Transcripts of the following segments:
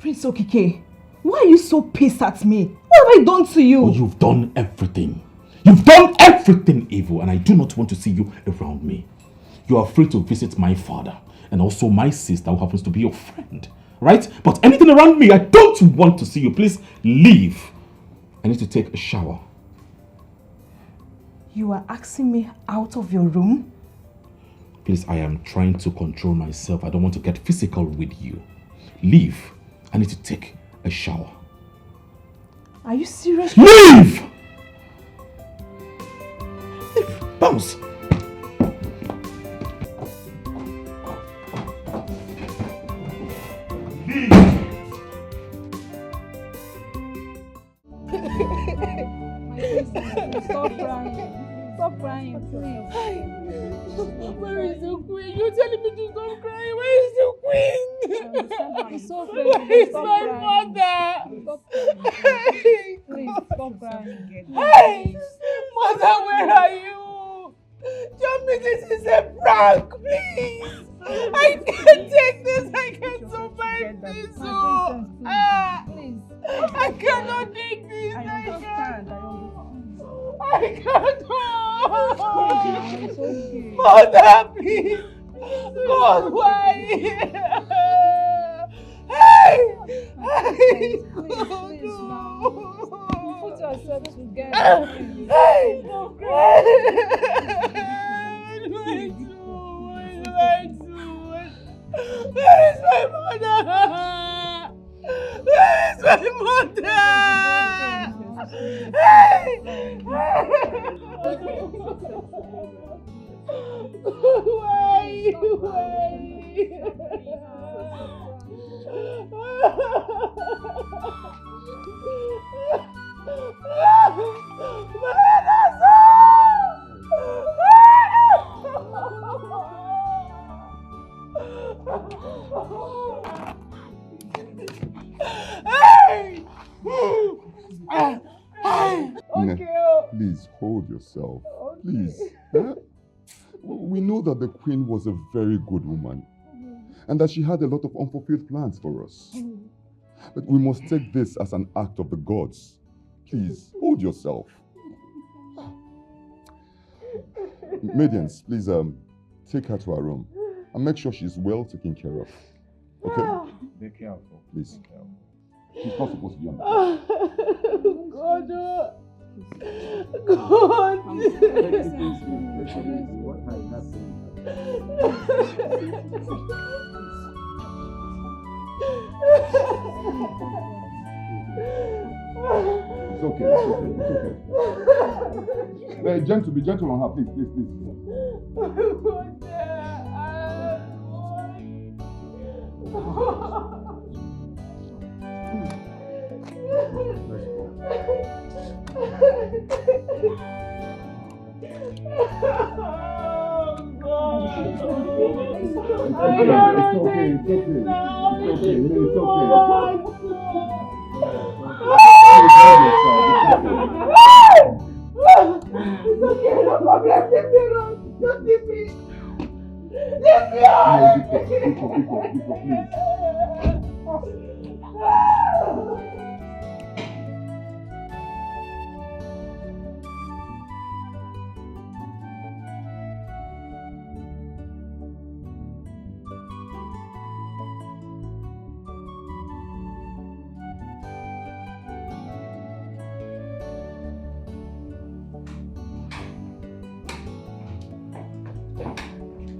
Prince Okike, why are you so pissed at me? What have I done to you? Oh, you've done everything. You've done everything evil, and I do not want to see you around me. You are free to visit my father and also my sister who happens to be your friend, right? But anything around me, I don't want to see you. Please leave. I need to take a shower. You are asking me out of your room? Please, I am trying to control myself. I don't want to get physical with you. Leave. I need to take a shower. Are you serious? Leave! Bounce! Stop crying. Stop crying, please. Where is the queen? You're telling me to stop crying. Where is the queen? It's so Where is my mother? Stop crying. Please, stop crying. Hey! Mother, where are you? Tell me this is a prank, please. I can't take this. I can't survive this. Please. I cannot take this. I understand. I can't. It's okay. Mother, please. God, why? Hey! Please, now. Put yourself together. Hey! What do I do? Where is my mother? Where is my mother? Hey! Why? Please hold yourself. Please. Huh? We know that the queen was a very good woman and that she had a lot of unfulfilled plans for us. But we must take this as an act of the gods. Please, hold yourself. Maidens, please take her to her room and make sure she's well taken care of. Okay? Be careful. Please. She's not supposed to be on the God. God. What has happened? It's okay. Be gentle on her, please.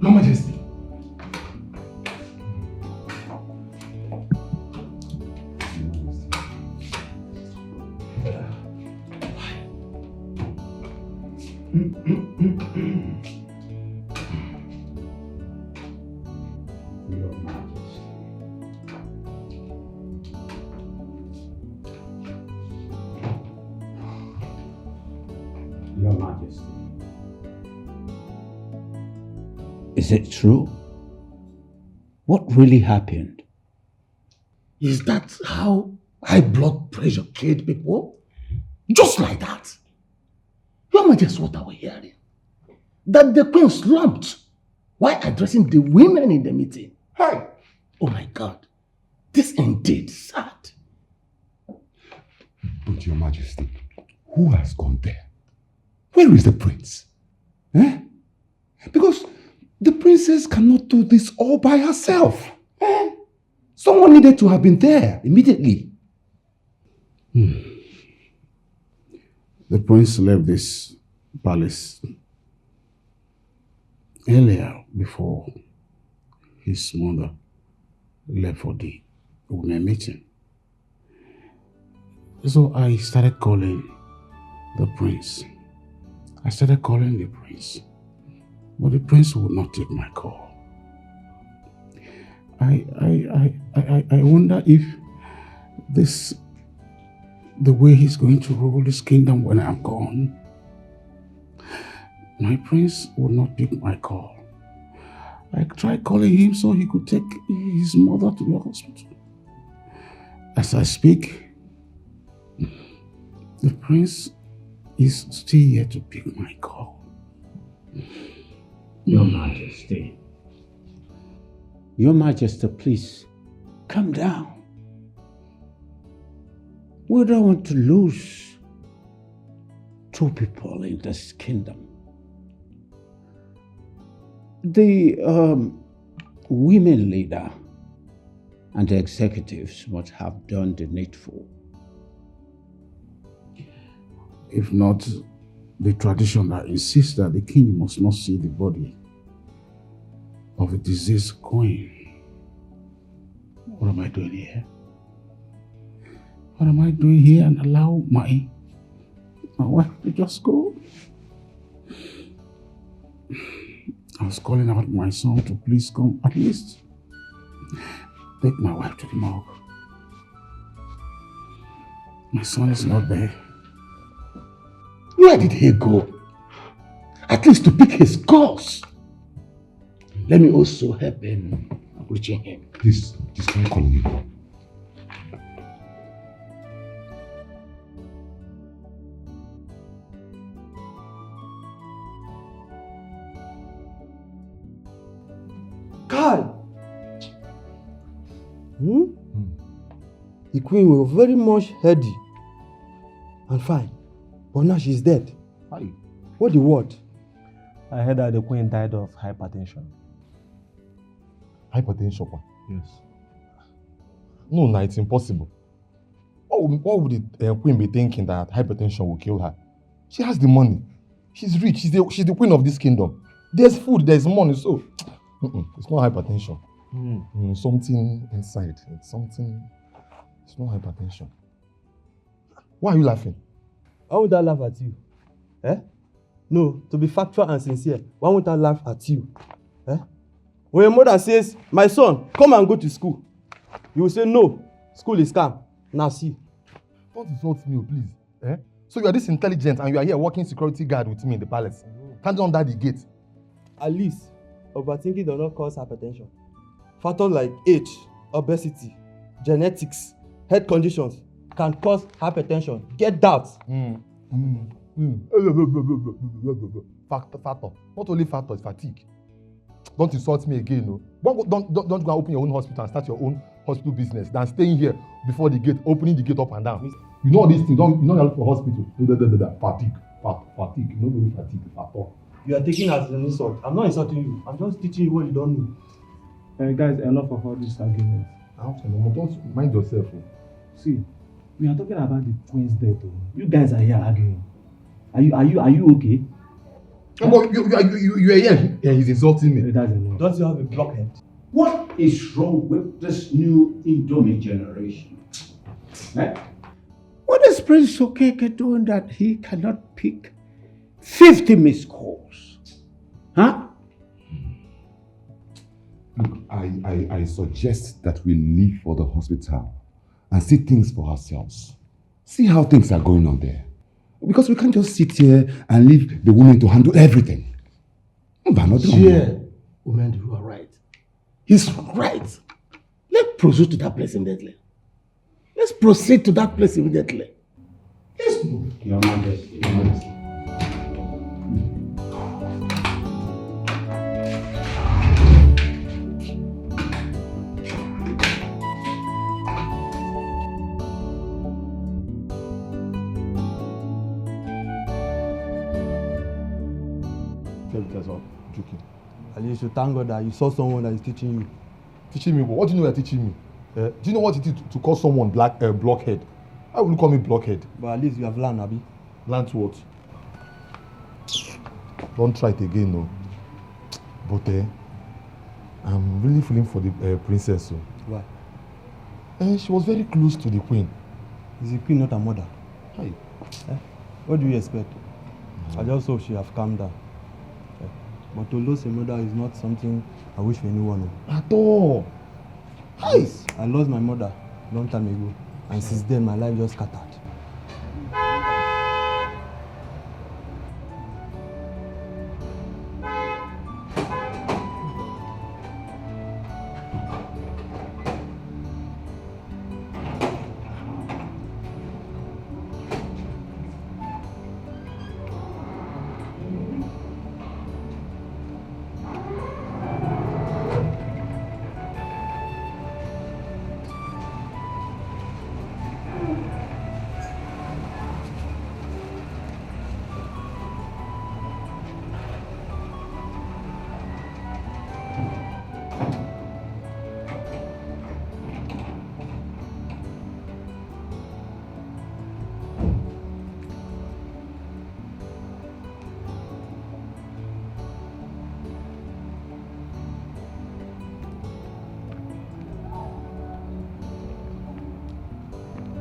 Your Majesty. Your Majesty. Is it true? What really happened? Is that how high blood pressure killed people? Just like that. Your Majesty, what are we hearing? That the queen slumped while addressing the women in the meeting. Hey! Oh my God. This indeed sad. But Your Majesty, who has gone there? Where is the prince? Eh? Because the princess cannot do this all by herself. Eh? Someone needed to have been there immediately. The prince left this palace earlier before his mother left for the women meeting. So I started calling the prince. But the prince would not take my call. I wonder if the way he's going to rule this kingdom when I'm gone. My prince would not pick my call. I tried calling him so he could take his mother to the hospital. As I speak, the prince is still here to pick my call. Your Majesty. Your Majesty, please, calm down. We don't want to lose two people in this kingdom. The women leader and the executives must have done the needful. If not, the tradition that insists that the king must not see the body of a deceased queen. What am I doing here? What am I doing here and allow my wife to just go? I was calling out my son to please come at least take my wife to the morgue. My son is not there. Where did he go? At least to pick his course. Let me also help in reaching him. Please don't call me. God! The queen was very much heady and fine, but now she's dead. Why? What the word? I heard that the queen died of hypertension. Hypertension? Yes. No, it's impossible. What would the queen be thinking that hypertension will kill her? She has the money. She's rich. She's the queen of this kingdom. There's food, there's money, so it's not hypertension. Something inside. It's not hypertension. Why are you laughing? Why would I laugh at you? Eh? No, to be factual and sincere, why would I laugh at you? Eh? When your mother says, my son, come and go to school, you will say, no, school is calm. Now see. Don't insult me, please. Eh? So you are this intelligent and you are here working security guard with me in the palace. Standing under the gate. At least, overthinking does not cause hypertension. Factors like age, obesity, genetics, health conditions can cause hypertension. Get that. Factor. Not only factor, it's fatigue. Don't insult me again, no. Don't go and open your own hospital and start your own hospital business than staying here before the gate, opening the gate up and down. You know all these things. You don't look for hospital. Fatigue. You know really fatigue. Factor. You are taking as an insult. I'm not insulting you. I'm just teaching you what you don't know. Guys, enough of all these arguments. Don't mind yourself. See, we are talking about the queen's death. You guys are here arguing. Are you okay? You are here. Yeah, he's insulting me. That's enough. Don't you have a blockhead? What is wrong with this new Indomie generation? Eh? What is Prince Okeke doing that he cannot pick 50 missed calls? Huh? Look, I suggest that we leave for the hospital and see things for ourselves. See how things are going on there. Because we can't just sit here and leave the women to handle everything. Yeah, Woman, you are right. He's right. Let's proceed to that place immediately. Let's proceed to that place immediately. Let's move. Your Majesty. Your Majesty. tell you guys I'm joking. At least you thank God that you saw someone that is teaching you. Teaching me? What do you know you're teaching me? Do you know what it is to call someone blockhead? Why would you call me blockhead? But at least you have learned, Abi. Learned what? Don't try it again, no. But I'm really feeling for the princess. So. Why? She was very close to the queen. Is the queen not her mother? Hi. What do you expect? I just hope she have calmed down. But to lose a mother is not something I wish for anyone. At all. Hi. I lost my mother a long time ago, and since then my life just scattered.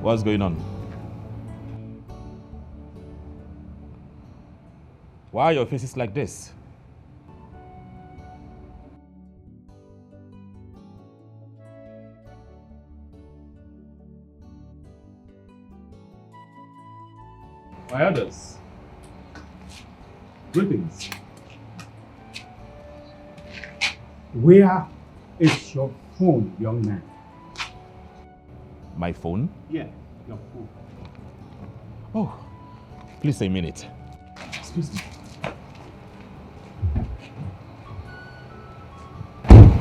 What's going on? Why are your faces like this? My elders, greetings. Where is your phone, young man? My phone? Yeah, your phone. Oh, please a minute. Excuse me.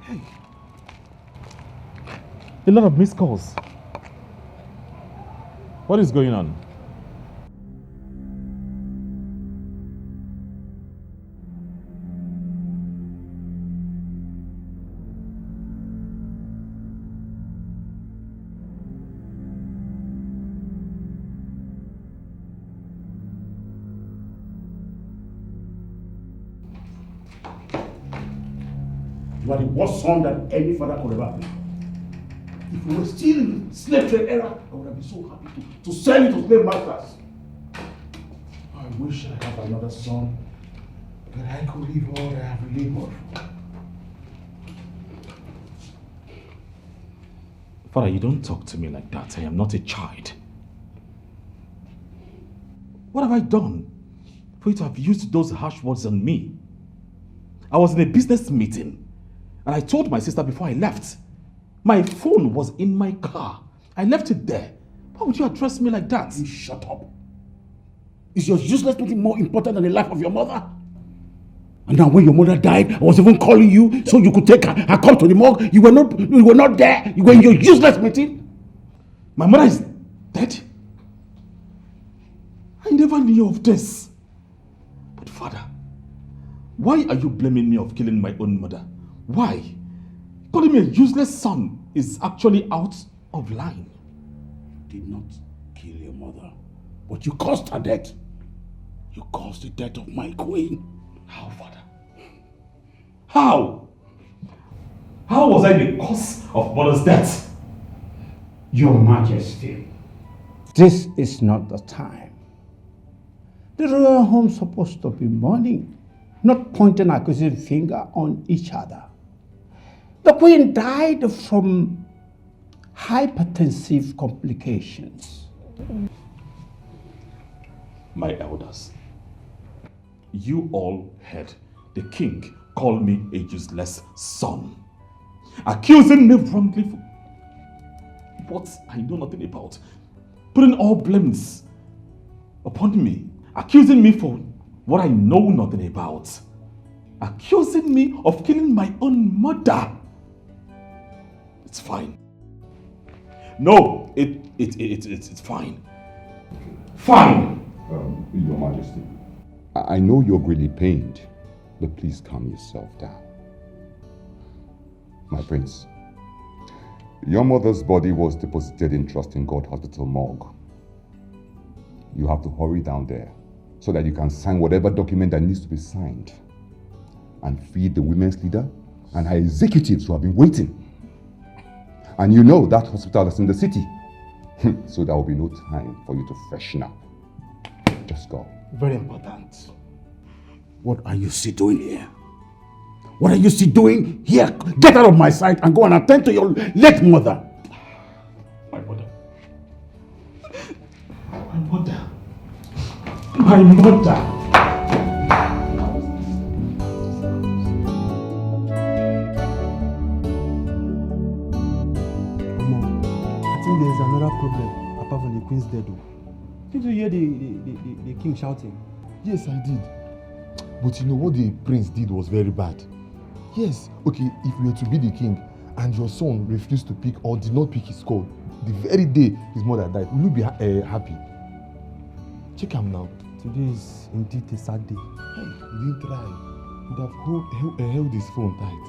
Hey. A lot of missed calls. What is going on? You are the worst son that any father could ever be. If you were still in the slave trade era, I would have been so happy to sell you to slave masters. I wish I had another son that I could live all I have labored for. Father, you don't talk to me like that. I am not a child. What have I done for you to have used those harsh words on me? I was in a business meeting and I told my sister before I left, my phone was in my car. I left it there. Why would you address me like that? You shut up. Is your useless meeting more important than the life of your mother? And now when your mother died, I was even calling you so you could take her come to the morgue. You were not there. You were in your useless meeting. My mother is dead? I never knew of this. But Father, why are you blaming me of killing my own mother? Why? Calling me a useless son is actually out of line. You did not kill your mother, but you caused her death. You caused the death of my queen. How, Father? How? How was I the cause of mother's death? Your Majesty, this is not the time. The royal home is supposed to be mourning, not pointing an accusing finger on each other. The queen died from hypertensive complications. My elders, you all heard the king call me a useless son, accusing me wrongly for what I know nothing about, putting all blames upon me, accusing me for what I know nothing about, accusing me of killing my own mother. It's fine. No, it's fine. Fine. Your Majesty, I know you're greatly pained, But please calm yourself down. My prince, your mother's body was deposited in Trusting God Hospital morgue. You have to hurry down there so that you can sign whatever document that needs to be signed and feed the women's leader and her executives who have been waiting. And you know that hospital is in the city. So there will be no time for you to freshen up. Just go. Very important. What are you still doing here? What are you still doing here? Get out of my sight and go and attend to your late mother. My mother. My mother. My mother. There's another problem apart from the queen's dead. Did you hear the king shouting? Yes, I did. But you know what the prince did was very bad. Yes, okay, if you were to be the king and your son refused to pick or did not pick his call the very day his mother died, will you be happy? Check him now. Today is indeed a sad day. Hey, he didn't try. He would have held his phone tight.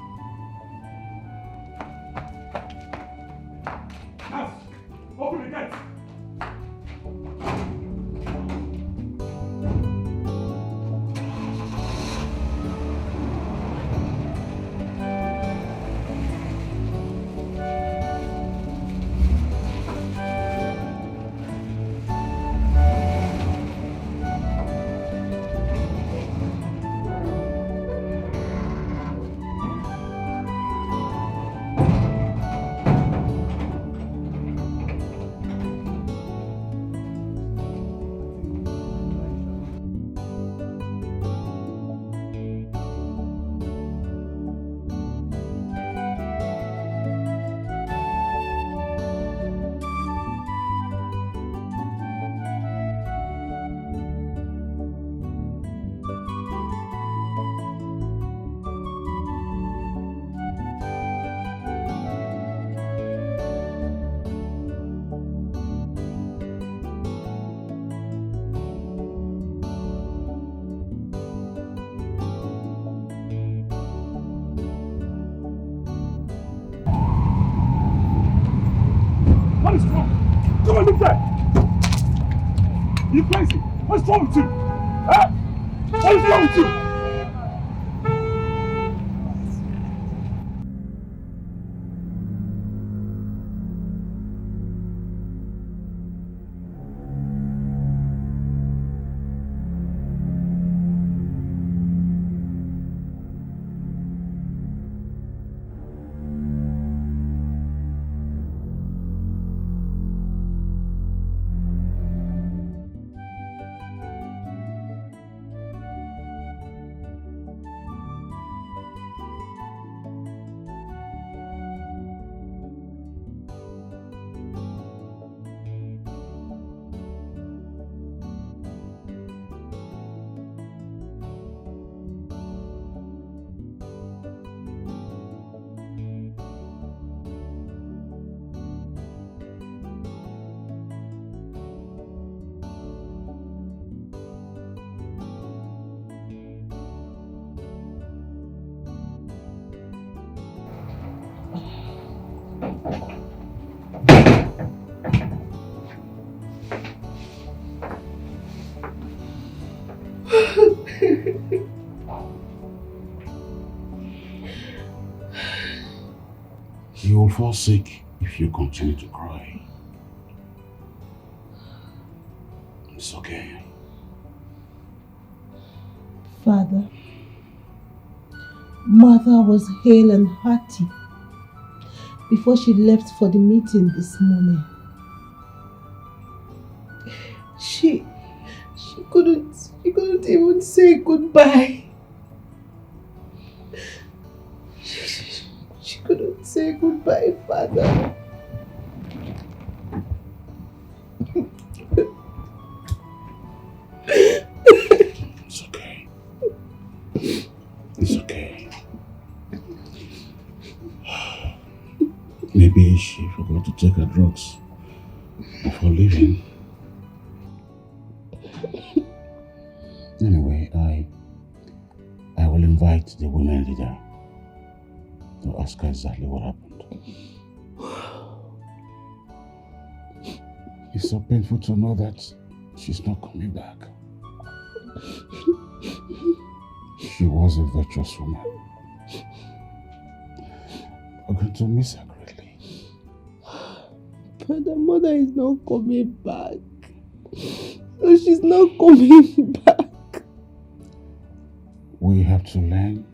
Open the gate! What is wrong? Come on, look there! You crazy? What's wrong with you? Huh? What is wrong with you? You will fall sick if you continue to cry. It's okay. Father, Mother was hale and hearty before she left for the meeting this morning. She couldn't even say goodbye. She couldn't say goodbye, Father. It's okay. It's okay. Maybe she forgot to take her drugs before leaving. Anyway, I will invite to the women leader to ask her exactly what happened. It's so painful to know that she's not coming back. She was a virtuous woman. We're going to miss her greatly. But the mother is not coming back. No, she's not coming back. We have to learn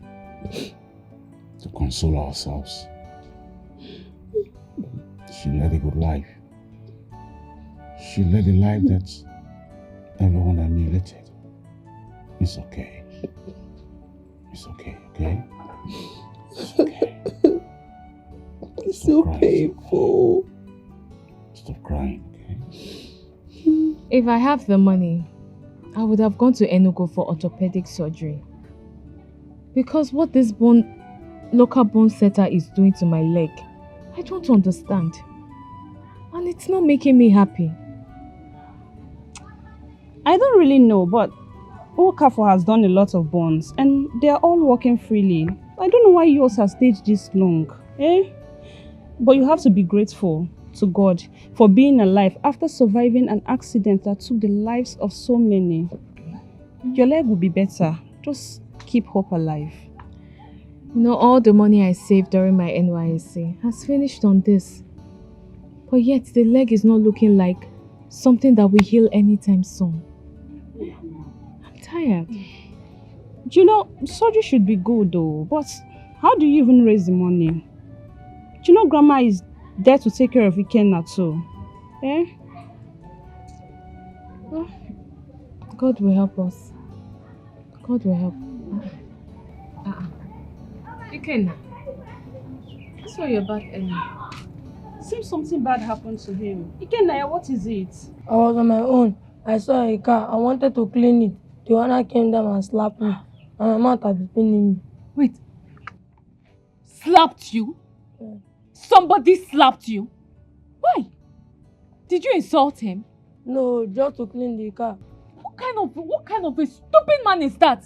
to console ourselves. She led a good life. She led a life that everyone emulated. It's okay. It's okay, okay? It's okay. It's so painful. Stop crying, okay? If I have the money, I would have gone to Enugu for orthopedic surgery. Because what this local bone setter is doing to my leg, I don't understand. And it's not making me happy. I don't really know, but Okafor has done a lot of bonds and they are all working freely. I don't know why yours has stayed this long, eh? But you have to be grateful to God for being alive after surviving an accident that took the lives of so many. Your leg will be better. Just keep hope alive. You know, all the money I saved during my NYSC has finished on this. But yet the leg is not looking like something that will heal anytime soon. I'm tired. You know, surgery should be good though, but how do you even raise the money? You know, Grandma is there to take care of Ikenna too. Eh? Well, God will help us. God will help. Ikenna, I saw your back earlier. Seems something bad happened to him. Ikenna, what is it? I was on my own. I saw a car. I wanted to clean it. The owner came down and slapped me. And my mouth had been paining me. Wait. Slapped you? Yeah. Somebody slapped you? Why? Did you insult him? No, just to clean the car. What kind of a stupid man is that?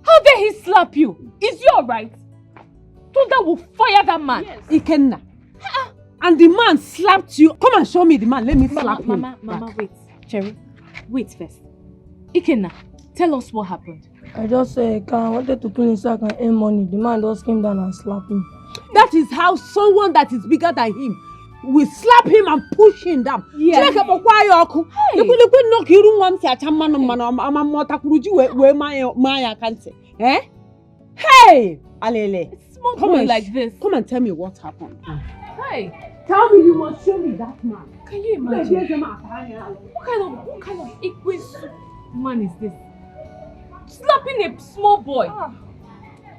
How dare he slap you? Is you alright? Tonto will fire that man. Yes. Ikenna. And the man slapped you. Come and show me the man. Let me slap him. Mama, wait. Cherry, wait first. Ikenna, tell us what happened. I just saw a car. I wanted to clean it so I can earn money. The man just came down and slapped me. That is how someone that is bigger than him will slap him and push him down. Yeah. Hey. Hey, Alele. Small boy like this. Come and tell me what happened. Hey. Tell me, you must show me that man. Can you imagine? What kind of Ikwesu man is this? Slapping a small boy.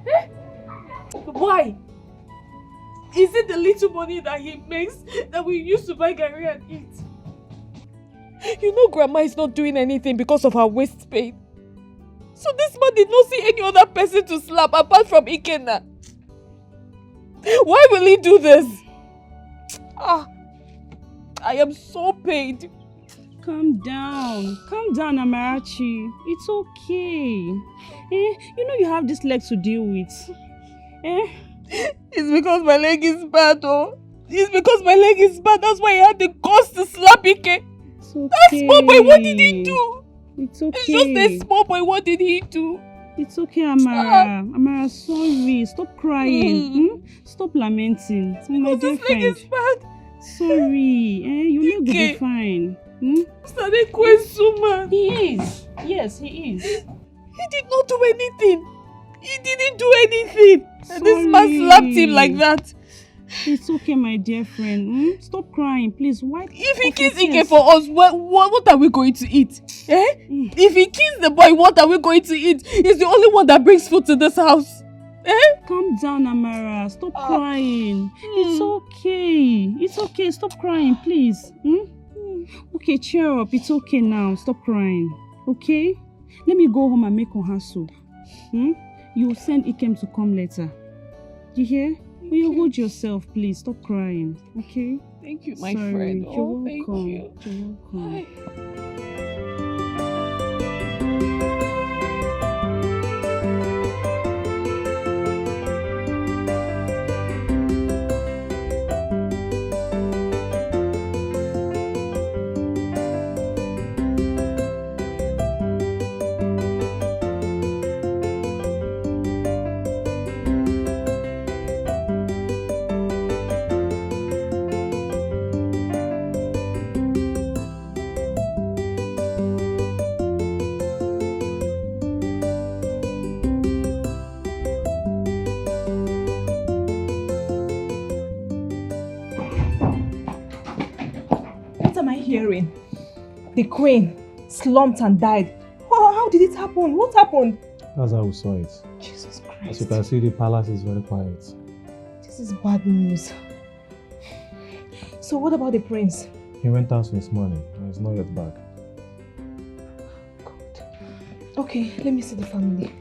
Eh? Why? Is it the little money that he makes that we use to buy garri and eat? You know Grandma is not doing anything because of her waist pain. So this man did not see any other person to slap apart from Ikenna. Why will he do this? I am so pained. Calm down, Amarachi. It's okay. You know you have this leg to deal with. It's because my leg is bad, oh. It's because my leg is bad. That's why he had the guts to slap Ike. It's okay. That small boy, what did he do? It's okay. It's just a small boy. What did he do? It's okay, Amara. Amara, sorry. Stop crying. Stop lamenting. My dear friend. This leg is bad. Sorry. Your leg will be fine. He is. Yes, he is. He did not do anything. He didn't do anything. And this man slapped him like that. It's okay, my dear friend. Stop crying, please. Wipe. If he kills Ike for us, what are we going to eat? If he kills the boy, what are we going to eat? He's the only one that brings food to this house. Calm down, Amara. Stop crying. It's okay. It's okay. Stop crying, please. Okay, cheer up. It's okay now. Stop crying. Okay? Let me go home and make oha soup. You will send Ikem to come later. You hear? Will you hold yourself, please? Stop crying. Okay? Thank you, my friend. You're welcome. Thank you. You're welcome. I hearing? The queen slumped and died. How did it happen? What happened? That's how we saw it. Jesus As Christ. you can see, the palace is very quiet. This is bad news. So what about the prince? He went out since morning and he's not yet back. Okay, let me see the family.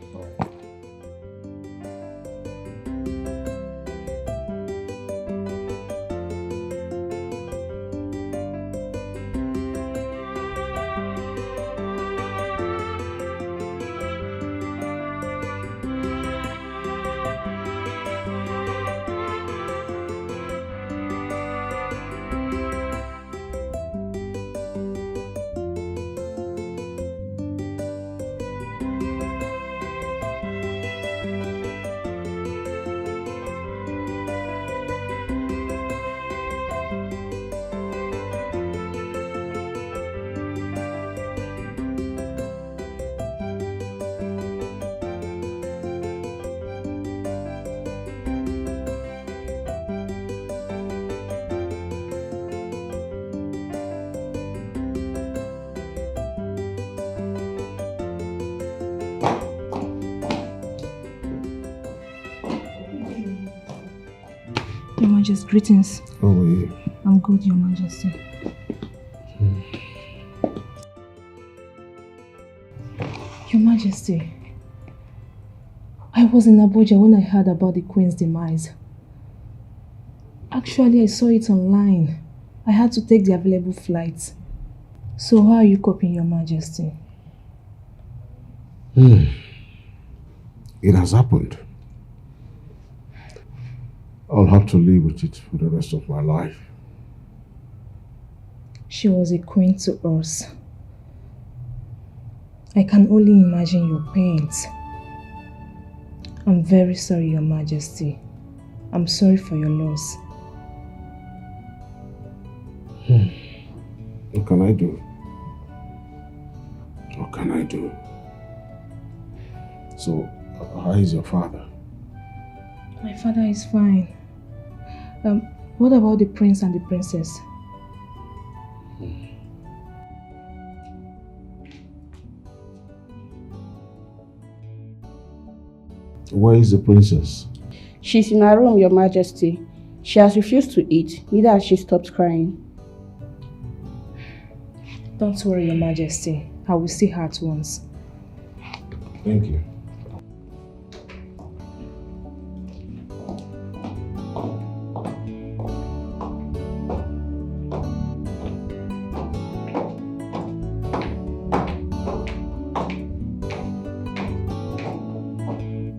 Your Majesty, greetings. How are you? I'm good, Your Majesty. Your Majesty, I was in Abuja when I heard about the Queen's demise. Actually, I saw it online. I had to take the available flights. So how are you coping, Your Majesty? It has happened. I'll have to live with it for the rest of my life. She was a queen to us. I can only imagine your pains. I'm very sorry, Your Majesty. I'm sorry for your loss. What can I do? What can I do? So, how is your father? My father is fine. What about the prince and the princess? Where is the princess? She's in her room, Your Majesty. She has refused to eat, neither has she stopped crying. Don't worry, Your Majesty. I will see her at once. Thank you.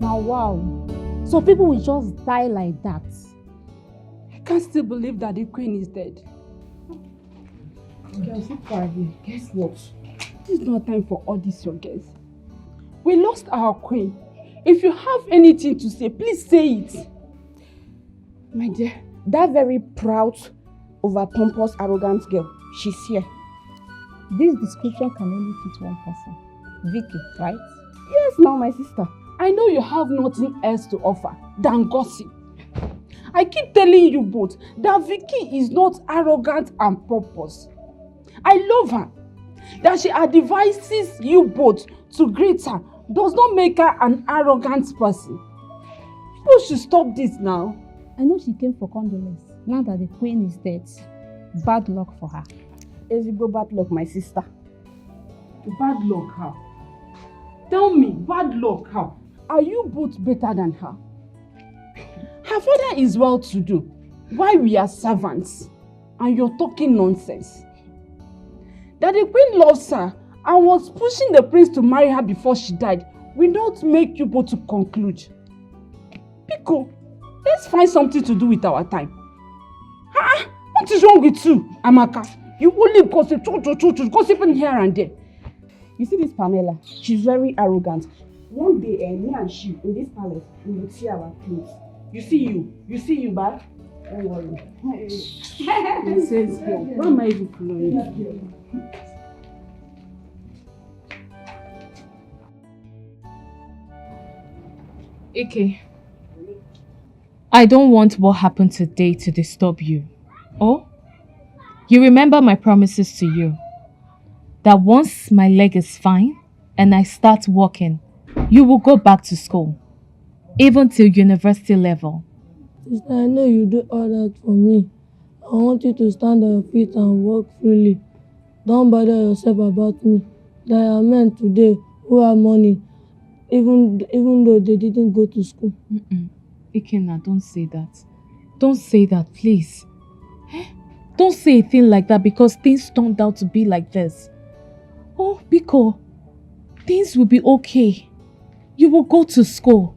Now, wow. So people will just die like that. I can't still believe that the queen is dead. Girls, guess what? This is not time for all this, your guys. We lost our queen. If you have anything to say, please say it. My dear, that very proud, over-pompous, arrogant girl, she's here. This description can only fit one person. Vicky, right? Yes, now my sister. I know you have nothing else to offer than gossip. I keep telling you both that Vicky is not arrogant and pompous. I love her. That she advises you both to greet her does not make her an arrogant person. People should stop this now. I know she came for condolence. Now that the queen is dead, bad luck for her. Ezigbo bad luck, my sister. Bad luck how? Tell me, bad luck how? Are you both better than her? Her father is well-to-do. Why we are servants? And you're talking nonsense. That the queen loves her and was pushing the prince to marry her before she died will not make you both to conclude. Pico, let's find something to do with our time. What is wrong with you, Amaka? You only gossip, gossiping here and there. You see this Pamela? She's very arrogant. One day, me and she in this palace, we will see our clothes. You see you, bad? Don't worry. Nonsense, girl. Why am I even following? Ike, I don't want what happened today to disturb you. Or You remember my promises to you that once my leg is fine and I start walking, you will go back to school, even till university level. Sister, I know you do all that for me. I want you to stand on your feet and walk freely. Don't bother yourself about me. There are men today who have money, even though they didn't go to school. Ikenna, don't say that. Don't say that, please. Don't say a thing like that because things turned out to be like this. Oh, Biko, things will be okay. You will go to school.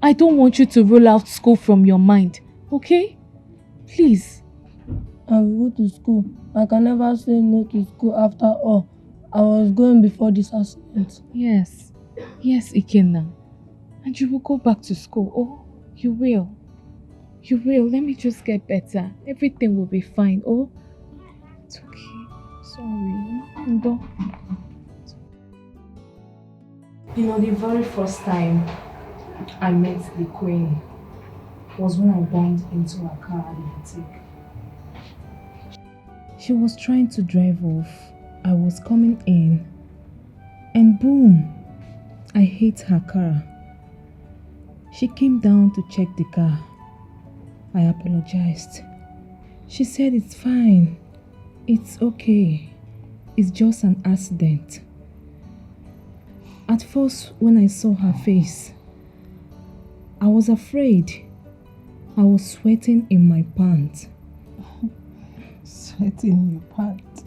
I don't want you to rule out school from your mind, okay? Please. I will go to school. I can never say no to school after all. I was going before this accident. Yes, Ikenna. And you will go back to school. Oh, you will. You will. Let me just get better. Everything will be fine. Oh, it's okay. Sorry. Ndo. You know, the very first time I met the Queen was when I bumped into her car at the boutique. She was trying to drive off. I was coming in, and boom, I hit her car. She came down to check the car. I apologized. She said it's fine. It's okay. It's just an accident. At first, when I saw her face, I was afraid. I was sweating in my pants. Sweating in your pants?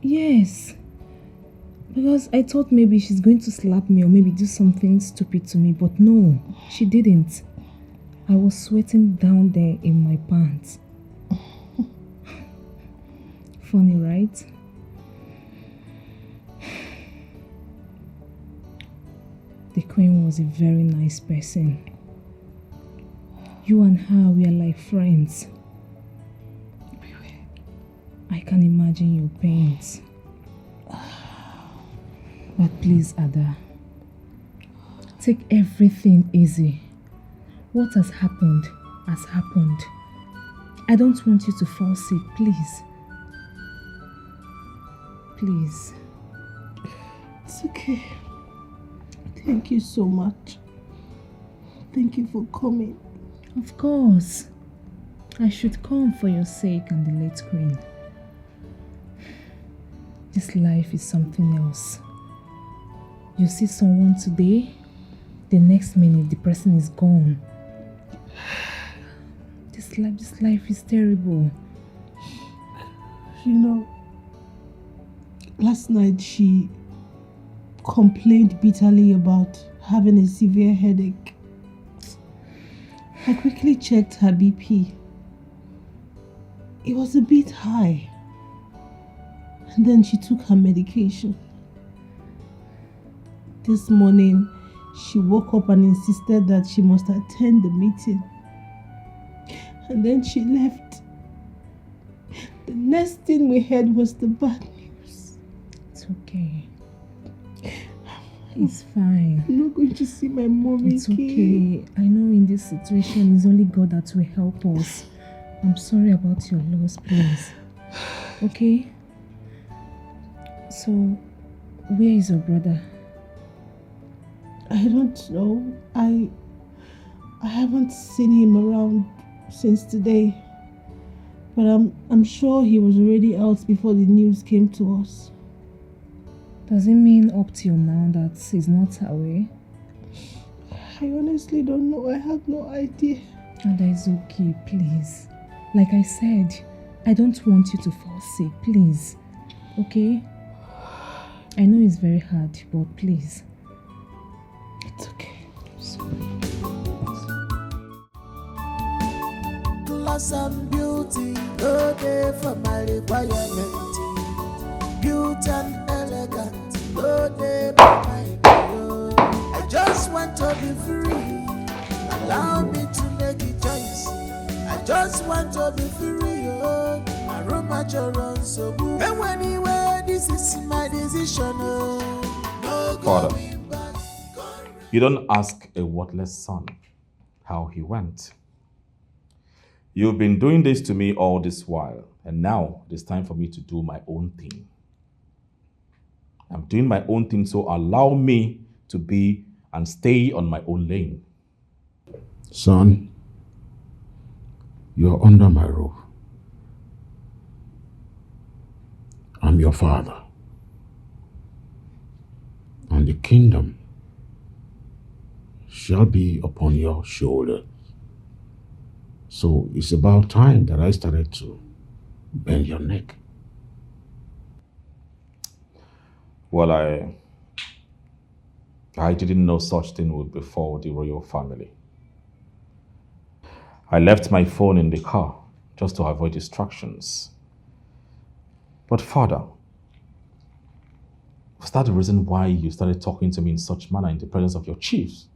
Yes. Because I thought maybe she's going to slap me or maybe do something stupid to me, but no, she didn't. I was sweating down there in my pants. Funny, right? The Queen was a very nice person. You and her were like friends. I can imagine your pains. But please, Ada, take everything easy. What has happened has happened. I don't want you to fall sick, please. Please. It's okay. Thank you so much. Thank you for coming. Of course. I should come for your sake and the late Queen. This life is something else. You see someone today, the next minute the person is gone. This life is terrible. You know, last night she complained bitterly about having a severe headache. I quickly checked her BP. It was a bit high. And then she took her medication. This morning, she woke up and insisted that she must attend the meeting. And then she left. The next thing we heard was the bad news. It's okay. It's fine. I'm not going to see my mom It's again. okay. I know in this situation, it's only God that will help us. I'm sorry about your loss, please. Okay? So, where is your brother? I don't know. I haven't seen him around since today. But I'm sure he was already out before the news came to us. Does it mean up till now that he's not away? I honestly don't know. I have no idea. And that is okay, please. Like I said, I don't want you to fall sick, please. Okay? I know it's very hard, but please. It's okay. Class and beauty, no day for my requirement. Beauty and elegance, no day for my bio. I just want to be free. Allow me to make a choice. I just want to be free. Oh, my room at your own so good. And anyway, this is my decision. Oh, no Father, going back. you don't ask a worthless son how he went. You've been doing this to me all this while, and now it's time for me to do my own thing. I'm doing my own thing, so allow me to be and stay on my own lane. Son, you're under my roof. I'm your father. And the kingdom shall be upon your shoulder. So it's about time that I started to bend your neck. Well, I didn't know such thing would befall the royal family. I left my phone in the car just to avoid distractions. But father, was that the reason why you started talking to me in such manner in the presence of your chiefs?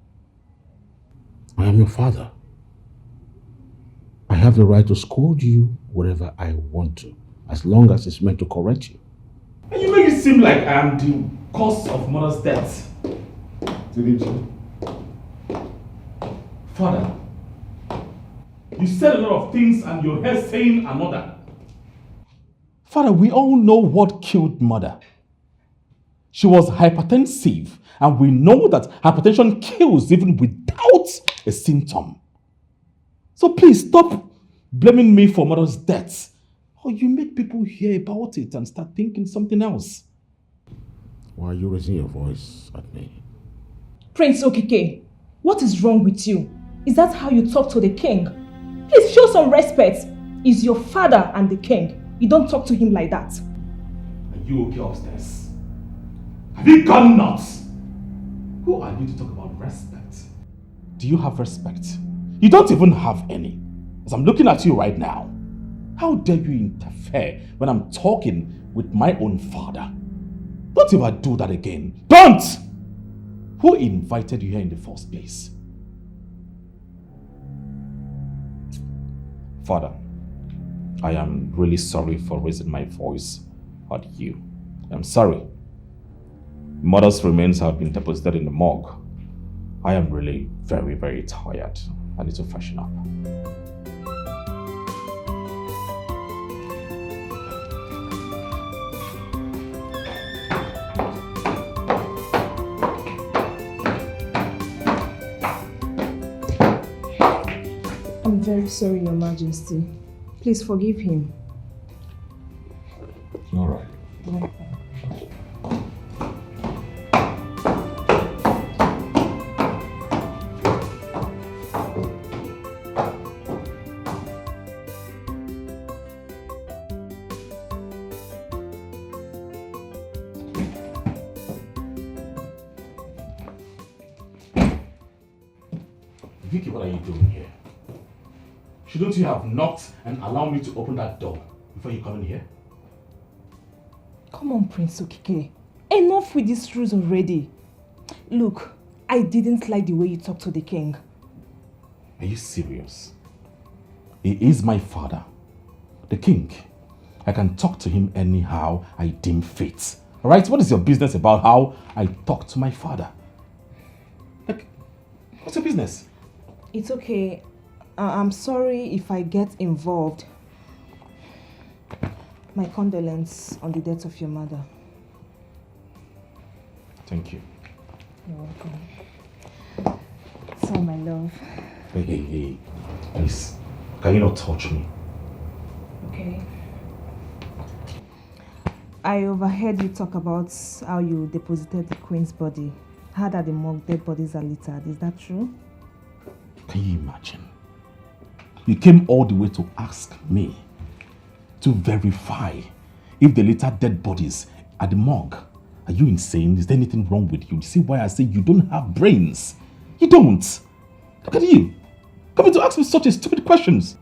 I am your father. I have the right to scold you whatever I want to, as long as it's meant to correct you. And you make it seem like I am the cause of mother's death. Didn't you? Father, you said a lot of things and you're here saying another. Father, we all know what killed mother. She was hypertensive, and we know that hypertension kills even without a symptom. So please stop blaming me for mother's death, or you make people hear about it and start thinking something else. Why are you raising your voice at me? Prince Okike, what is wrong with you? Is that how you talk to the king? Please show some respect. He's your father and the king. You don't talk to him like that. Are you okay upstairs? Have you gone nuts? Who are you to talk about respect? Do you have respect? You don't even have any. As I'm looking at you right now, how dare you interfere when I'm talking with my own father? Don't ever do that again. Don't! Who invited you here in the first place? Father, I am really sorry for raising my voice at you. I'm sorry. Mother's remains have been deposited in the morgue. I am really very, very tired. I need to freshen up. I'm very sorry, Your Majesty. Please forgive him. All right. Vicky, what are you doing here? Shouldn't you have knocked and allowed me to open that door before you come in here? Come on, Prince Okike. Enough with these rules already. Look, I didn't like the way you talked to the king. Are you serious? He is my father, the king. I can talk to him anyhow I deem fit. Alright, what is your business about how I talk to my father? Like, what's your business? It's okay. I'm sorry if I get involved. My condolences on the death of your mother. Thank you. You're welcome. So, my love. Hey. Please, can you not touch me? Okay. I overheard you talk about how you deposited the queen's body. How that the morgue dead bodies are littered. Is that true? Can you imagine? You came all the way to ask me to verify if the littered dead bodies are the morgue. Are you insane? Is there anything wrong with you? You see why I say you don't have brains? You don't. Look at you. Coming to ask me such a stupid questions.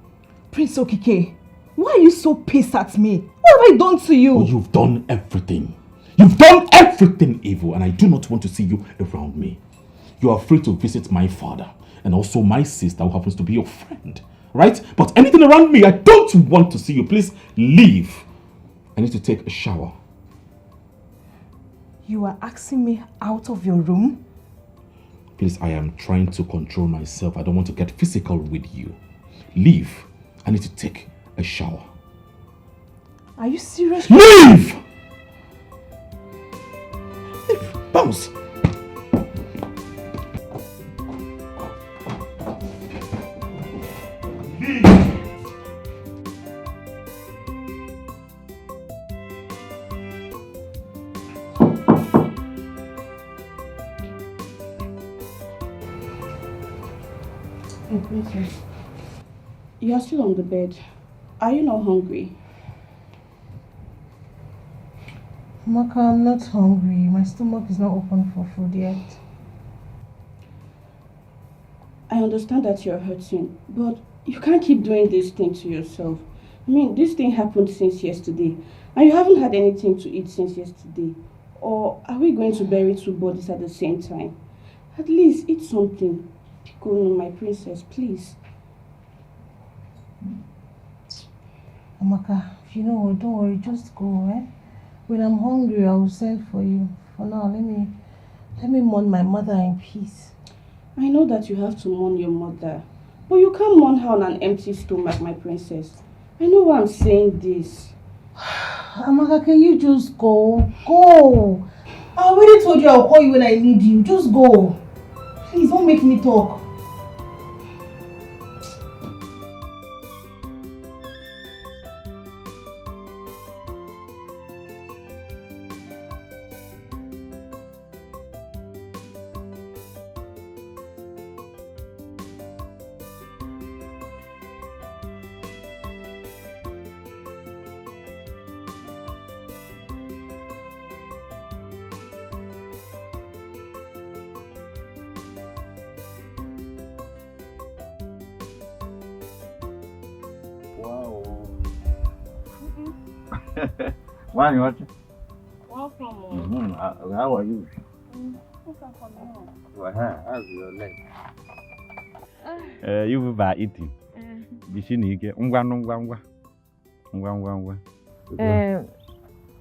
Prince Okike, why are you so pissed at me? What have I done to you? Oh, you've done everything. You've done everything evil, and I do not want to see you around me. You are free to visit my father and also my sister who happens to be your friend. Right? But anything around me, I don't want to see you. Please leave. I need to take a shower. You are asking me out of your room? Please, I am trying to control myself. I don't want to get physical with you. Leave. I need to take a shower. Are you serious? Leave! Bounce! Hey, Princess. You're still on the bed. Are you not hungry? Maka, I'm not hungry. My stomach is not open for food yet. I understand that you're hurting, but you can't keep doing this thing to yourself. I mean, this thing happened since yesterday, and you haven't had anything to eat since yesterday. Or are we going to bury two bodies at the same time? At least eat something. Go on, my princess, please. Amaka, you know what, don't worry, just go, eh? When I'm hungry, I will send for you. For now, let me mourn my mother in peace. I know that you have to mourn your mother, but you can't mourn her on an empty stomach, my princess. I know why I'm saying this. Amaka, can you just go? Go! I already told you I'll call you when I need you. Just go. Please, don't make me talk. Why you watching? Welcome. How are you? How's your leg? You by eating.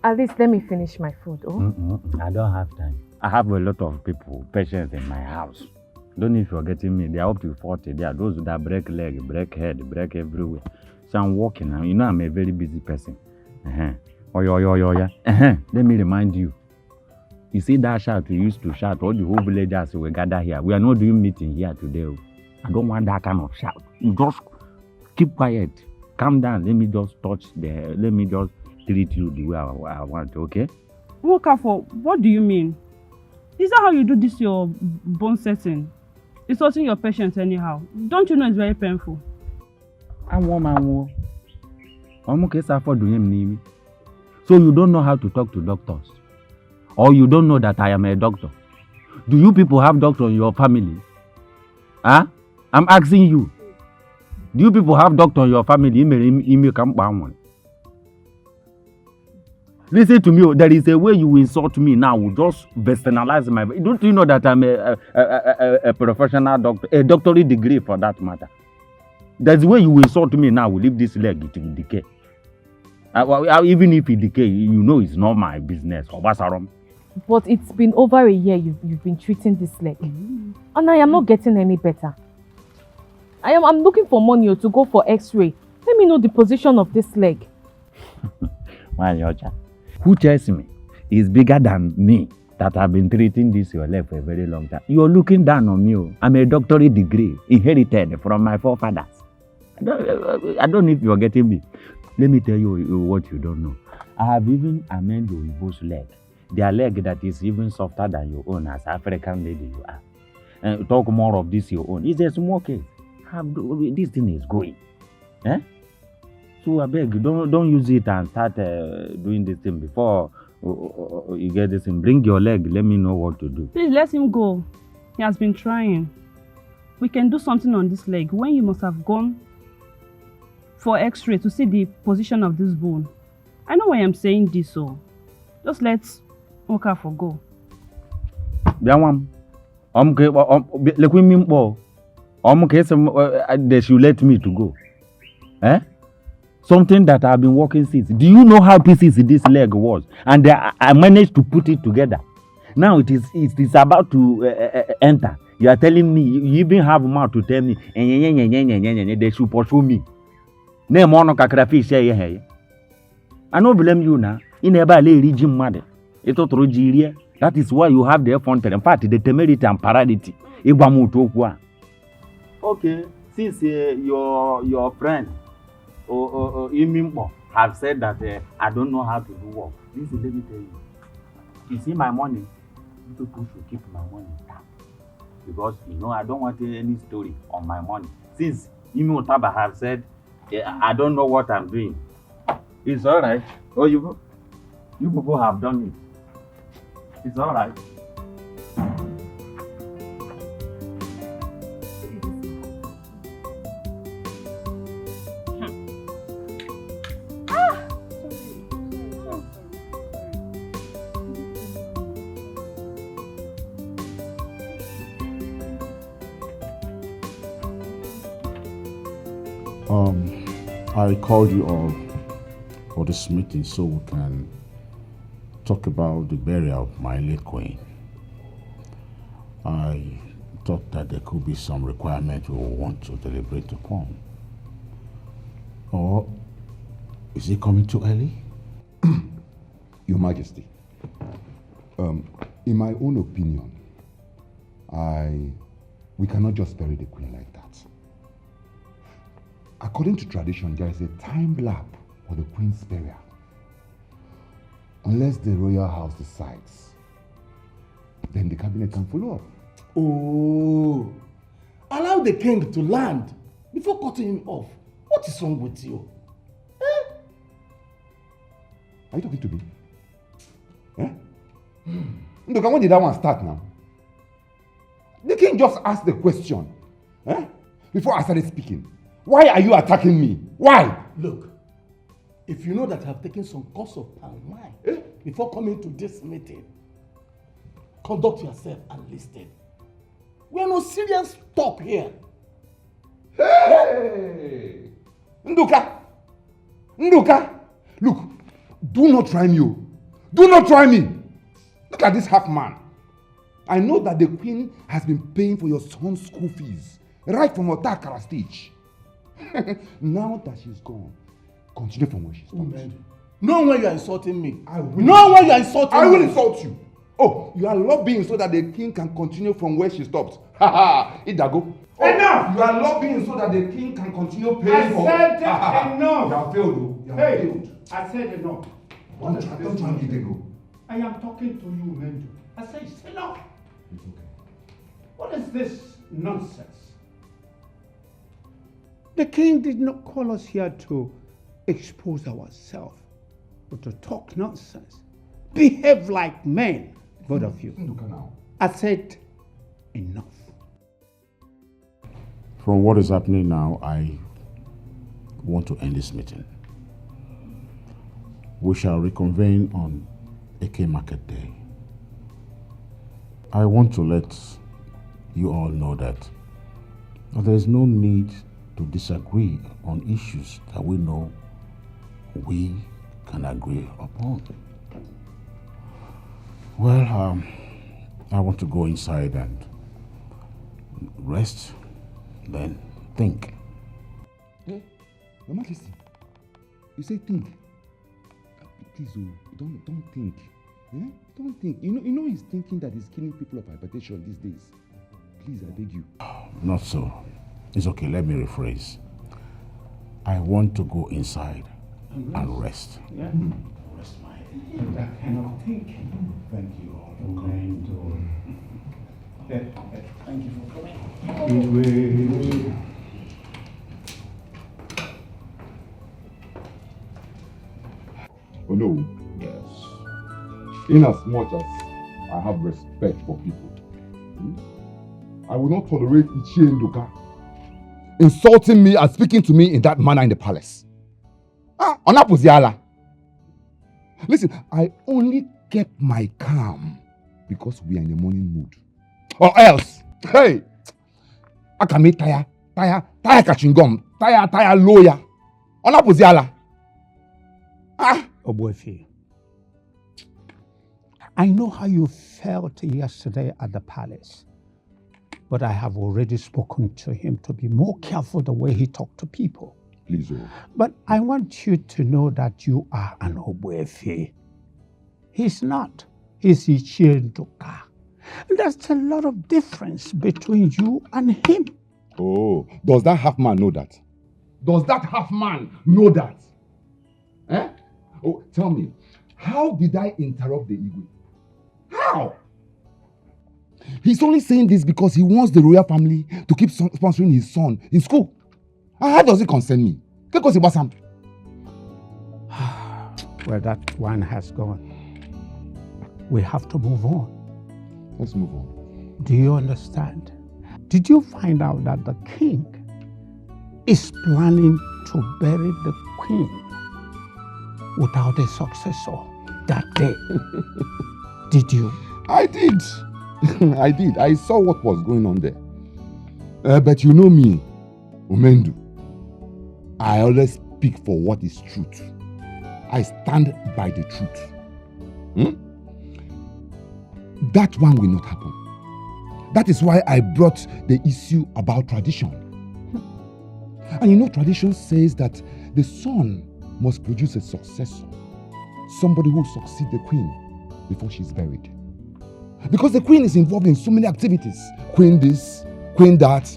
At least let me finish my food. Oh? I don't have time. I have a lot of people, patients in my house. Don't know if you're getting me. They are up to 40. They are those that break leg, break head, break everywhere. So I'm walking now. You know I'm a very busy person. Let me remind you. You see that shout we used to shout, all the whole villagers will gather here. We are not doing meeting here today. I don't want that kind of shout. You just keep quiet. Calm down. Let me just let me just treat you the way I want, okay? Wokafo, what do you mean? Is that how you do this your bone setting? It's hurting your patients anyhow. Don't you know it's very painful? So you don't know how to talk to doctors? Or you don't know that I am a doctor? Do you people have doctors in your family? Huh? I'm asking you. Do you people have doctors in your family? Listen to me. There is a way you insult me now. Just personalize my. Don't you know that I'm a professional doctor, a doctorate degree for that matter? There's a way you insult me now. Leave this leg, it will decay. Even if it decay, you know it's not my business. But it's been over a year you've been treating this leg, and I am not getting any better. I'm looking for money to go for X-ray. Let me know the position of this leg. Who tells me is bigger than me that I've been treating this your leg for a very long time? You're looking down on me. I'm a doctorate degree inherited from my forefathers. I don't know if you're getting me. Let me tell you what you don't know. I have even amended Oyibo's leg. Their leg that is even softer than your own as African lady you are. And talk more of this your own. It's a small case. This thing is going. Eh? So I beg you, don't use it and start doing this thing before you get this thing. Bring your leg. Let me know what to do. Please let him go. He has been trying. We can do something on this leg when you must have gone for X-ray to see the position of this bone. I know why I'm saying this, so just let Okafo go. They should let me to go. Eh? Something that I've been working since. Do you know how pieces this leg was? And I managed to put it together. Now it is about to enter. You are telling me, you even have mouth to tell me, they should pursue me. Name on crayfish here. I don't blame you now. In a lady Jim mother. It's all through Giria. That is why you have the effort and part the temerity and paradity. Okay, since your friend or Imimbo have said that I don't know how to do work. Listen, let me tell you. You see my money, you people should keep my money down. Because I don't want any story on my money. Since Imi Otaba have said I don't know what I'm doing. It's alright. Oh, you people have done it. It's alright. I called you all for this meeting so we can talk about the burial of my late queen. I thought that there could be some requirement we want to deliberate upon. Or is it coming too early? Your Majesty, in my own opinion, we cannot just bury the queen like that. According to tradition, there is a time lap for the queen's burial. Unless the royal house decides, then the cabinet can follow up. Oh, allow the king to land before cutting him off. What is wrong with you? Are you talking to me? Look, when did that one start now? The king just asked the question. Before I started speaking. Why are you attacking me? Why? Look, if you know that I've taken some course of palm wine before coming to this meeting, conduct yourself and listen. We are no serious talk here. Hey! Nduka! Look, do not try me. Do not try me. Look at this half man. I know that the queen has been paying for your son's school fees right from Otakara stage. Now that she's gone, continue from where she stopped. No way you are insulting me. I will. No way you are insulting me. I will insult you. Oh, you are lobbying so that the king can continue from where she stopped. Idago. Enough! You are lobbying so that the king can continue paying for... I said enough. You have failed, though. You have failed. I said enough. Don't try me, Idago. I am talking to you, Mendu. I said it's enough. It's okay. What is this nonsense? The king did not call us here to expose ourselves, but to talk nonsense. Behave like men, both of you. I said enough. From what is happening now, I want to end this meeting. We shall reconvene on Eke Market Day. I want to let you all know that there is no need to disagree on issues that we know we can agree upon. Well, I want to go inside and rest, then think. Hey, Your Majesty, you say think. Please, don't think. Don't think. You know he's thinking that he's killing people of hypertension these days. Please, I beg you. Not so. It's okay, let me rephrase. I want to go inside and rest. Yeah. Rest my head. That kind of thinking. Thank you all for coming to. Thank you for coming. Oh no. Yes. In as much as I have respect for people, I will not tolerate Ichie Nduka insulting me and speaking to me in that manner in the palace. Onapuziala. Listen, I only kept my calm because we are in the morning mood. Or else, hey, Akame taya kachingom, taya lawyer. Onapuziala. Obuefi, I know how you felt yesterday at the palace, but I have already spoken to him to be more careful the way he talked to people. Please, oh. But I want you to know that you are an Ogbuefi. He's not. He's Ichiendoka. There's a lot of difference between you and him. Oh, does that half man know that? Does that half man know that? Eh? Oh, tell me, how did I interrupt the Igwe? How? He's only saying this because he wants the royal family to keep sponsoring his son in school. How does it concern me? Because it was something. Well, that one has gone. We have to move on. Let's move on. Do you understand? Did you find out that the king is planning to bury the queen without a successor that day? Did you? I did. I did. I saw what was going on there. But you know me, Umendu. I always speak for what is truth. I stand by the truth. That one will not happen. That is why I brought the issue about tradition. And you know, tradition says that the son must produce a successor. Somebody who will succeed the queen before she's buried. Because the queen is involved in so many activities. Queen this, queen that.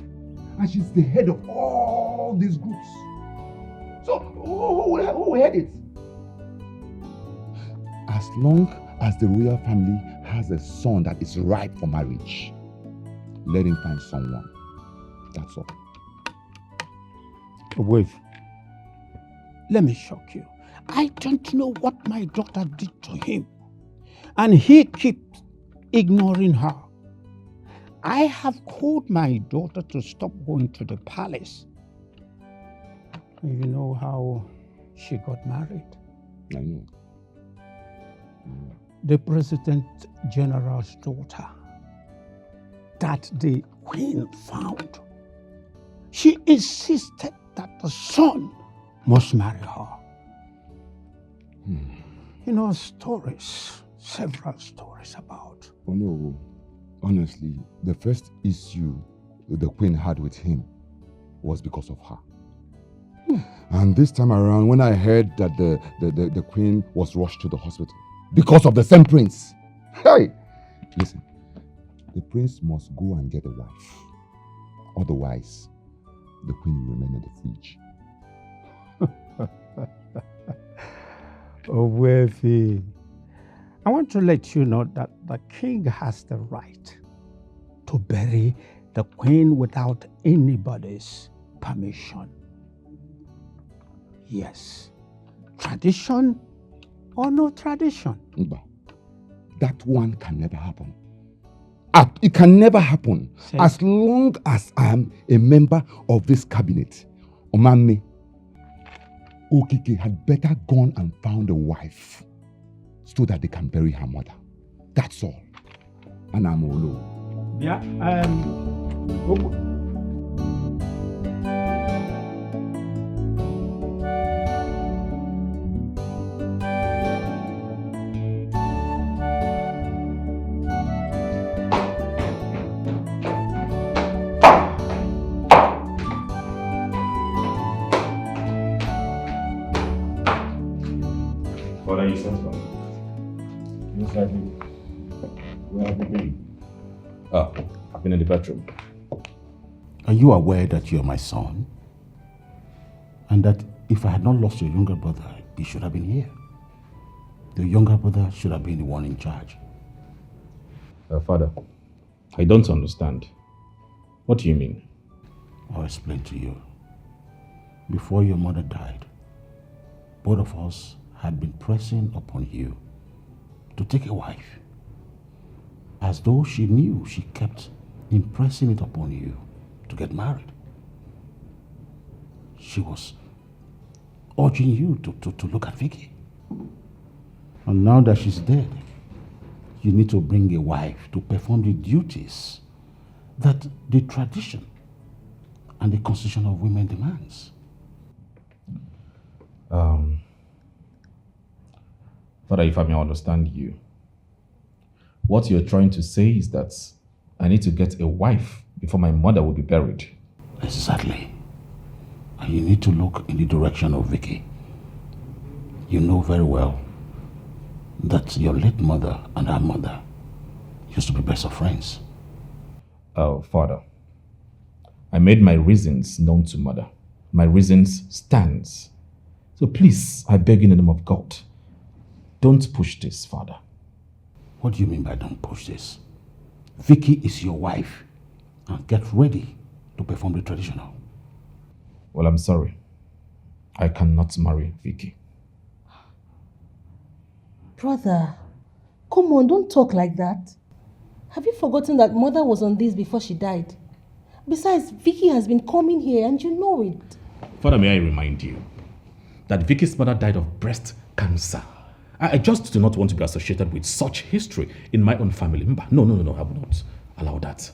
And she's the head of all these groups. So who will head it? As long as the royal family has a son that is ripe for marriage, let him find someone. That's all. Wait. Let me shock you. I don't know what my daughter did to him. And he keeps ignoring her. I have called my daughter to stop going to the palace. You know how she got married? I know. The President General's daughter that the queen found. She insisted that the son must marry her. You know, stories, several stories about. Oh no, honestly, the first issue the queen had with him was because of her. And this time around, when I heard that the queen was rushed to the hospital because of the same prince. Hey, listen, the prince must go and get a wife. Otherwise, the queen will remain in the fridge. Oh, Wefi, I want to let you know that the king has the right to bury the queen without anybody's permission. Yes. Tradition or no tradition? But that one can never happen. It can never happen. As long as I am a member of this cabinet. Omame, Okike had better gone and found a wife so that they can bury her mother. That's all. And I'm alone. Yeah, What are you sent for? Most likely. Where have you been? Oh, I've been in the bedroom. Are you aware that you're my son? And that if I had not lost your younger brother, he should have been here. The younger brother should have been the one in charge. Father, I don't understand. What do you mean? I'll explain to you. Before your mother died, both of us had been pressing upon you to take a wife. As though she knew, she kept impressing it upon you to get married. She was urging you to look at Vicky. And now that she's dead, you need to bring a wife to perform the duties that the tradition and the constitution of women demands. Father, if I may understand you, what you're trying to say is that I need to get a wife before my mother will be buried. Exactly. And you need to look in the direction of Vicky. You know very well that your late mother and her mother used to be best of friends. Oh, Father, I made my reasons known to Mother. My reasons stands. So please, I beg in the name of God, don't push this, Father. What do you mean by don't push this? Vicky is your wife. And get ready to perform the traditional. Well, I'm sorry. I cannot marry Vicky. Brother, come on, don't talk like that. Have you forgotten that Mother was on this before she died? Besides, Vicky has been coming here and you know it. Father, may I remind you that Vicky's mother died of breast cancer. I just do not want to be associated with such history in my own family. No, I will not allow that.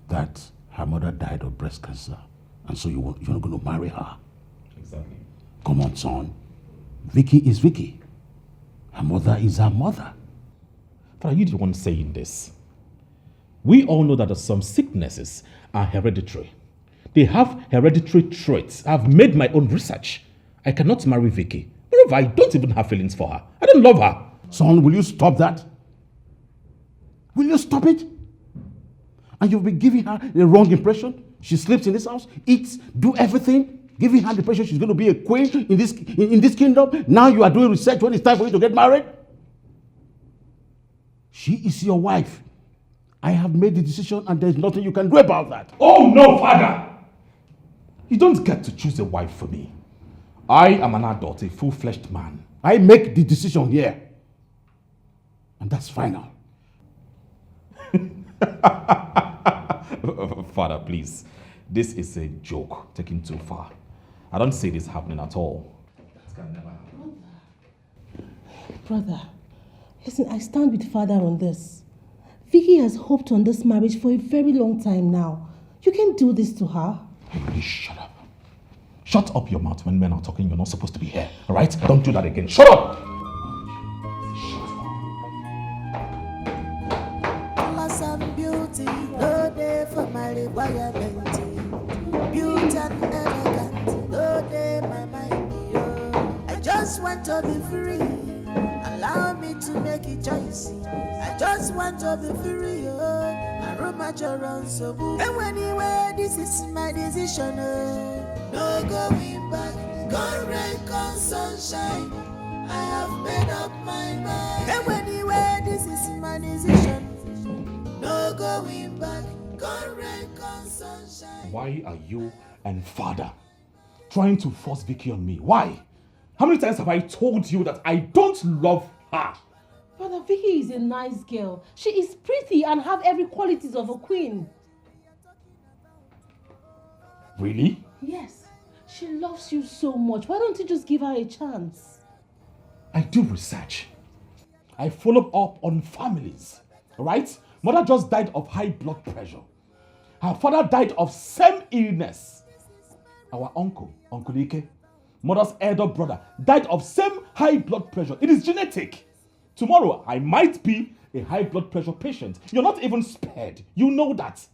That her mother died of breast cancer, and so you're not going to marry her. Exactly. Come on, son. Vicky is Vicky. Her mother is her mother. Father, you the one saying this. We all know that some sicknesses are hereditary. They have hereditary traits. I've made my own research. I cannot marry Vicky. Moreover, I don't even have feelings for her. I don't love her. Son, will you stop that? Will you stop it? And you've been giving her the wrong impression. She sleeps in this house, eats, do everything, giving her the impression she's going to be a queen in this kingdom. Now you are doing research when it's time for you to get married. She is your wife. I have made the decision and there's nothing you can do about that. Oh no, Father! You don't get to choose a wife for me. I am an adult, a full-fledged man. I make the decision here. And that's final. Father, please. This is a joke taken too far. I don't see this happening at all. That can never happen. Brother, listen, I stand with Father on this. Vicky has hoped on this marriage for a very long time now. You can't do this to her. Hey, please shut up. Shut up your mouth when men are talking. You're not supposed to be here. All right? Don't do that again. Shut up! Class and beauty, no day for my requirement. Beauty and elegant, no day my mind. I just want to be free. Allow me to make a choice. I just want to be free. I roam around so good. And anyway, this is my decision. No going back. Come rain, come sunshine. I have made up my mind. And anyway, this is my decision. No going back. Come rain, come sunshine. Why are you and Father trying to force Vicky on me? Why? How many times have I told you that I don't love her? Brother, Vicky is a nice girl. She is pretty and have every qualities of a queen. Really? Yes. She loves you so much. Why don't you just give her a chance? I do research. I follow up on families. Right? Mother just died of high blood pressure. Her father died of same illness. Our uncle, Uncle Dikeh, Mother's elder brother, died of same high blood pressure. It is genetic. Tomorrow, I might be a high blood pressure patient. You're not even spared. You know that.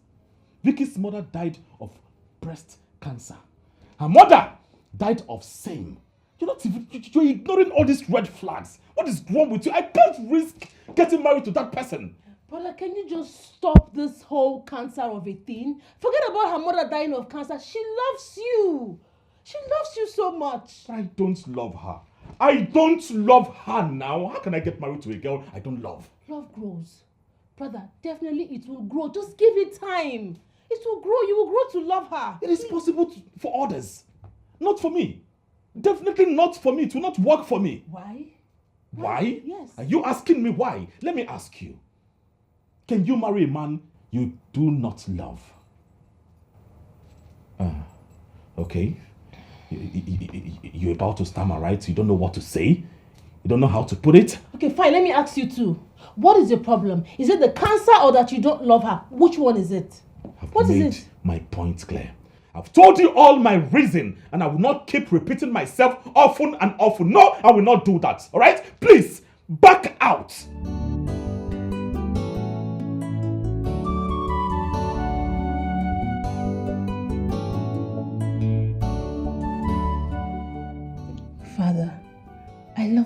Vicky's mother died of breast cancer. Her mother died of same. You're ignoring all these red flags. What is wrong with you? I can't risk getting married to that person. Brother, can you just stop this whole cancer of a thing? Forget about her mother dying of cancer. She loves you. She loves you so much. I don't love her. I don't love her now. How can I get married to a girl I don't love? Love grows. Brother, definitely it will grow. Just give it time. It will grow. You will grow to love her. It is possible for others. Not for me. Definitely not for me. It will not work for me. Why? Why? Yes. Are you asking me why? Let me ask you. Can you marry a man you do not love? Okay. You're about to stammer, right? You don't know what to say? You don't know how to put it? Okay, fine. Let me ask you too. What is your problem? Is it the cancer or that you don't love her? Which one is it? What is it? My point clear. I've told you all my reason, and I will not keep repeating myself often and often. No, I will not do that. All right? Please, back out.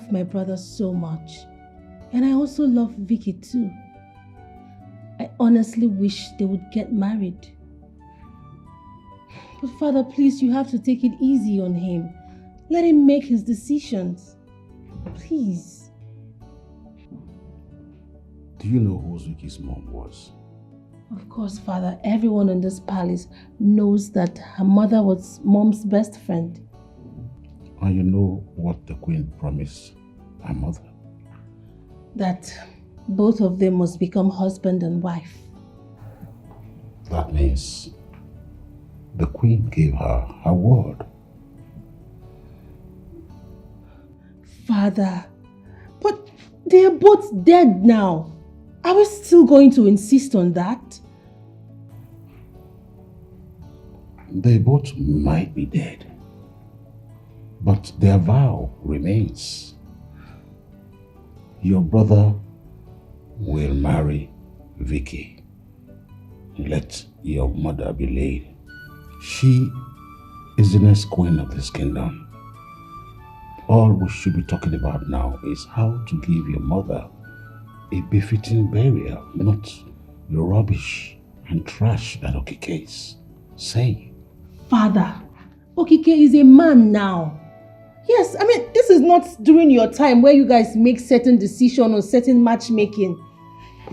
love my brother so much. And I also love Vicky too. I honestly wish they would get married. But Father, please, you have to take it easy on him. Let him make his decisions. Please. Do you know who Vicky's mom was? Of course, Father. Everyone in this palace knows that her mother was Mom's best friend. And you know what the queen promised her mother? That both of them must become husband and wife. That means the queen gave her her word. Father, but they are both dead now. Are we still going to insist on that? They both might be dead, but their vow remains. Your brother will marry Vicky. Let your mother be laid. She is the next queen of this kingdom. All we should be talking about now is how to give your mother a befitting burial, not the rubbish and trash that Okike is saying. Father, Okike is a man now. Yes, I mean, this is not during your time where you guys make certain decisions or certain matchmaking.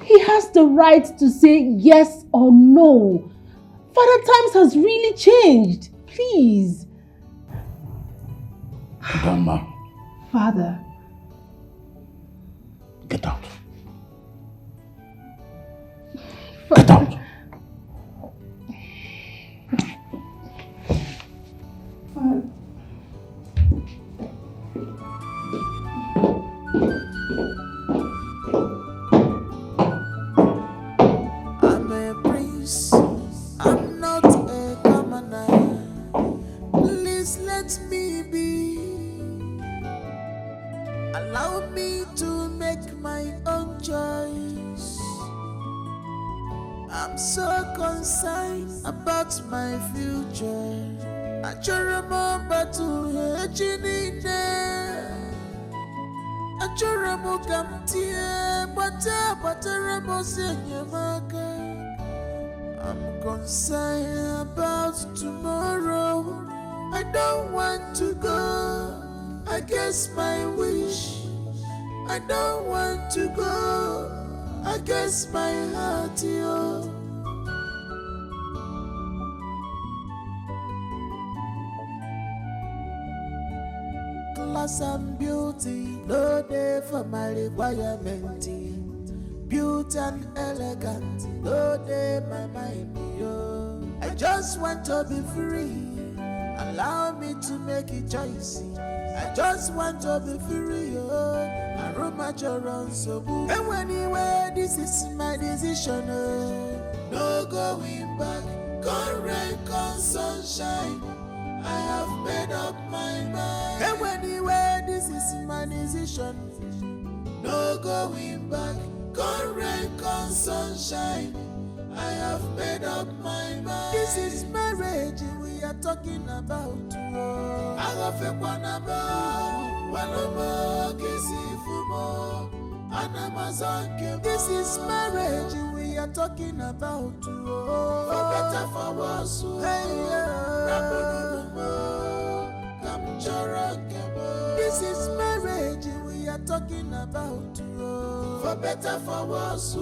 He has the right to say yes or no. Father, times has really changed. Please. Dama. Father. Get out. Get out. Father. I'm a prince, I'm not a commoner. Please let me be. Allow me to make my own choice. I'm so concerned about my future. I remember to I'm concerned about tomorrow. I don't want to go against my wish. I don't want to go against my heart, yo. Class and beauty, no day for my requirement. Beauty and elegant, no day my mind, yo. I just want to be free. Allow me to make a choice. I just want to be free, yo. I roam at your own so good. And anyway, this is my decision, no going back. Come rain, come sunshine, I have made up my mind. And anyway, this is my decision, no going back. Come rain, come sunshine, I have made up my mind. This is marriage we are talking about. I have a one more kissy for more. This is marriage we are talking about. For better, for worse. This is marriage we are talking about. For better, for worse.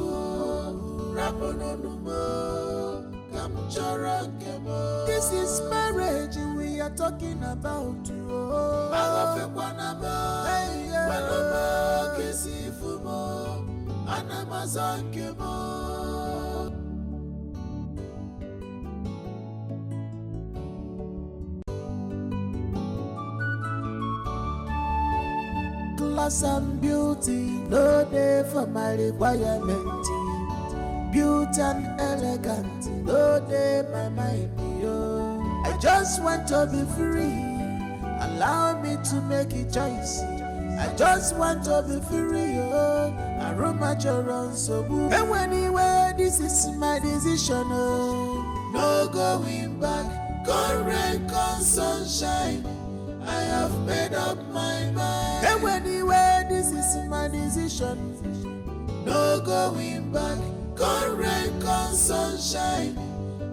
This is marriage we are talking about. Class and beauty, no day for my requirement. Beauty and elegant, no day my mind, yo. I just want to be free. Allow me to make a choice. I just want to be free, yo. I roam at your own so good. And anyway, this is my decision, no going back. Come rain, come sunshine, I have made up my mind. And anyway, this is my decision. No going back. Come rain, come sunshine.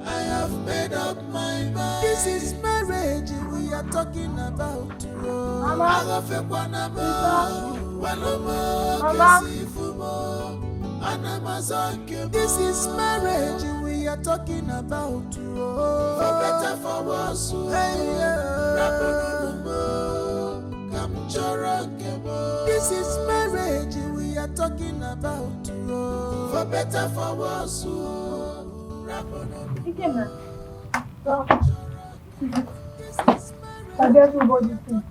I have made up my mind. This is marriage we are talking about. Mama. This is marriage we are talking about. For better, for worse. This is marriage we are talking about. For better, for worse. I guess nobody thinks.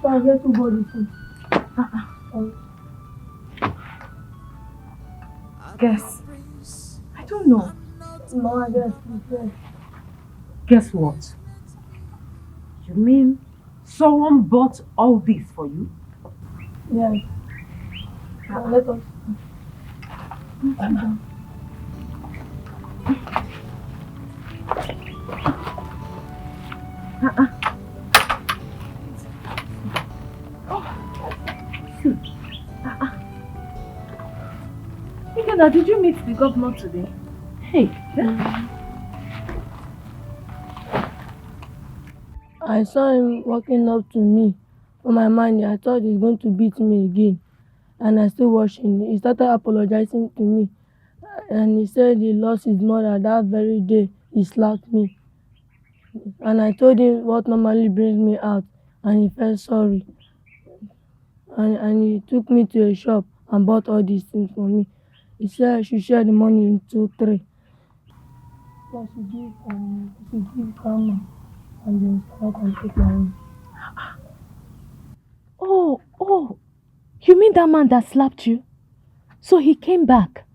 I guess nobody thinks. Guess. I don't know. No, I guess. Guess what? You mean someone bought all this for you? Yes. Now let us. Ikena, did you meet the governor today? Hey. I saw him walking up to me. For my mind, I thought he's going to beat me again. And I still watching. He started apologizing to me. And he said he lost his mother that very day. He slapped me. And I told him what normally brings me out. And he felt sorry. And he took me to a shop and bought all these things for me. He said I should share the money into 3. So I should give Grandma. And then start and take my own. Oh, you mean that man that slapped you? So he came back?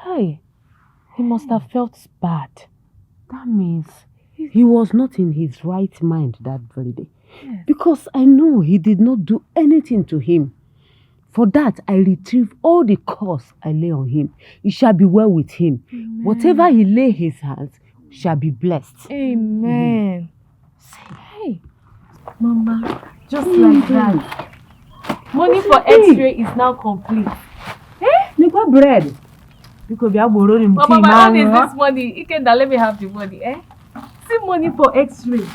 Hey, he must have felt bad. That means he was not in his right mind that very day. Yes. Because I know he did not do anything to him. For that, I retrieve all the curse I lay on him. It shall be well with him. Amen. Whatever he lay his hands shall be blessed. Amen. Hey, Mama, just like that. Money for X-ray is now complete. Nika bread. Mama, what is this money? Ikenda, let me have the money, See money for X-ray.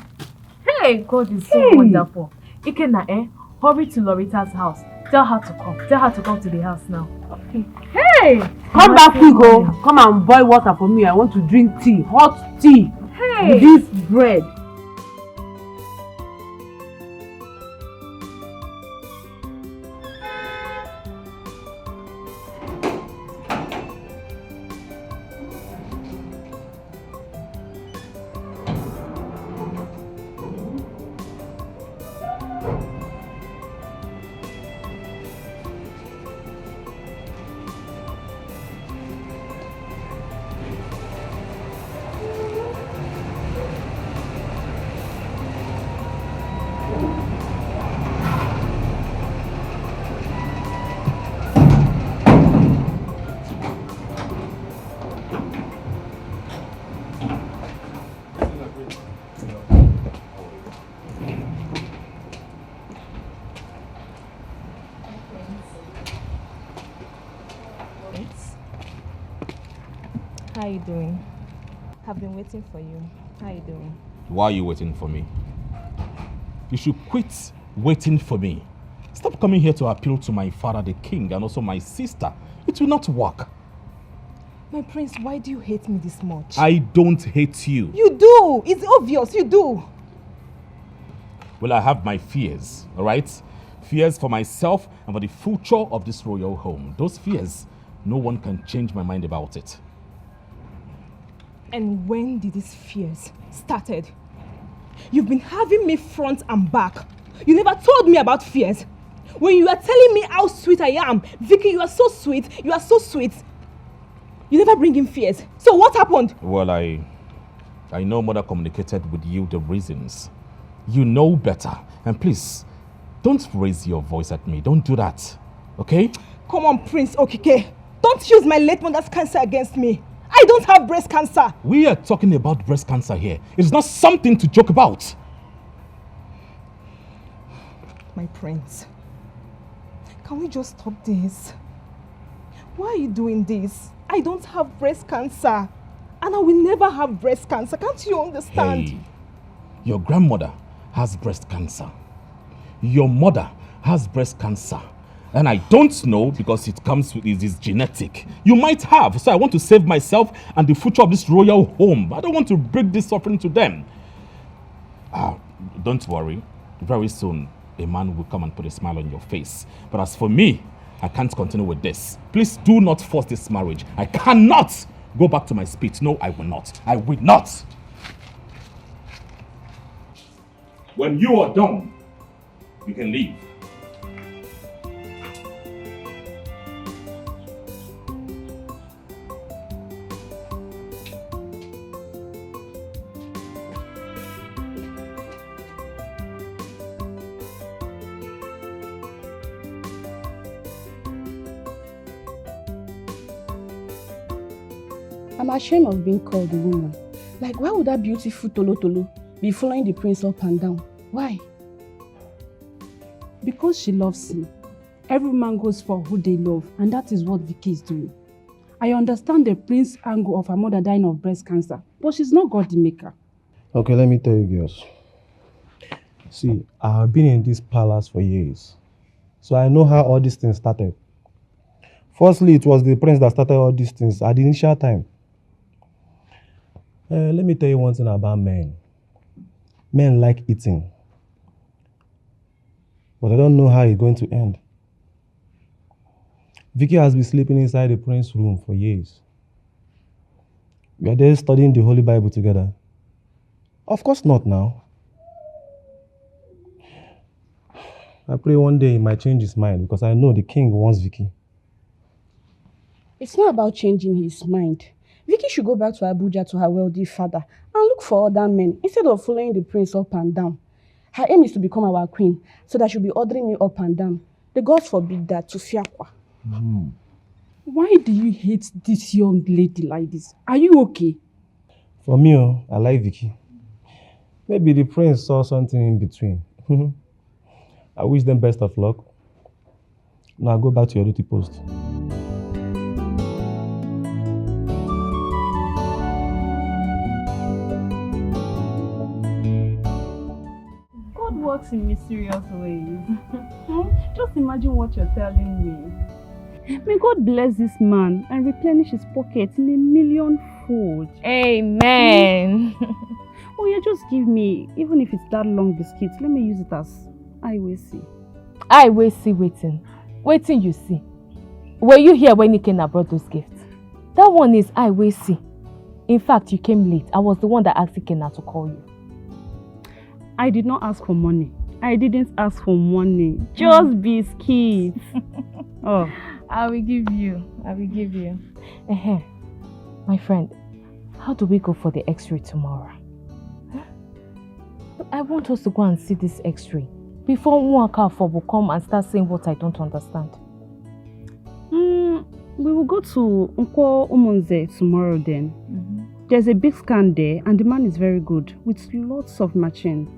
Hey, God is so wonderful. Ikenda, hurry to Lorita's house. Tell her to come. Tell her to come to the house now. Okay. Hey! Come back quick, Come and boil water for me. I want to drink tea. Hot tea. Hey! With this bread. How are you doing? I've been waiting for you. How are you doing? Why are you waiting for me? You should quit waiting for me. Stop coming here to appeal to my father, the king, and also my sister. It will not work. My prince, why do you hate me this much? I don't hate you. You do! It's obvious, you do! Well, I have my fears, all right? Fears for myself and for the future of this royal home. Those fears, no one can change my mind about it. And when did these fears started? You've been having me front and back. You never told me about fears. When you were telling me how sweet I am, Vicky, you are so sweet, you are so sweet. You never bring in fears. So what happened? Well, I know Mother communicated with you the reasons. You know better. And please, Don't raise your voice at me. Don't do that. Okay? Come on, Prince Okike. Don't use my late mother's cancer against me. I don't have breast cancer. We are talking about breast cancer here. It's not something to joke about. My prince, can we just stop this? Why are you doing this? I don't have breast cancer. And I will never have breast cancer. Can't you understand? Hey, your grandmother has breast cancer. Your mother has breast cancer. And I don't know because it comes with it is genetic. You might have. So I want to save myself and the future of this royal home. I don't want to break this suffering to them. Don't worry. Very soon, a man will come and put a smile on your face. But as for me, I can't continue with this. Please do not force this marriage. I cannot go back to my speech. No, I will not. I will not. When you are done, you can leave. I'm ashamed of being called a woman. Like, why would that beautiful Tolo Tolo be following the prince up and down? Why? Because she loves him. Every man goes for who they love, and that is what Vicky is doing. I understand the prince angle of her mother dying of breast cancer, but she's not God the maker. Okay, let me tell you girls. See, I've been in this palace for years, so I know how all these things started. Firstly, it was the prince that started all these things at the initial time. Let me tell you one thing about men. Men like eating, but I don't know how it's going to end. Vicky has been sleeping inside the prince's room for years. We are there studying the Holy Bible together. Of course not now. I pray one day he might change his mind because I know the king wants Vicky. It's not about changing his mind. Vicky should go back to Abuja to her wealthy father and look for other men instead of following the prince up and down. Her aim is to become our queen so that she'll be ordering me up and down. The gods forbid that to Fiakwa. Why do you hate this young lady like this? Are you okay? For me, I like Vicky. Maybe the prince saw something in between. I wish them best of luck. Now go back to your duty post. God works in mysterious ways. Just imagine what you're telling me. May God bless this man and replenish his pockets in 1,000,000-fold. Amen. Oh yeah, just give me, even if it's that long biscuit, let me use it as I will see. I will see waiting. Waiting you see. Were you here when Ikenna brought those gifts? That one is I will see. In fact, you came late. I was the one that asked Ikenna to call you. I did not ask for money. I didn't ask for money. Just biscuits. Oh. I will give you. My friend, how do we go for the x-ray tomorrow? I want us to go and see this x-ray before Nwaka will come and start saying what I don't understand. We will go to Nkwo Umunze tomorrow then. There's a big scan there and the man is very good with lots of machines.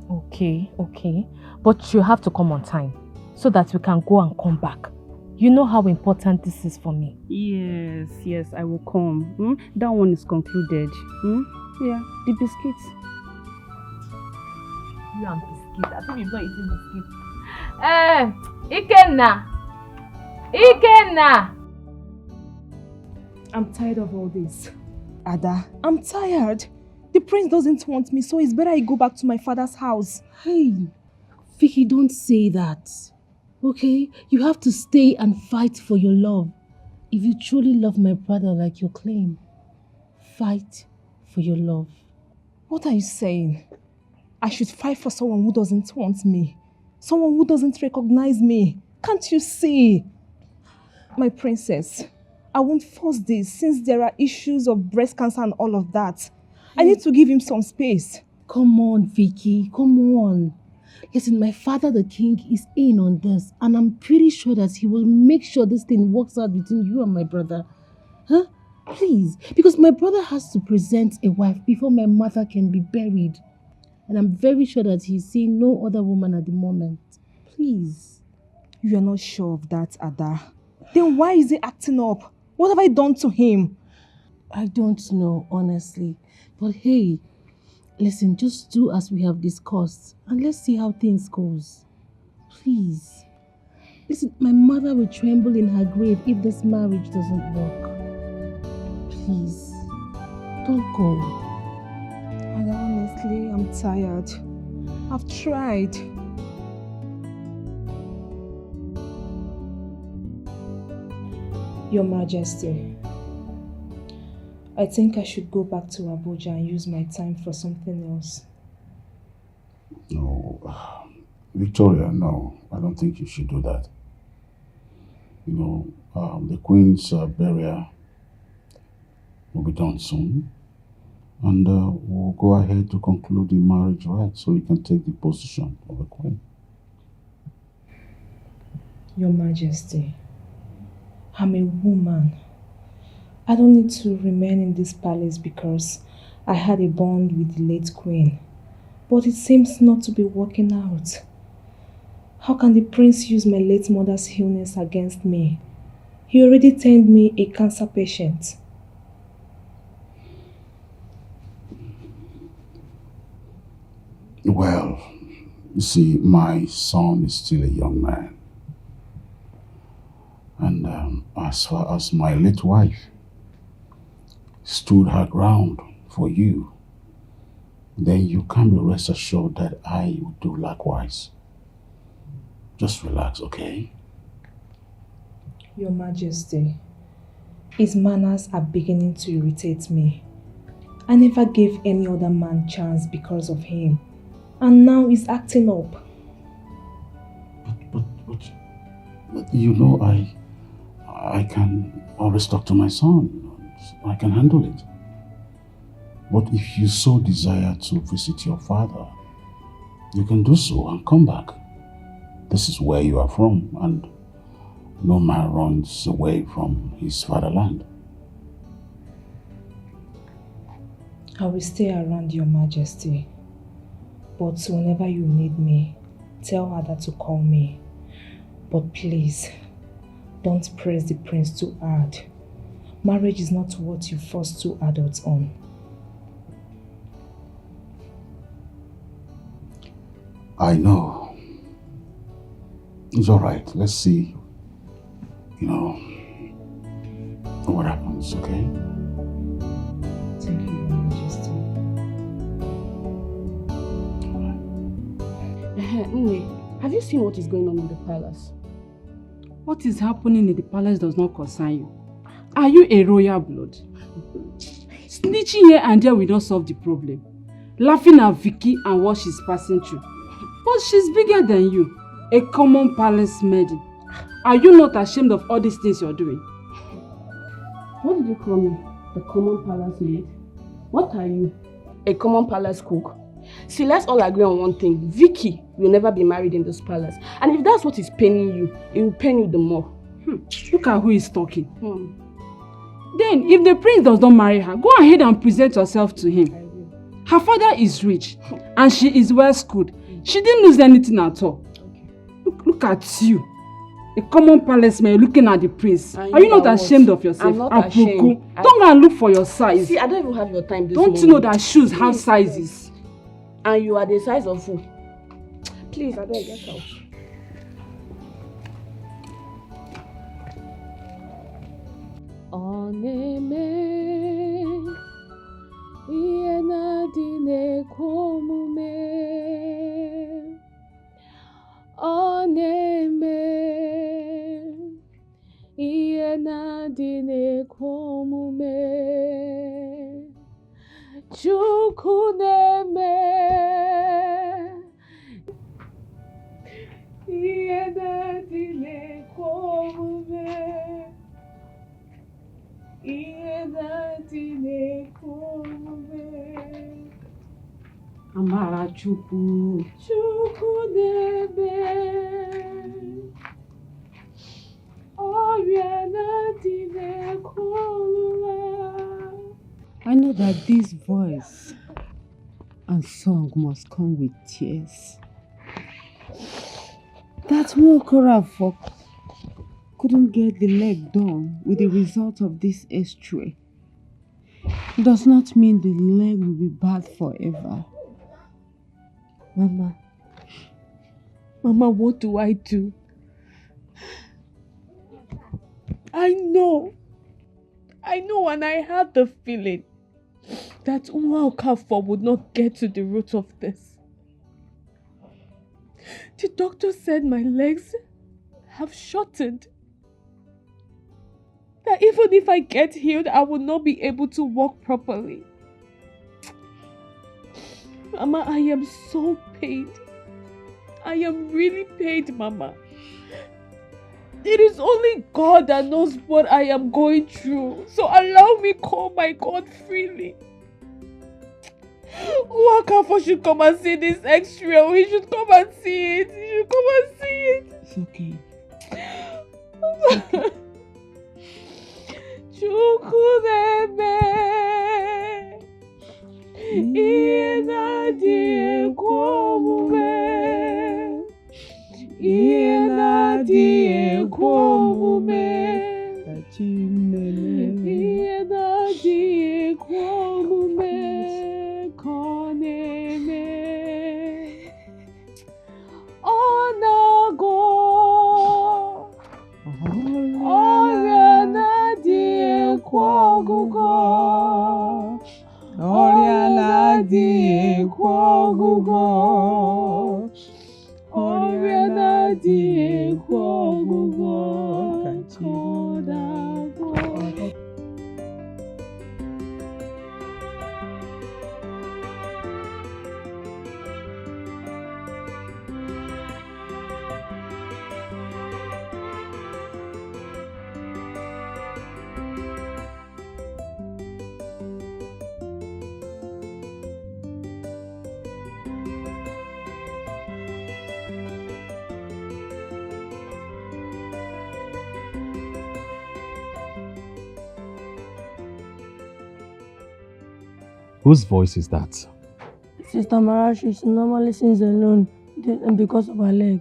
Okay. But you have to come on time so that we can go and come back. You know how important this is for me. Yes, I will come. That one is concluded. Yeah, the biscuits. You and biscuits. I think you're not eating biscuits. Ikenna! I'm tired of all this. Ada, I'm tired. The prince doesn't want me, so it's better I go back to my father's house. Hey, Vicky, don't say that. Okay? You have to stay and fight for your love. If you truly love my brother like you claim, fight for your love. What are you saying? I should fight for someone who doesn't want me. Someone who doesn't recognize me. Can't you see? My princess, I won't force this since there are issues of breast cancer and all of that. I need to give him some space. Come on, Vicky. Come on. Listen, my father, the king, is in on this, and I'm pretty sure that he will make sure this thing works out between you and my brother. Huh? Please, because my brother has to present a wife before my mother can be buried. And I'm very sure that he's seeing no other woman at the moment. Please. You are not sure of that, Ada. Then why is he acting up? What have I done to him? I don't know, honestly. But hey, listen, just do as we have discussed and let's see how things goes. Please. Listen, my mother will tremble in her grave if this marriage doesn't work. Please, don't go. Ada, honestly, I'm tired. I've tried. Your Majesty, I think I should go back to Abuja and use my time for something else. No, Victoria, no. I don't think you should do that. You know, the Queen's burial will be done soon. And we'll go ahead to conclude the marriage right so you can take the position of a Queen. Your Majesty, I'm a woman. I don't need to remain in this palace because I had a bond with the late Queen. But it seems not to be working out. How can the prince use my late mother's illness against me? He already turned me a cancer patient. Well, you see, my son is still a young man. And as far as my late wife stood her ground for you, then you can be rest assured that I will do likewise. Just relax, okay? Your Majesty, his manners are beginning to irritate me. I never gave any other man chance because of him. And now he's acting up. But you know, I can always talk to my son. I can handle it. But if you so desire to visit your father, you can do so and come back. This is where you are from, and no man runs away from his fatherland. I will stay around, Your Majesty. But whenever you need me, tell Ada to call me. But please, don't press the prince too hard. Marriage is not what you force two adults on. I know. It's all right. Let's see, what happens, okay? Thank you, Your Majesty. Nne, have you seen what is going on in the palace? What is happening in the palace does not concern you. Are you a royal blood? Snitching here and there will not solve the problem. Laughing at Vicky and what she's passing through. But she's bigger than you, a common palace maiden. Are you not ashamed of all these things you're doing? What did you call me? The common palace maid? What are you? A common palace cook? See, let's all agree on one thing. Vicky will never be married in this palace. And if that's what is paining you, it will pain you the more. Look at who is talking. Then, if the prince does not marry her, go ahead and present yourself to him. Her father is rich and she is well schooled. She didn't lose anything at all. Look at you. A common palace man looking at the prince. Are you not ashamed of yourself? I'm not ashamed. Don't go and look for your size. See, I don't even have your time this Don't you know that shoes have sizes? And you are the size of who? Please, I don't get out. Oneme ihe na-adị na-ekwe omume ọ na-eme ihe na-adị na-ekwe omume Chukwu na-eme ihe na-adị na-ekwe omume ihe na-adị na-ekwe omume Amara Chukwu. Chukwu debe. I know that this voice and song must come with tears. That Wokorafor couldn't get the leg done with the result of this X-ray does not mean the leg will be bad forever. Mama, what do I do? I know and I had the feeling that Okafor would not get to the root of this. The doctor said my legs have shortened. That even if I get healed, I will not be able to walk properly. Mama, I am so pained. I am really pained, Mama. It is only God that knows what I am going through. So allow me call my God freely. Okafor should come and see this X-ray. He should come and see it. He should come and see it. It's okay. Chukwudebe. Ihe na-adịghị ekwe omume. Ihe na-adịghị ekwe omume. Ihe na-adịghị ekwe omume ka ọ na-eme. Ọ na-agwọ ọrịa na-adịghị ekwe ọgwụgwọ. Ọrịa na-adịghị ekwe ọgwụgwọ. Ọrịa na-adịghị ekwe ọgwụgwọ ka ọ na-agwọ. Whose voice is that? Sister Marashi, she normally sings alone because of her leg.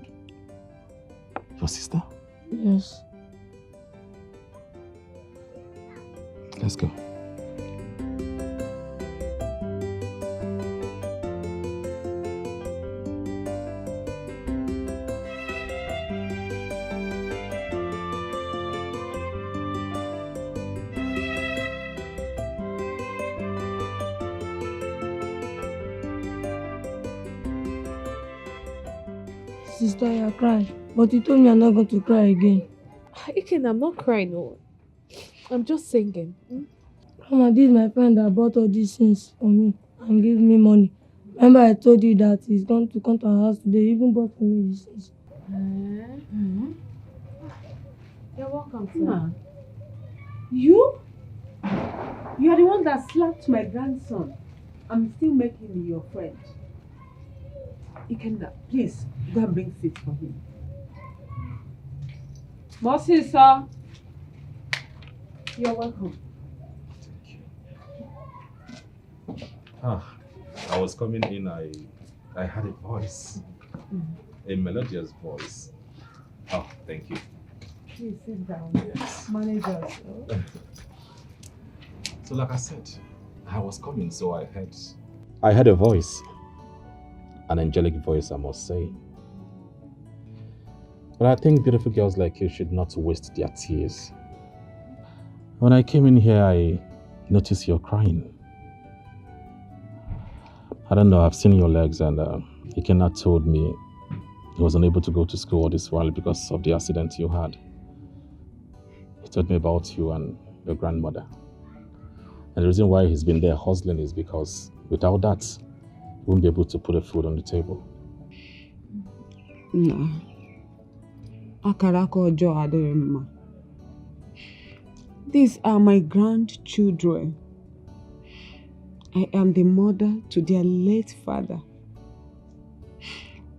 Your sister? Yes. Let's go. Sister, you're crying. But you told me I'm not going to cry again. Iken, I'm not crying, no. I'm just singing. Mama, this is my friend that bought all these things for me and gave me money. Remember I told you that he's going to come to our house today. He even bought for me these things. You're welcome, sir. Ma, you? You are the one that slapped my grandson. I'm still making you your friend. Ikenna, please, go and bring seats for him. Mercy, sir. You're welcome. I was coming in, I had a voice, a melodious voice. Oh, thank you. Please sit down. Yes. Manager. So like I said, I was coming, so I heard a voice. An angelic voice, I must say. But I think beautiful girls like you should not waste their tears. When I came in here, I noticed you're crying. I don't know, I've seen your legs, and Ikenna told me he was unable to go to school all this while because of the accident you had. He told me about you and your grandmother. And the reason why he's been there hustling is because without that, he won't be able to put a food on the table. No. Akarako Ojo Adorema. These are my grandchildren. I am the mother to their late father.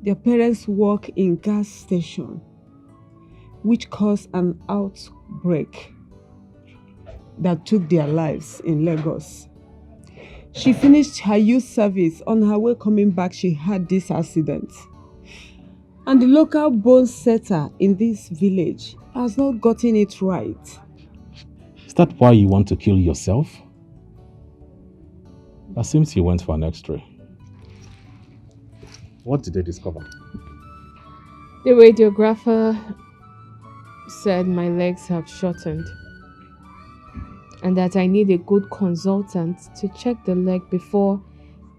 Their parents work in gas station, which caused an outbreak that took their lives in Lagos. She finished her youth service. On her way coming back, she had this accident. And the local bone setter in this village has not gotten it right. Is that why you want to kill yourself? It seems you went for an X-ray. What did they discover? The radiographer said my legs have shortened and that I need a good consultant to check the leg before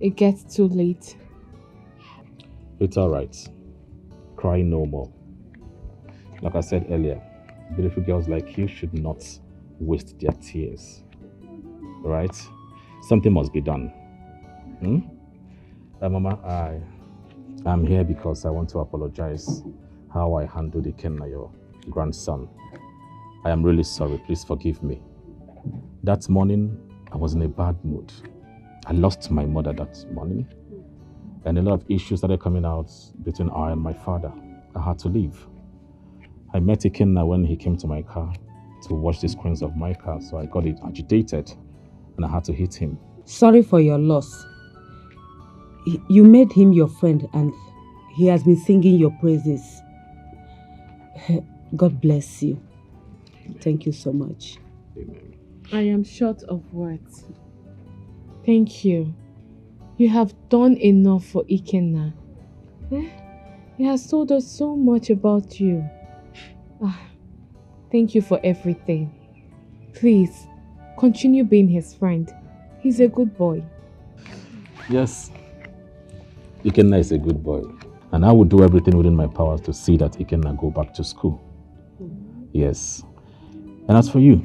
it gets too late. It's alright. Cry no more. Like I said earlier, beautiful girls like you should not waste their tears. Right? Something must be done. Mama, I'm here because I want to apologize how I handled Ikenna, your grandson. I am really sorry. Please forgive me. That morning, I was in a bad mood. I lost my mother that morning. And a lot of issues started coming out between I and my father. I had to leave. I met Ikenna when he came to my car to wash the screens of my car, so I got agitated and I had to hit him. Sorry for your loss. You made him your friend and he has been singing your praises. God bless you. Thank you so much. Amen. I am short of words. Thank you. You have done enough for Ikenna. He has told us so much about you. Thank you for everything. Please, continue being his friend. He's a good boy. Yes, Ikenna is a good boy. And I will do everything within my powers to see that Ikenna go back to school. Yes. And as for you,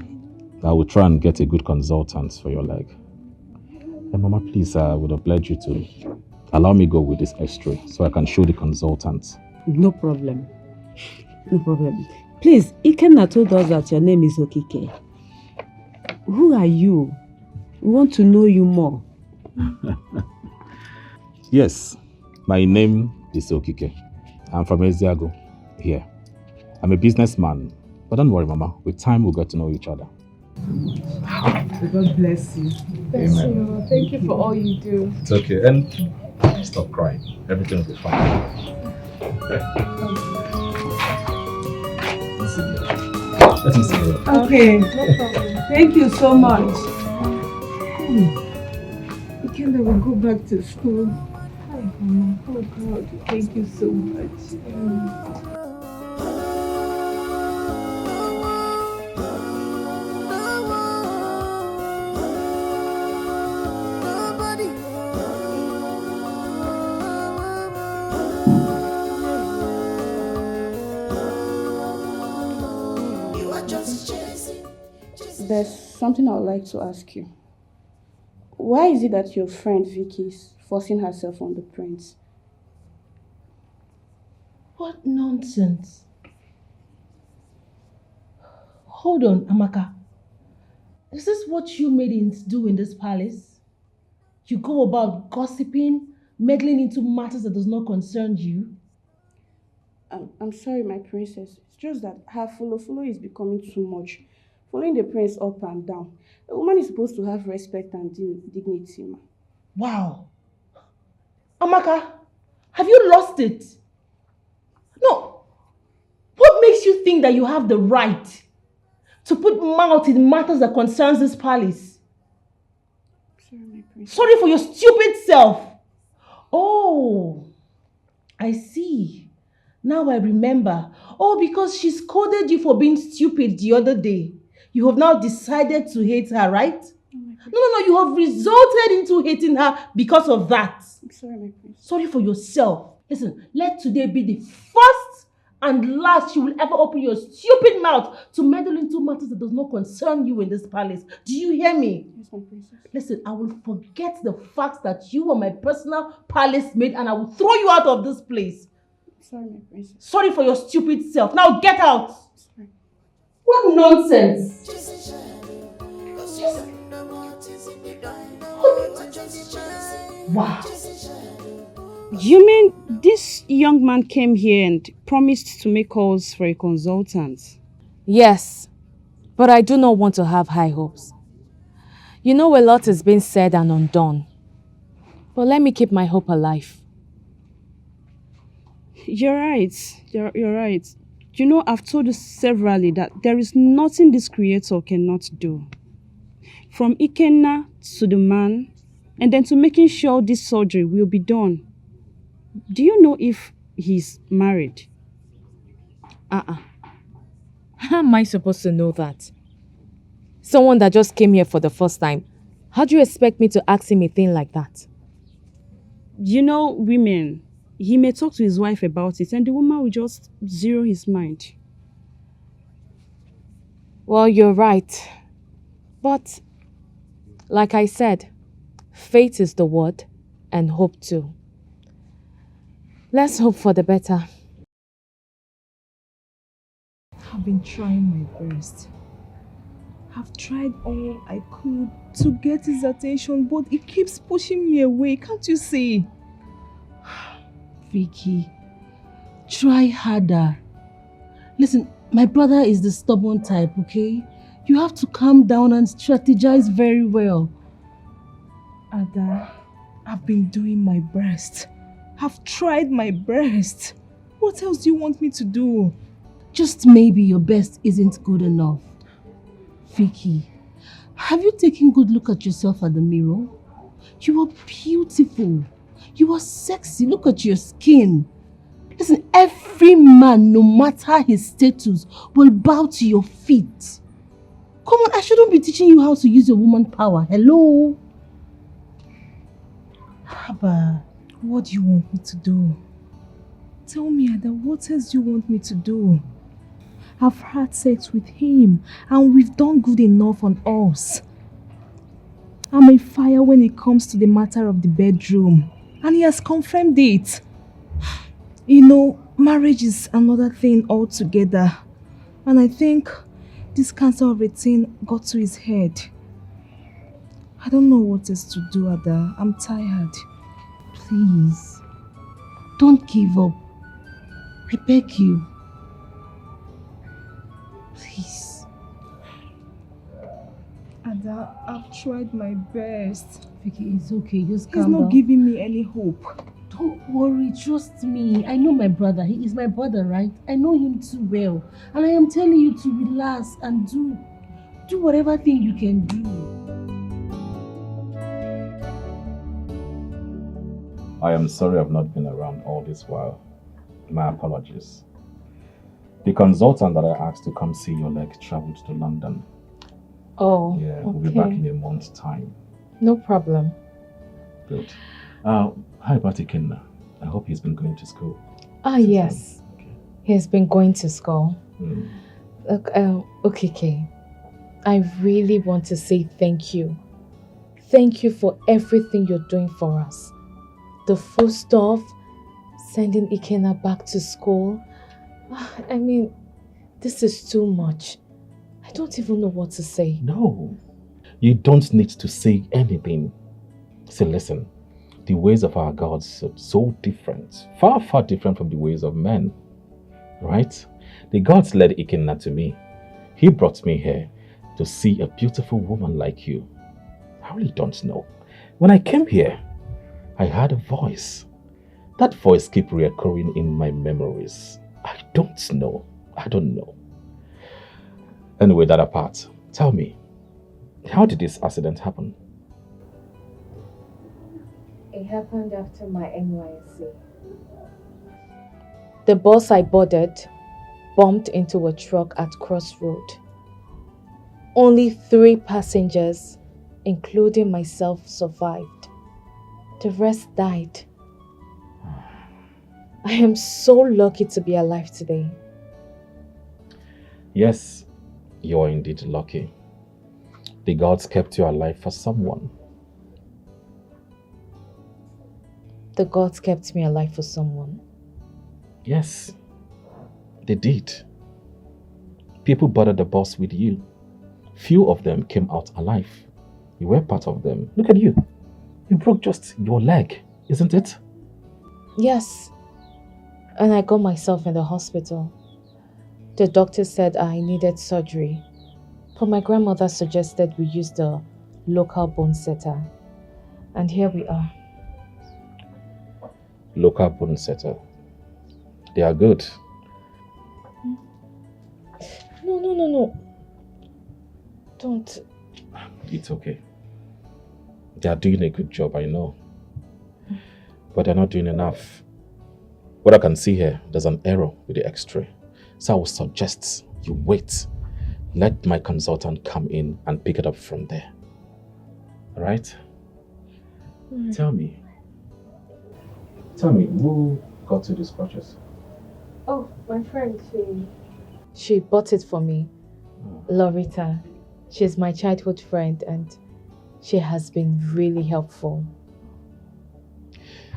I will try and get a good consultant for your leg. And Mama, please, I would oblige you to allow me go with this X-ray so I can show the consultant. No problem. No problem. Please, Ikenna told us that your name is Okike. Who are you? We want to know you more. Yes, my name is Okike. I'm from Eziago, here. I'm a businessman, but don't worry, Mama. With time, we'll get to know each other. God bless you. Bless you. Thank you for all you do. It's okay. And stop crying. Everything will be fine. Let me see you. Okay. No problem. Thank you so much. Ikenna will go back to school. Oh God, thank you so much. There's something I would like to ask you. Why is it that your friend Vicky is forcing herself on the prince? What nonsense. Hold on, Amaka. Is this what you maidens do in this palace? You go about gossiping, meddling into matters that does not concern you? I'm sorry, my princess. It's just that her follow is becoming too much. Following the prince up and down. A woman is supposed to have respect and dignity, ma. Wow. Amaka, have you lost it? No. What makes you think that you have the right to put mouth in matters that concerns this palace? Sorry, my princess. Sorry for your stupid self. Oh, I see. Now I remember. Oh, because she scolded you for being stupid the other day. You have now decided to hate her, right? No. You have resulted into hating her because of that. I'm sorry, my princess. Sorry for yourself. Listen, let today be the first and last you will ever open your stupid mouth to meddle into matters that does not concern you in this palace. Do you hear me? Yes, my princess. Listen, I will forget the fact that you are my personal palace maid and I will throw you out of this place. Sorry, my princess. Sorry for your stupid self. Now get out. Sorry. What nonsense. Wow. You mean this young man came here and promised to make calls for a consultant? Yes, but I do not want to have high hopes. You know, a lot is being said and undone. But let me keep my hope alive. You're right. You're right. You know, I've told you severally that there is nothing this creator cannot do. From Ikenna to the man, and then to making sure this surgery will be done. Do you know if he's married? How am I supposed to know that? Someone that just came here for the first time. How do you expect me to ask him a thing like that? You know, women, he may talk to his wife about it and the woman will just zero his mind. Well, you're right. But, like I said, faith is the word and hope too. Let's hope for the better. I've been trying my best. I've tried all I could to get his attention, but he keeps pushing me away. Can't you see? Vicky, try harder. Listen, my brother is the stubborn type, okay? You have to calm down and strategize very well. Ada, I've been doing my best. I've tried my best. What else do you want me to do? Just maybe your best isn't good enough. Vicky, have you taken a good look at yourself at the mirror? You are beautiful. You are sexy. Look at your skin. Listen, every man, no matter his status, will bow to your feet. Come on, I shouldn't be teaching you how to use your woman power. Hello? Haba, what do you want me to do? Tell me, Ada, what else do you want me to do? I've had sex with him and we've done good enough on us. I'm a fire when it comes to the matter of the bedroom, and he has confirmed it. You know, marriage is another thing altogether, and I think this cancer of a thing got to his head. I don't know what else to do, Ada. I'm tired. Please, don't give up. I beg you. Please. Ada, I've tried my best. Vicky, it's okay. Just He's calm down. not giving me any hope. Don't worry, trust me. I know my brother. He is my brother, right? I know him too well. And I am telling you to relax and do whatever thing you can do. I am sorry I've not been around all this while. My apologies. The consultant that I asked to come see your leg traveled to London. Oh, Yeah, okay. we'll be back in a month's time. No problem. Good. How about Ikenna? I hope he's been going to school. Yes. He's been going to school. Mm. Look, okay. I really want to say thank you. Thank you for everything you're doing for us. The food stuff, sending Ikenna back to school. I mean, this is too much. I don't even know what to say. No, you don't need to say anything. See, listen, the ways of our gods are so different, far, far different from the ways of men, right? The gods led Ikenna to me. He brought me here to see a beautiful woman like you. I really don't know. When I came here, I heard a voice. That voice keeps reoccurring in my memories. I don't know. Anyway, that apart, tell me, how did this accident happen? It happened after my NYSC. The bus I boarded bumped into a truck at Crossroad. Only 3 passengers, including myself, survived. The rest died. I am so lucky to be alive today. Yes, you are indeed lucky. The gods kept you alive for someone. The gods kept me alive for someone. Yes, they did. People boarded the bus with you. Few of them came out alive. You were part of them. Look at you. You broke just your leg, isn't it? Yes. And I got myself in the hospital. The doctor said I needed surgery. But my grandmother suggested we use the local bone setter. And here we are. Local bone setter. They are good. No. Don't. It's okay. They are doing a good job, I know. But they're not doing enough. What I can see here, there's an error with the x-ray. So I would suggest you wait. Let my consultant come in and pick it up from there. Alright? Tell me, who got you these crutches? Oh, my friend, she bought it for me. Loretta. She's my childhood friend and she has been really helpful.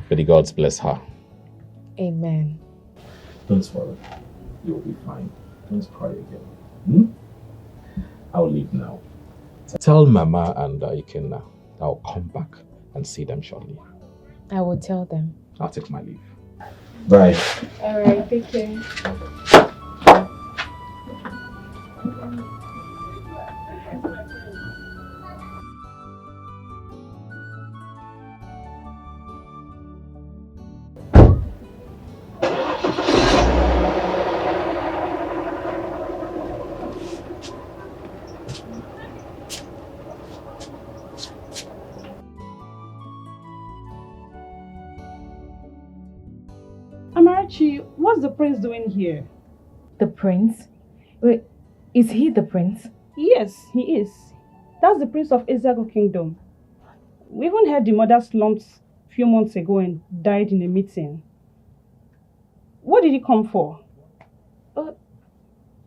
May the gods bless her. Amen. Don't worry. You'll be fine. Don't cry again. I'll leave now. Tell Mama and Ikenna I'll come back and see them shortly. I will tell them. I'll take my leave. Bye. Alright, take care. Amarachi, what's the prince doing here? The prince? Wait, is he the prince? Yes, he is. That's the prince of Ezeago Kingdom. We even heard the mother slumped a few months ago and died in a meeting. What did he come for?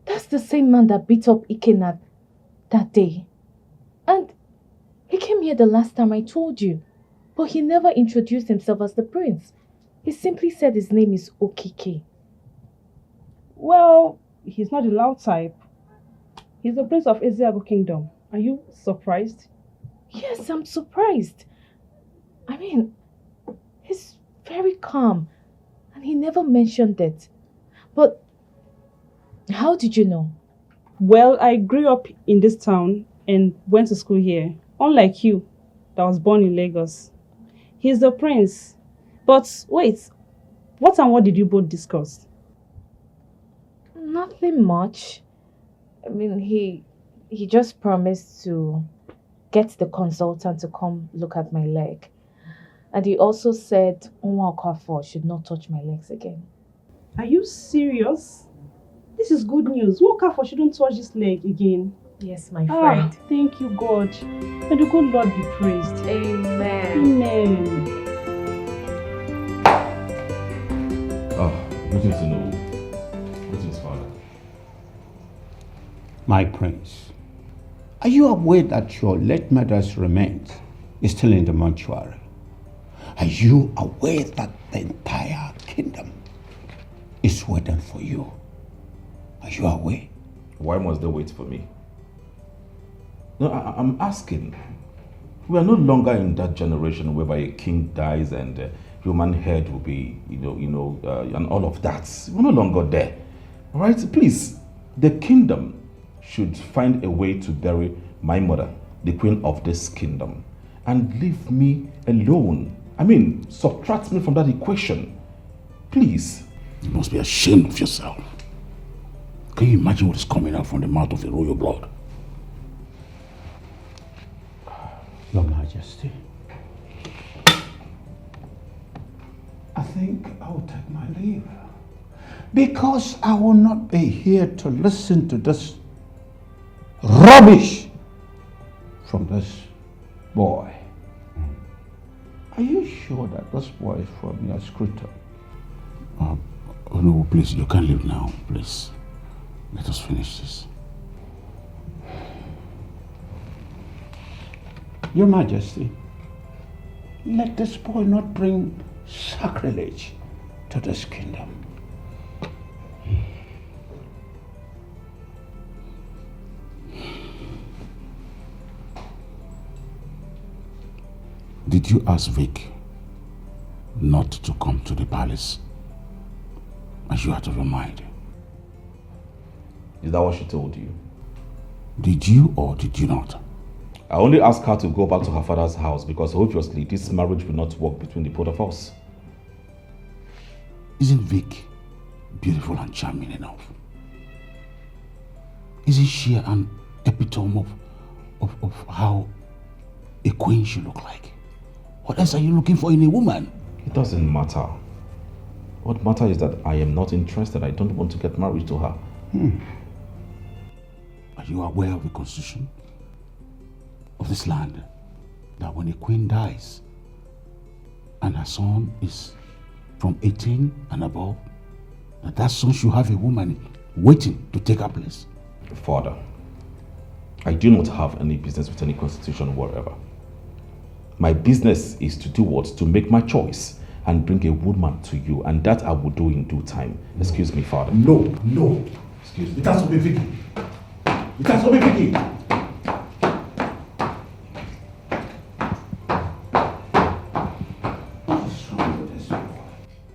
That's the same man that beat up Ikenna that day. And he came here the last time I told you. But he never introduced himself as the prince. He simply said his name is Okike. Well, he's not the loud type. He's the prince of Ezeago Kingdom. Are you surprised? Yes, I'm surprised. I mean, he's very calm. And he never mentioned it. But how did you know? Well, I grew up in this town and went to school here. Unlike you, that was born in Lagos. He's the prince. But wait, what did you both discuss? Nothing much. I mean, he just promised to get the consultant to come look at my leg. And he also said Nwa Okafor should not touch my legs again. Are you serious? This is good news. Nwa Okafor shouldn't touch this leg again. Yes, my friend. Thank you, God. May the good Lord be praised. Amen. Amen. Greetings to know. Greetings, Father. My prince, are you aware that your late mother's remains is still in the mortuary? Are you aware that the entire kingdom is waiting for you? Are you aware? Why must they wait for me? No, I'm asking. We are no longer in that generation whereby a king dies and human head will be, and all of that. We're no longer there. All right? Please, the kingdom should find a way to bury my mother, the queen of this kingdom, and leave me alone. I mean, subtract me from that equation. Please. You must be ashamed of yourself. Can you imagine what is coming out from the mouth of a royal blood? Your Majesty, I think I will take my leave. Because I will not be here to listen to this rubbish from this boy. Are you sure that this boy is from your scripture? Oh no, please, you can't leave now, please. Let us finish this. Your Majesty, let this boy not bring sacrilege to this kingdom. Did you ask Vic not to come to the palace? Are you out of your mind? Is that what she told you? Did you or did you not? I only asked her to go back to her father's house because obviously this marriage will not work between the both of us. Isn't Vic beautiful and charming enough? Isn't she an epitome of how a queen should look like? What else are you looking for in a woman? It doesn't matter. What matters is that I am not interested. I don't want to get married to her. Are you aware of the constitution of this land? That when a queen dies and her son is from 18 and above, that son should have a woman waiting to take her place? Father, I do not have any business with any constitution or whatever. My business is to do what? To make my choice and bring a woman to you, and that I will do in due time. Excuse me, Father. No. Excuse me. It has to be Vicky. It has to be Vicky. What's wrong with this boy?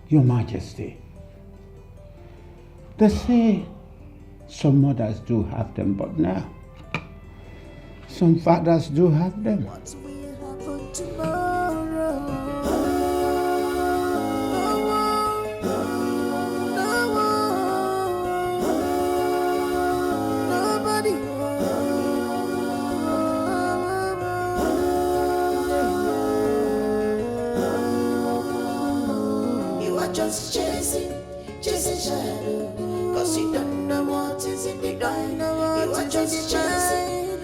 Your Majesty, they say some mothers do have them, but now some fathers do have them. Just chasing shadow, cause you don't know what is in the dark. You are just chasing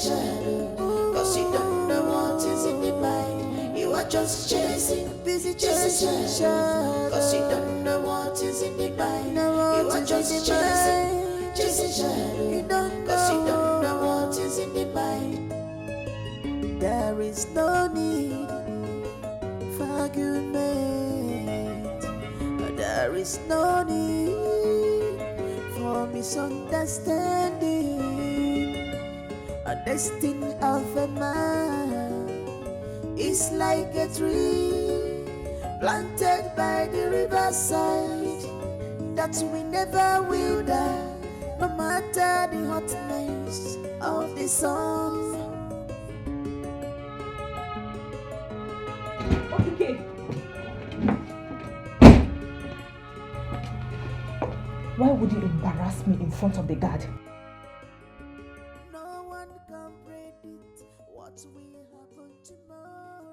shadow, cause you don't know what is in the mind. You are just chasing shadow, cause you don't know what is in the mind. You are just chasing shadow, cause you don't know what is in the mind. There is no need for argument. There is no need for misunderstanding. A destiny of a man is like a tree planted by the riverside that we never will die, no matter the hotness of the sun. Why would you embarrass me in front of the guard? No one can predict what will happen tomorrow.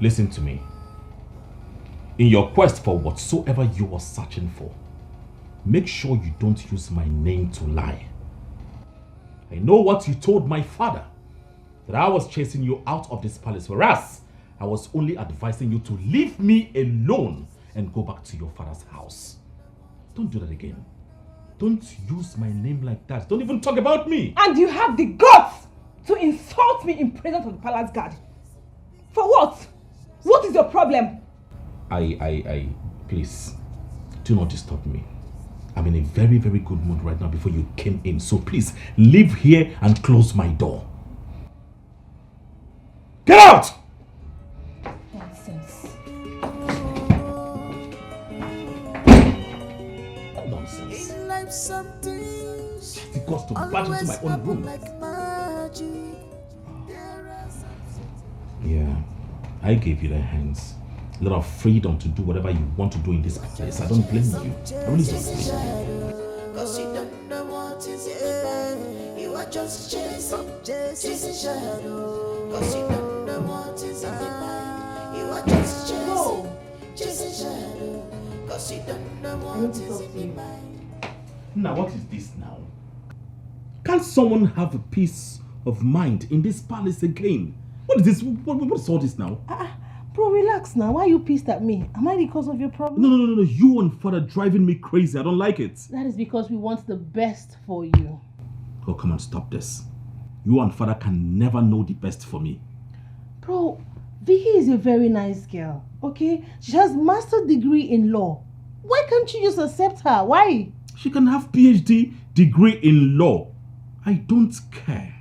Listen to me. In your quest for whatsoever you are searching for, make sure you don't use my name to lie. I know what you told my father, that I was chasing you out of this palace, whereas I was only advising you to leave me alone and go back to your father's house. Don't do that again. Don't use my name like that. Don't even talk about me. And you have the guts to insult me in presence of the palace guard. For what? What is your problem? Please, do not disturb me. I'm in a very, very good mood right now before you came in. So please, leave here and close my door. Get out! Nonsense. Nonsense. In life, some things It goes to barge into my own room. like magic. Yeah, I gave you the hands. A lot of freedom to do whatever you want to do in this place. I don't blame you. I really don't blame you. Cause you don't know what is in the mind. You are just chasing shadow. Cause you don't know what is in the mind. You are just chasing shadow. Cause you don't know what is in the mind. Now, what is this now? Can't someone have a peace of mind in this palace again? What is this? What is all this now? Bro, relax now. Why are you pissed at me? Am I the cause of your problem? No. You and father driving me crazy. I don't like it. That is because we want the best for you. Oh, come on, stop this. You and father can never know the best for me. Bro, Vicky is a very nice girl, okay? She has master's degree in law. Why can't you just accept her? Why? She can have PhD degree in law. I don't care.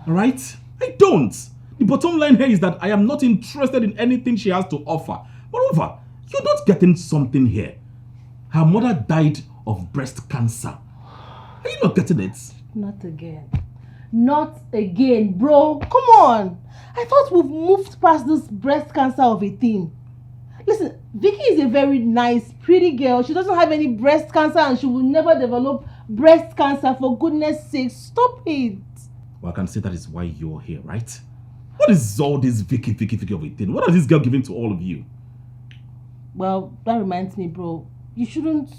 Alright? I don't. The bottom line here is that I am not interested in anything she has to offer. Moreover, you're not getting something here. Her mother died of breast cancer. Are you not getting it? Not again. Not again, bro. Come on. I thought we've moved past this breast cancer of a thing. Listen, Vicky is a very nice, pretty girl. She doesn't have any breast cancer and she will never develop breast cancer, for goodness sake. Stop it. Well, I can say that is why you're here, right? What is all this Vicky of a thing? What is this girl giving to all of you? Well, that reminds me, bro. You shouldn't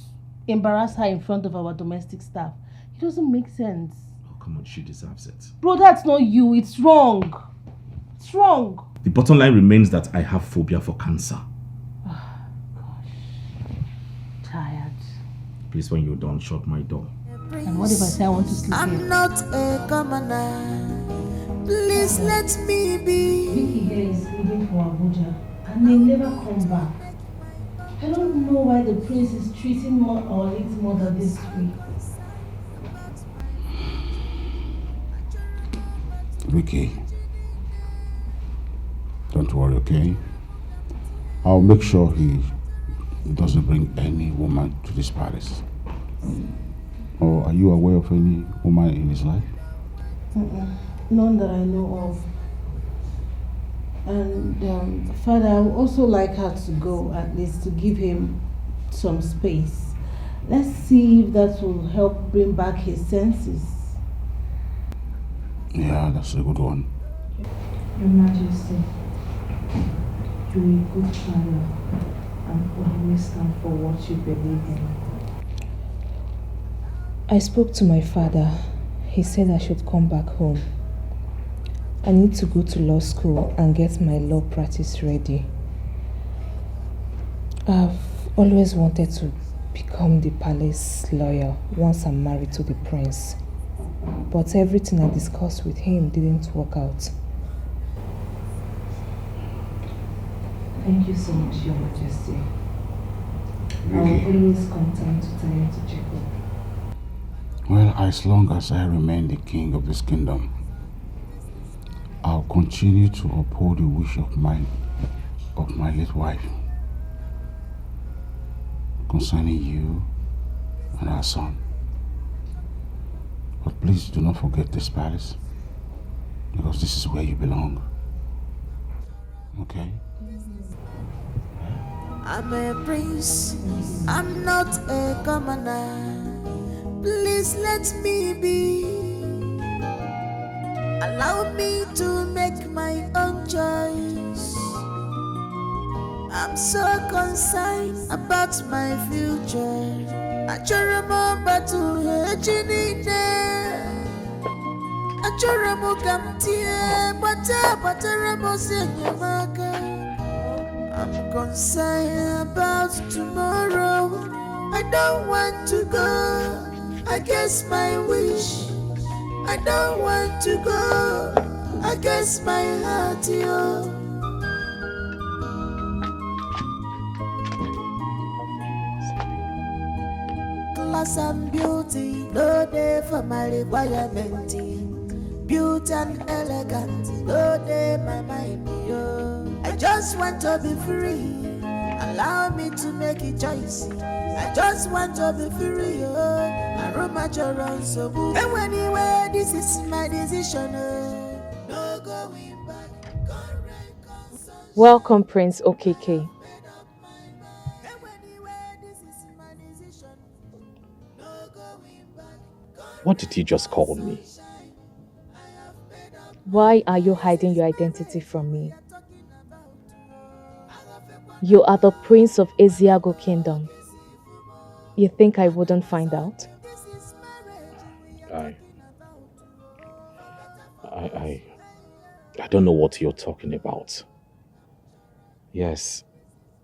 embarrass her in front of our domestic staff. It doesn't make sense. Oh, come on, she deserves it. Bro, that's not you. It's wrong. It's wrong. The bottom line remains that I have phobia for cancer. Tired. Please, when you're done, shut my door. And what if I say I want to sleep I'm here? not a commoner. Please let me be. Vicky here is leaving for Abuja and may never come back. I don't know why the prince is treating our late mother this way. Vicky, don't worry, okay? I'll make sure he doesn't bring any woman to this palace. Or are you aware of any woman in his life? None that I know of. And Father, I would also like her to go, at least to give him some space. Let's see if that will help bring back his senses. Yeah, that's a good one. Your Majesty, you're a good father and always stand for what you believe in. I spoke to my father. He said I should come back home. I need to go to law school and get my law practice ready. I've always wanted to become the palace lawyer once I'm married to the prince. But everything I discussed with him didn't work out. Thank you so much, Your Majesty. I will always come time to time to check up. Well, as long as I remain the king of this kingdom, I'll continue to uphold the wish of my late wife concerning you and our son. But please do not forget this palace, because this is where you belong. Okay? I'm a prince, I'm not a commoner. Please let me be. Allow me to make my own choice. I'm so concerned about my future. Achoramo batu hejinine. Achoramo kamtie bataramo senyamaka. I'm concerned about tomorrow. I don't want to go against my wish. I don't want to go against my heart, yo. Class and beauty, no day for my requirement. Beauty and elegance, no day my mind, yo. I just want to be free. Allow me to make a choice. I just want to be free, yo. I run my children so good. And anyway, this is my decision. No going back. Welcome, Prince OKK. What did he just call me? Why are you hiding your identity from me? You are the Prince of Eziago Kingdom. You think I wouldn't find out? I don't know what you're talking about. Yes,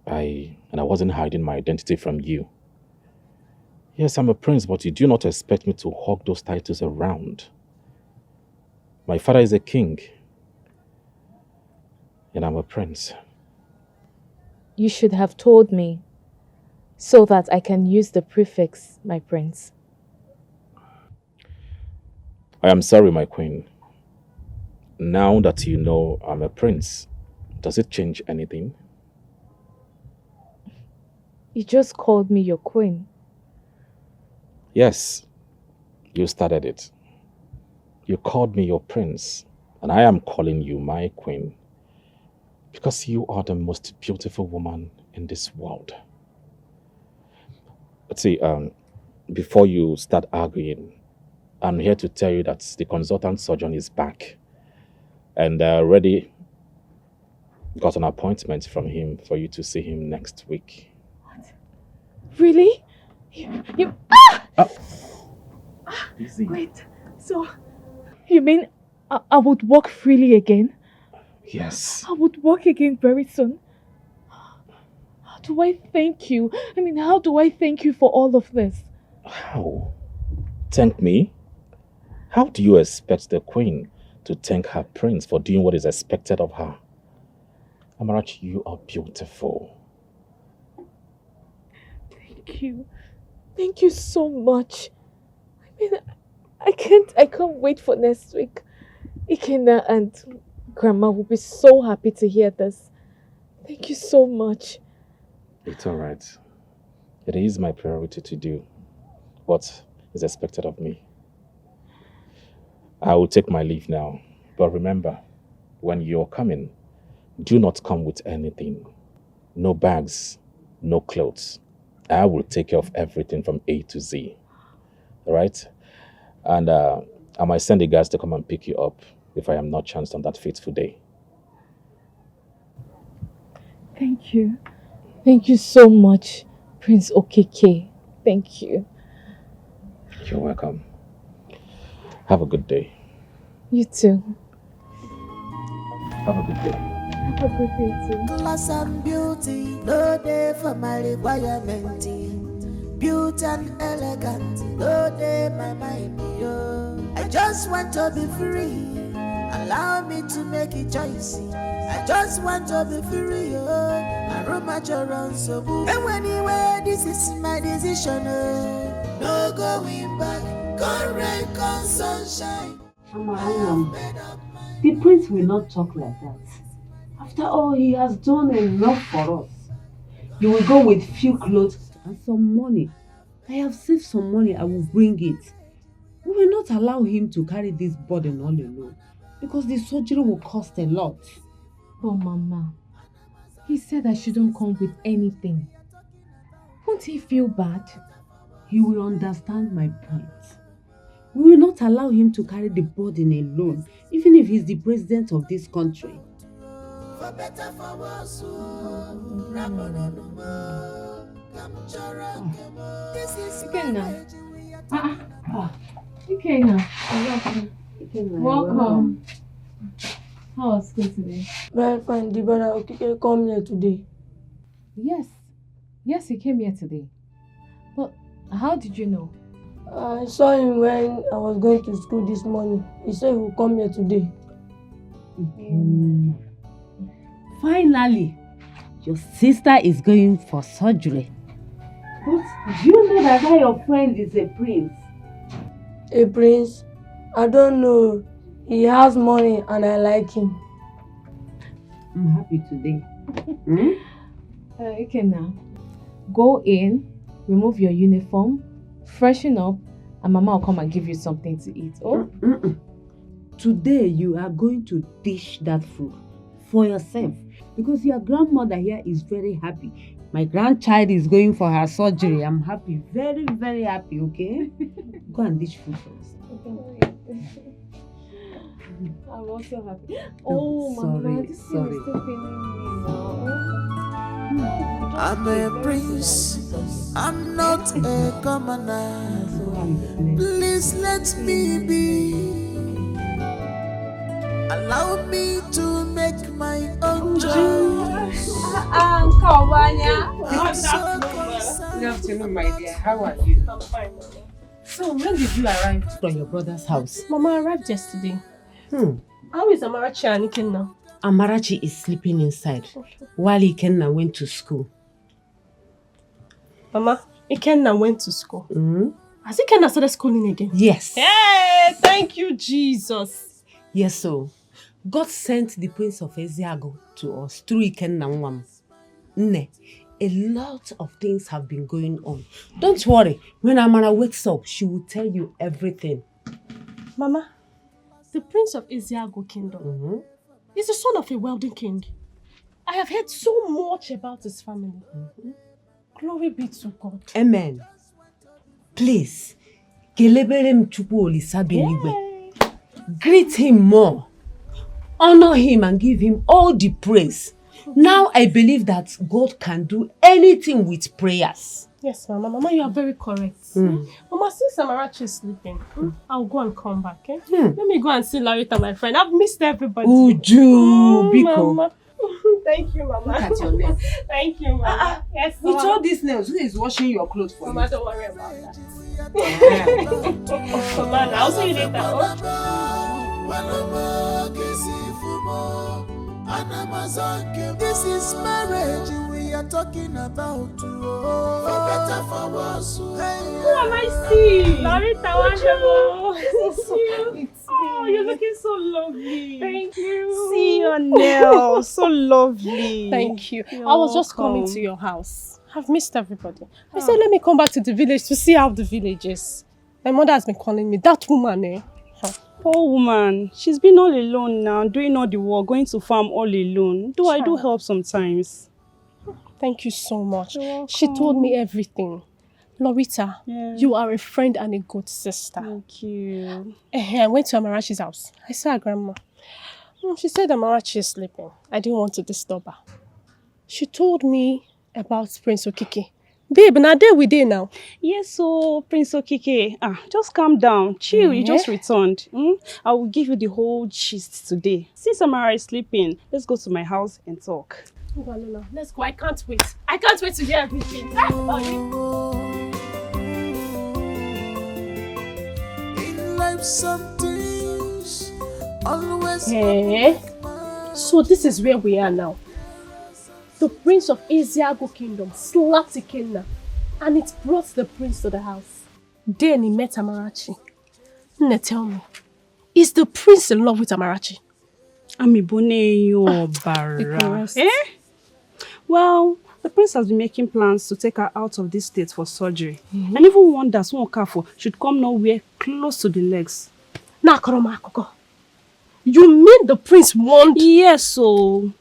I wasn't hiding my identity from you. Yes, I'm a prince, but you do not expect me to hawk those titles around. My father is a king, and I'm a prince. You should have told me, so that I can use the prefix, my prince. I am sorry, my queen. Now that you know I'm a prince, does it change anything? You just called me your queen. Yes, you started it. You called me your prince, and I am calling you my queen because you are the most beautiful woman in this world. Let's see, before you start arguing, I'm here to tell you that the consultant surgeon is back and already got an appointment from him for you to see him next week. Really? You Easy. Wait, so you mean I would walk freely again? Yes. I would walk again very soon. How do I thank you? I mean, how do I thank you for all of this? How? Thank me? How do you expect the queen to thank her prince for doing what is expected of her? Amarachi, you are beautiful. Thank you. Thank you so much. I mean, I can't wait for next week. Ikenna and Grandma will be so happy to hear this. Thank you so much. It's all right. It is my priority to do what is expected of me. I will take my leave now. But remember, when you're coming, do not come with anything. No bags, no clothes. I will take care of everything from A to Z. All right? And I might send the guys to come and pick you up if I am not chanced on that fateful day. Thank you. Thank you so much, Prince Okeke. Thank you. You're welcome. Have a good day. You too. Have a good day. Have a good day too. Class and beauty, no day for my requirement. Beauty and elegance, no day my mind, yo. I just want to be free. Allow me to make a choice. I just want to be free, yo. I roam at your own so good. And anyway, this is my decision, no going back. Come rain, come sunshine. The prince will not talk like that. After all, he has done enough for us. You will go with few clothes and some money. I have saved some money, I will bring it. We will not allow him to carry this burden all alone because the surgery will cost a lot. Oh, Mama, he said I shouldn't come with anything. Won't he feel bad? He will understand my point. We will not allow him to carry the burden alone, even if he's the president of this country. For better, for worse, this is Ikenna. Ikenna. Welcome. How was school today? Very fine. The brother Okeke come here today. Yes, he came here today. But how did you know? I saw him when I was going to school this morning. He said he will come here today. Finally, your sister is going for surgery. But do you know that your friend is a prince? A prince? I don't know. He has money and I like him. I'm happy today. Ikenna, go in, remove your uniform, freshen up, and Mama will come and give you something to eat. Oh? Today you are going to dish that food for yourself because your grandmother here is very happy. My grandchild is going for her surgery. I'm happy, very, very happy, okay? Go and dish food for us. I'm also happy. Oh, Mama, this is still feeling me now. I'm a prince, I'm not a commoner. Please let me be. Allow me to make my own choice. Good afternoon, my dear. How are you? I'm fine. So, when did you arrive from your brother's house? Mama arrived yesterday. How is Amarachi and Ikenna? Amarachi is sleeping inside while Ikenna went to school. Mama, Ikenna went to school. Has Ikenna started schooling again? Yes. Hey, thank you, Jesus. Yes, so. God sent the Prince of Eziago to us through Ikenna Nwam. Nne, a lot of things have been going on. Don't worry, when Amara wakes up, she will tell you everything. Mama, the Prince of Eziago Kingdom is the son of a wealthy king. I have heard so much about his family. Glory be to God. Amen. Please, greet him more. Honor him and give him all the praise. Now I believe that God can do anything with prayers. Yes, Mama. Mama, you are very correct. Mama, since Amarachi is sleeping, I'll go and come back. Eh? Let me go and see Larita, my friend. I've missed everybody. Uju, Biko. Mama. Thank you, Mama. Look at your nails. Thank you, Mama. Yes, With Mama. all these nails, who is washing your clothes for Mama, you? don't worry about that. Mama, I'll see you later. This is marriage we are talking about. For better, for worse. Who am I seeing? Larita, wonderful. It's you. Oh, you're looking so lovely. Thank you. See your nails, so lovely. Thank you. You're I was just coming welcome. to your house. I've missed everybody. I said, let me come back to the village to see how the village is. My mother has been calling me. That woman, eh? Poor woman. She's been all alone now, doing all the work, going to farm all alone. Though I do help sometimes. Thank you so much. She told me everything. Lorita, you are a friend and a good sister. Thank you. I went to Amarachi's house. I saw her grandma. She said Amarachi is sleeping. I didn't want to disturb her. She told me about Prince Okike. Babe, now there we dey now. Yes, so Prince Okike, just calm down. Chill, you just returned. I will give you the whole gist today. Since Amara is sleeping, let's go to my house and talk. No. Let's go. I can't wait. I can't wait to hear everything. In life, some things always. So this is where we are now. The Prince of Eziago Kingdom slapped Ikenna, and it brought the prince to the house. Then he met Amarachi. Nne, tell me, is the prince in love with Amarachi? Well, the prince has been making plans to take her out of this state for surgery. And even wonders one careful should come nowhere close to the legs. You mean the prince won't? Yes, so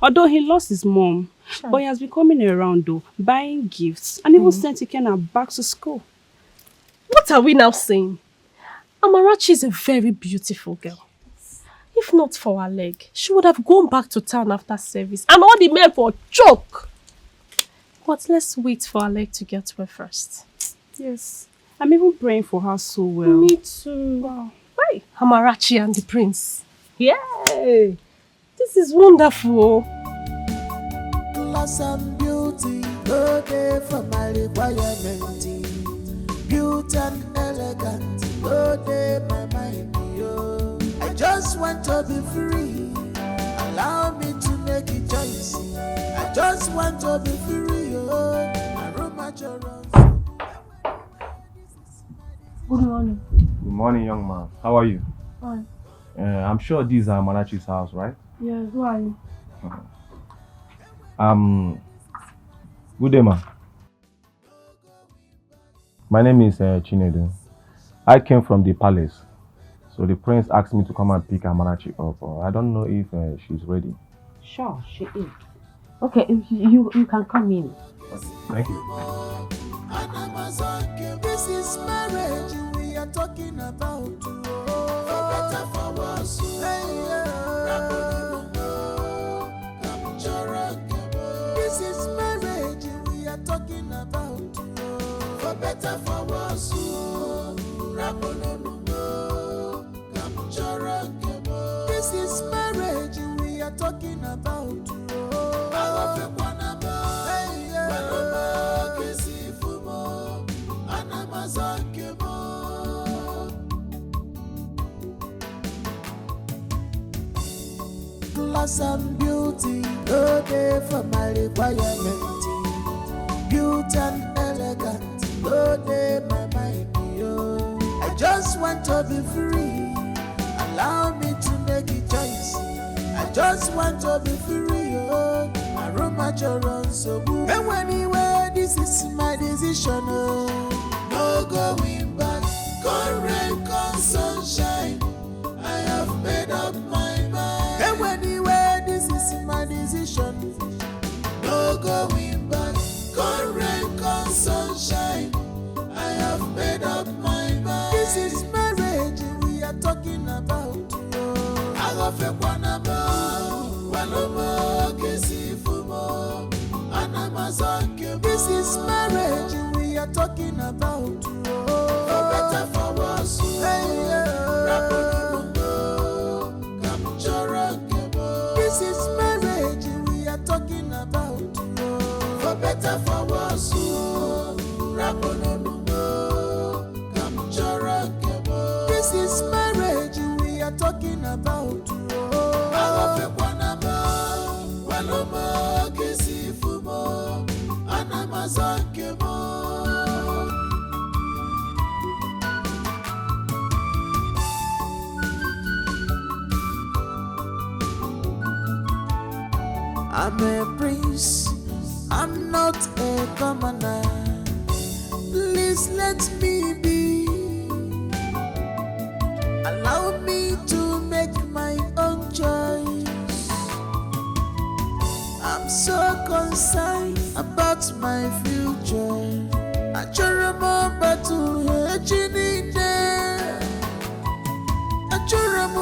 although he lost his mom, but he has been coming around though, buying gifts, and even sent Ikenna back to school. What are we now saying? Amarachi is a very beautiful girl. If not for her leg, she would have gone back to town after service, and all the men for choke. But let's wait for her leg to get well first. Yes, I'm even praying for her so well. Me too. Wow. Why? Amarachi and the prince. Yay! This is wonderful. Class and beauty, no day for my requirement. Beauty and elegant, no day my mind. I just want to be free. Allow me to make a choice. I just want to be free. My room at your Good morning. Good morning, young man. How are you? Fine. I'm sure this is Amarachi's house, right? Yes, who are you? Good day, ma. My name is Chinedu. I came from the palace. So the prince asked me to come and pick Amarachi up. I don't know if she's ready. Sure, she is. Okay, you can come in. Okay, thank you. This is marriage we are talking about. For better, for worse. This is marriage we are talking about. For better, for worse. This is marriage we are talking about. Class and beauty, no day for my requirement. Beauty and elegant, no day my mind. I just want to be free. Allow me to make a choice. just want to be free, oh. Aroma Joron so good. And anyway, this is my decision, oh. No going back, come rain, come sunshine. I have made up my mind. And anyway, this is my decision. No going back, come rain, come sunshine. I have made up my mind. This is marriage we are talking about. I love you, this is marriage we are talking about. For better, for worse. This is marriage we are talking about. For better, for worse. This is marriage we are talking about. I'm a prince, I'm not a commoner. Please let me be. Allow me to make my own choice. I'm so concerned about my future. I just remember to hate you. I just remember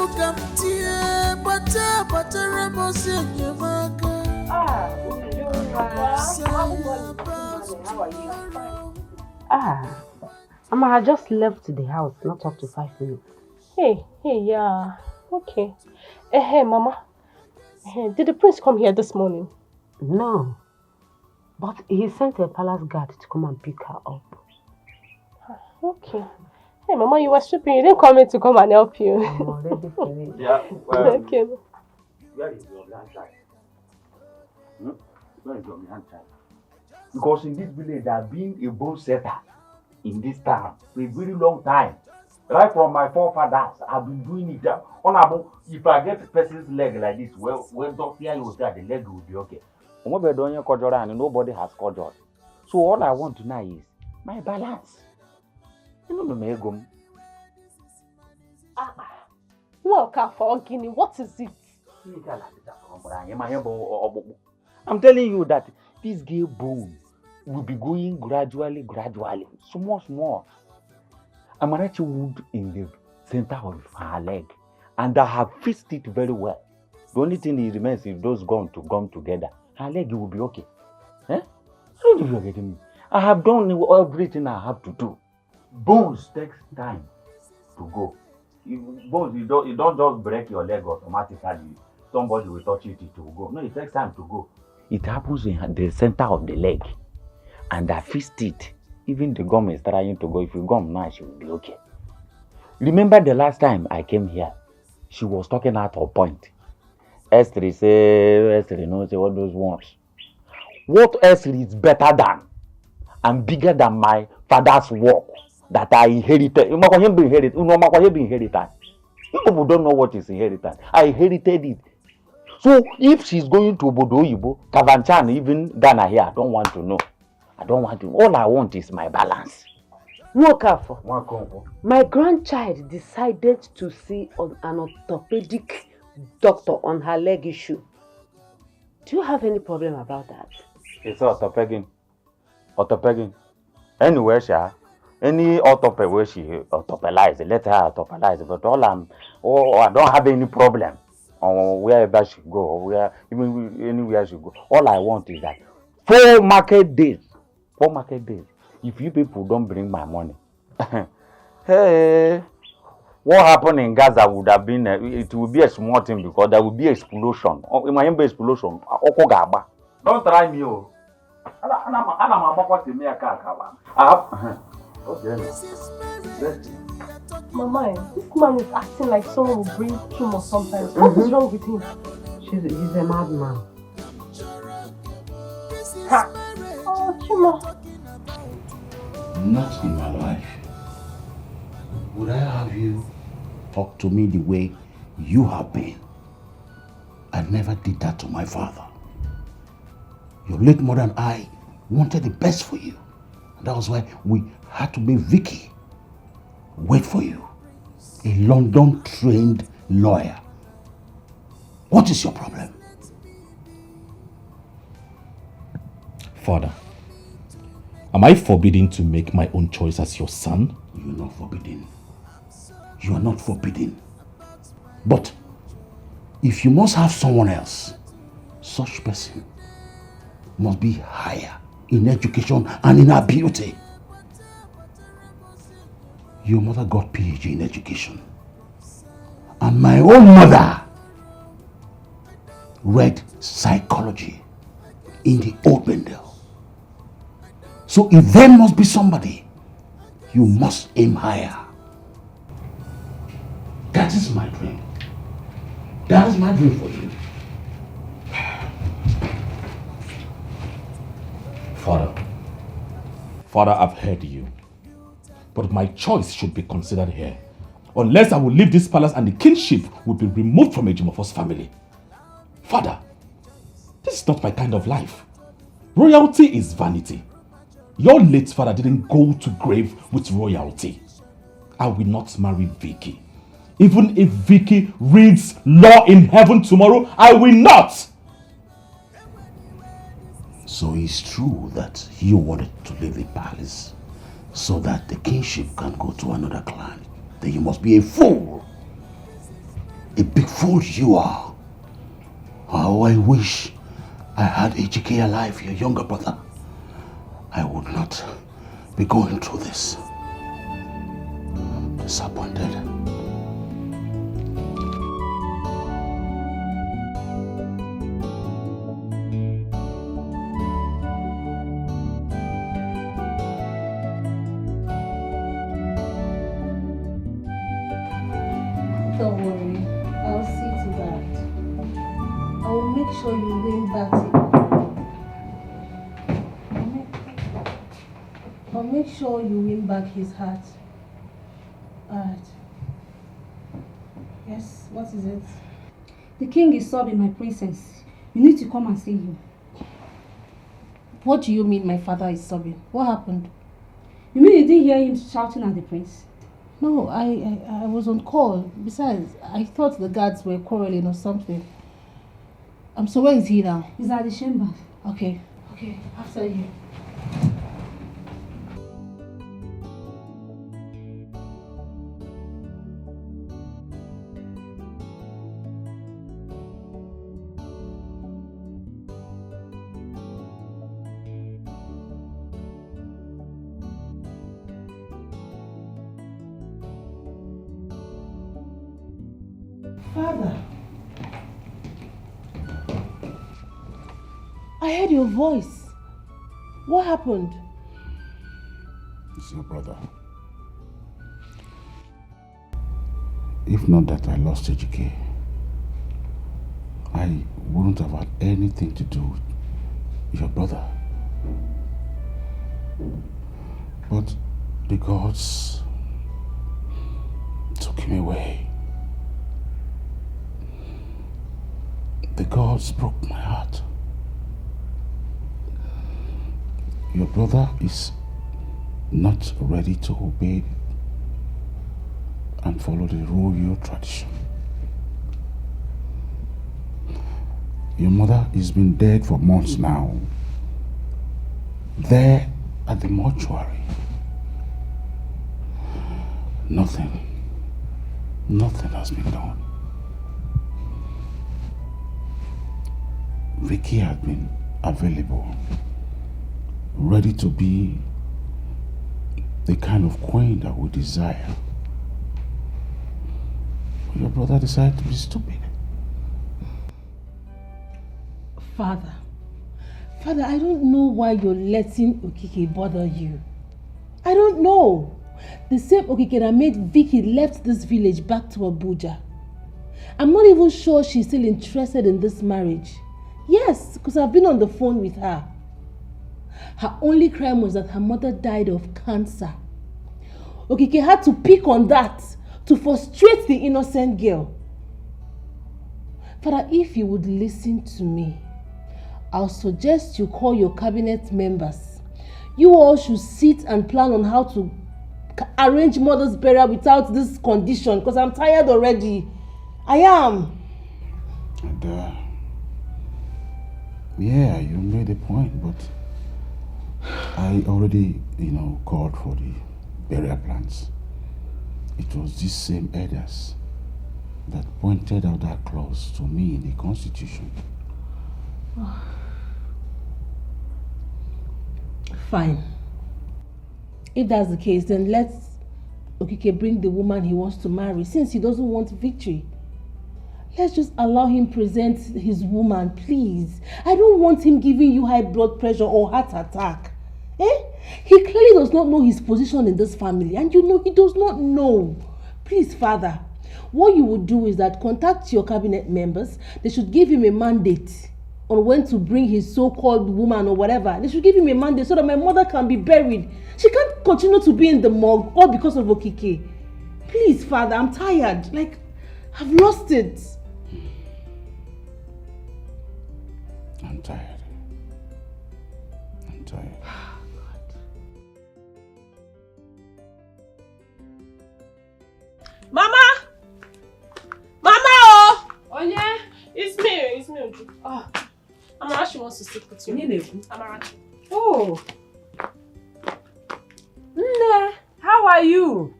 Mama, I just left the house, not up to 5 minutes. Hey, yeah, okay. Hey, Mama. Did the prince come here this morning? No, but he sent a palace guard to come and pick her up. Okay. Hey, Mama, you were sweeping. You didn't come in to come and help you. I'm already finished. Yeah, okay. Where is your grandchild? Where is your grandchild? Because in this village, there have been a bone setter in this town for a very long time. Right from my forefathers, I've been doing it. If I get a person's leg like this, when doctor you say the leg will be okay. Nobody has conjured. So all I want to know is my balance. You know the megum. Look for Guinea. What is it? I'm telling you that this gay bone will be going gradually, small. Amarachi wound in the center of her leg, and I have fixed it very well. The only thing that remains is those gum to gum together. Her leg will be okay. I don't know if you're getting me. I have done everything I have to do. Bones takes time to go. Bones, you don't just break your leg automatically. Somebody will touch it will go. No, it takes time to go. It happens in the center of the leg, and I fixed it. Even the gum is trying to go. If you gum now, she will be okay. Remember the last time I came here, she was talking out of point. Esther say, all those ones. What else is better than and bigger than my father's work that I inherited? You people don't know what is inheritance. I inherited it. So if she's going to Obodo Oyibo, Kavanchan, even Ghana here, I don't want to know. All I want is my balance. My grandchild decided to see an orthopedic doctor on her leg issue. Do you have any problem about that? It's orthopedic. Anywhere, any orthoped where she orthopedize, let her orthopedize. But I don't have any problem on wherever she go, or even anywhere she go. All I want is that 4 market days. If you people don't bring my money, hey, what happened in Gaza would have been, it will be a small thing because there will be explosion. It might be explosion. Don't try me, oh. Mama, this man is acting like someone will bring tumor sometimes. What is wrong with him? He's a madman. Oh, tumor. Not in my life would I have you talk to me the way you have been. I never did that to my father. Your late mother and I wanted the best for you. And that was why we had to make Vicky wait for you. A London-trained lawyer. What is your problem? Father, am I forbidden to make my own choice as your son? You're not forbidden. You are not forbidden. But if you must have someone else, such person must be higher in education and in her beauty. Your mother got PhD in education. And my own mother read psychology in the Old Bendel. So if there must be somebody, you must aim higher. That is my dream. That is my dream for you. Father, I've heard you. But my choice should be considered here. Unless I will leave this palace and the kingship will be removed from Ejimofo's family. Father, this is not my kind of life. Royalty is vanity. Your late father didn't go to grave with royalty. I will not marry Vicky. Even if Vicky reads law in heaven tomorrow, I will not! So it's true that you wanted to leave the palace so that the kingship can go to another clan. Then you must be a fool. A big fool you are. Oh, I wish I had HK alive, your younger brother. I would not be going through this. I'm disappointed. Don't worry, I'll see to that. I will make sure you win back I'll make sure you win back his heart. Alright. Yes, what is it? The king is sobbing, my princess. You need to come and see him. What do you mean my father is sobbing? What happened? You mean you didn't hear him shouting at the prince? No, I was on call. Besides, I thought the guards were quarreling or something. So where is he now? He's at the chamber. Okay, after you. Father, I heard your voice. What happened? It's your brother. If not that I lost HK, I wouldn't have had anything to do with your brother. But the gods took him away. The gods broke my heart. Your brother is not ready to obey and follow the royal tradition. Your mother has been dead for months now. There at the mortuary. Nothing has been done. Vicky had been available, ready to be the kind of queen that we desire. But your brother decided to be stupid. Father, I don't know why you're letting Okike bother you. I don't know. The same Okike that made Vicky left this village back to Abuja. I'm not even sure she's still interested in this marriage. Yes, because I've been on the phone with her. Her only crime was that her mother died of cancer. Okike had to pick on that to frustrate the innocent girl. Father, if you would listen to me, I'll suggest you call your cabinet members. You all should sit and plan on how to arrange mother's burial without this condition, because I'm tired already. I am. And, yeah, you made a point, but I already, called for the burial plans. It was these same elders that pointed out that clause to me in the Constitution. Fine. If that's the case, then let's Okike bring the woman he wants to marry, since he doesn't want victory. Let's just allow him present his woman, please. I don't want him giving you high blood pressure or heart attack. He clearly does not know his position in this family, and you know he does not know. Please, Father, what you would do is that contact your cabinet members. They should give him a mandate on when to bring his so-called woman or whatever. They should give him a mandate so that my mother can be buried. She can't continue to be in the morgue all because of Okike. Please, Father, I'm tired. Like, I've lost it. I'm tired. Mama! Mama! Oh yeah, it's me. Oh, Amarachi wants to sit with you. Amarachi. Oh. Nne, how are you?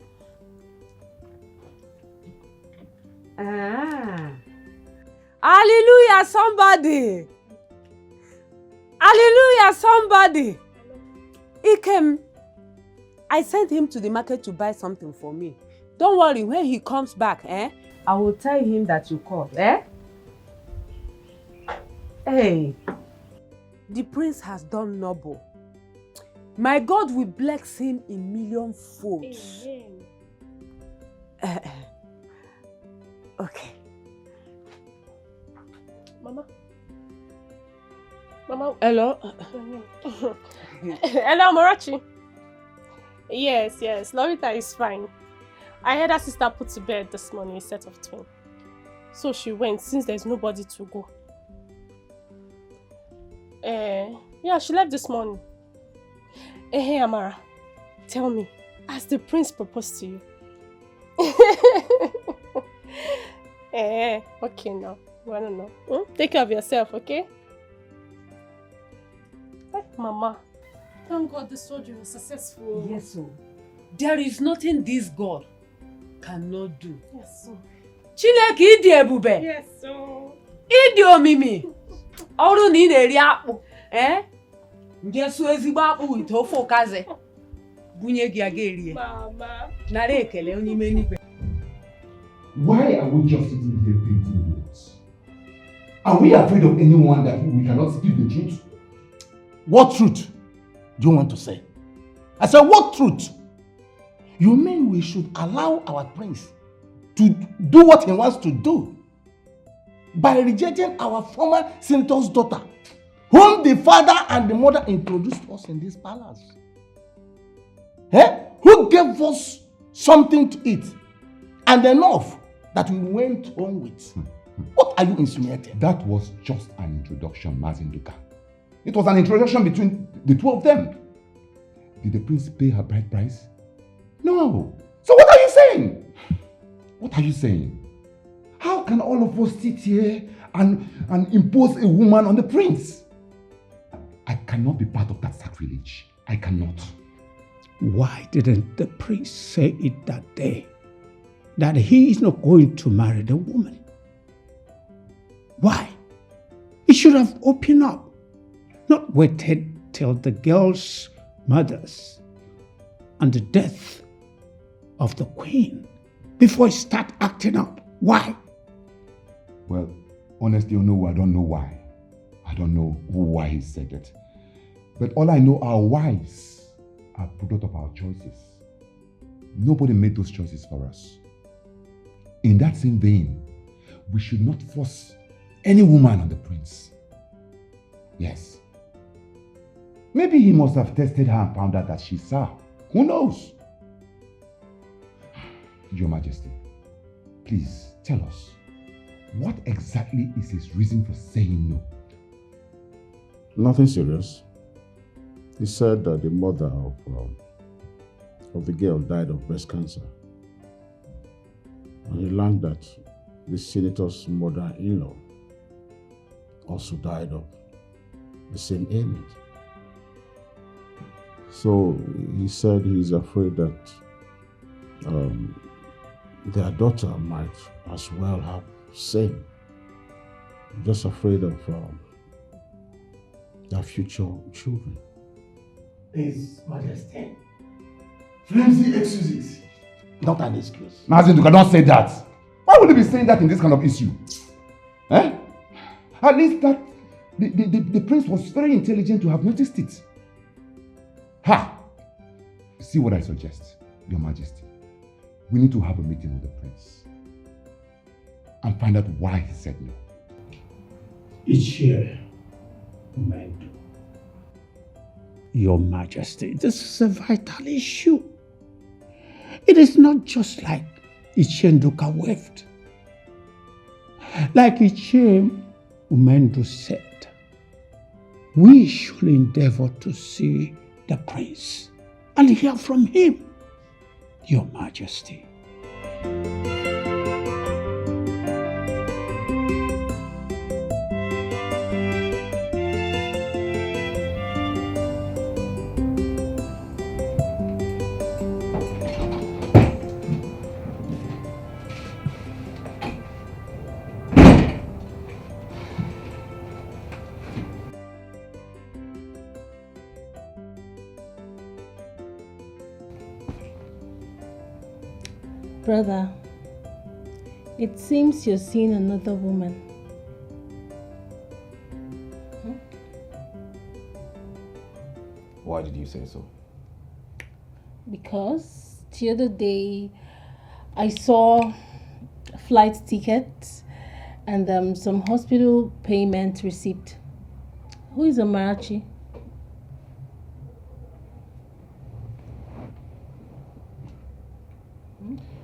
Hallelujah, somebody. Hallelujah, somebody. He came. I sent him to the market to buy something for me. Don't worry, when he comes back, I will tell him that you called, Hey, the prince has done noble. My God will bless him in million folds. Okay. Mama, hello. Hello, Amarachi. Yes, Lorita is fine. I heard her sister put to bed this morning a set of twins. So she went since there's nobody to go. Yeah, she left this morning. Hey, Amara, tell me, has the prince proposed to you? Okay now. I don't know. Take care of yourself, okay? Mama, thank God the surgery was successful. Yes, sir. There is nothing this God cannot do. Yes, sir. Chineke ịdị ebube. Yes, sir. Ịdị omimi. Ọrụ na ị na-eri akpụ. Nje su ezigbo akpụ ite ofe ụkazi. Bunye gị aga eri. Mama. Nara ekele onye ime n'igwe. Why are we just sitting here painting words? Are we afraid of anyone that we cannot speak the truth? What truth do you want to say? I said, what truth? You mean we should allow our prince to do what he wants to do by rejecting our former senator's daughter, whom the father and the mother introduced us in this palace? Who gave us something to eat and enough that we went home with? What are you insinuating? That was just an introduction, Mazinduka. It was an introduction between the two of them. Did the prince pay her bride price? No. So what are you saying? What are you saying? How can all of us sit here and impose a woman on the prince? I cannot be part of that sacrilege. I cannot. Why didn't the prince say it that day? That he is not going to marry the woman? Why? He should have opened up, not waited till the girl's mothers and the death of the queen before he start acting up. Why? Well, honestly, I don't know why. I don't know why he said it. But all I know, our wives are product of our choices. Nobody made those choices for us. In that same vein, we should not force any woman on the prince. Yes. Maybe he must have tested her and found out that she's sour. Who knows? Your Majesty, please tell us, What exactly is his reason for saying no? Nothing serious. He said that the mother of the girl died of breast cancer. And he learned that the senator's mother-in-law also died of the same ailment. So he said he's afraid that their daughter might as well have same. Just afraid of their future children. His Majesty. Flimsy excuses. Not an excuse. Mazin, you cannot say that. Why would you be saying that in this kind of issue? Eh? At least that the prince was very intelligent to have noticed it. Ha! See what I suggest, Your Majesty. We need to have a meeting with the prince and find out why he said no. Each year, Mendo. Your Majesty, this is a vital issue. It is not just like Ichenduka waved. Like Iche Umendo said, we should endeavor to see the prince and hear from him, Your Majesty. Brother, it seems you're seeing another woman. Why did you say so? Because the other day I saw flight tickets and some hospital payment receipt. Who is Amarachi?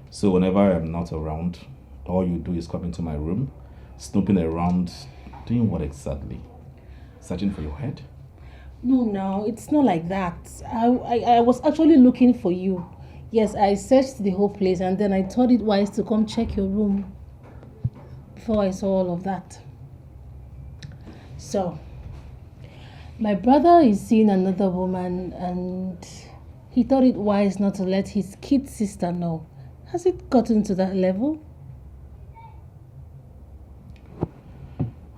So whenever I'm not around, all you do is come into my room, snooping around, doing what exactly? Searching for your head? No, it's not like that. I was actually looking for you. Yes, I searched the whole place and then I thought it wise to come check your room before I saw all of that. So, my brother is seeing another woman and he thought it wise not to let his kid sister know. Has it gotten to that level?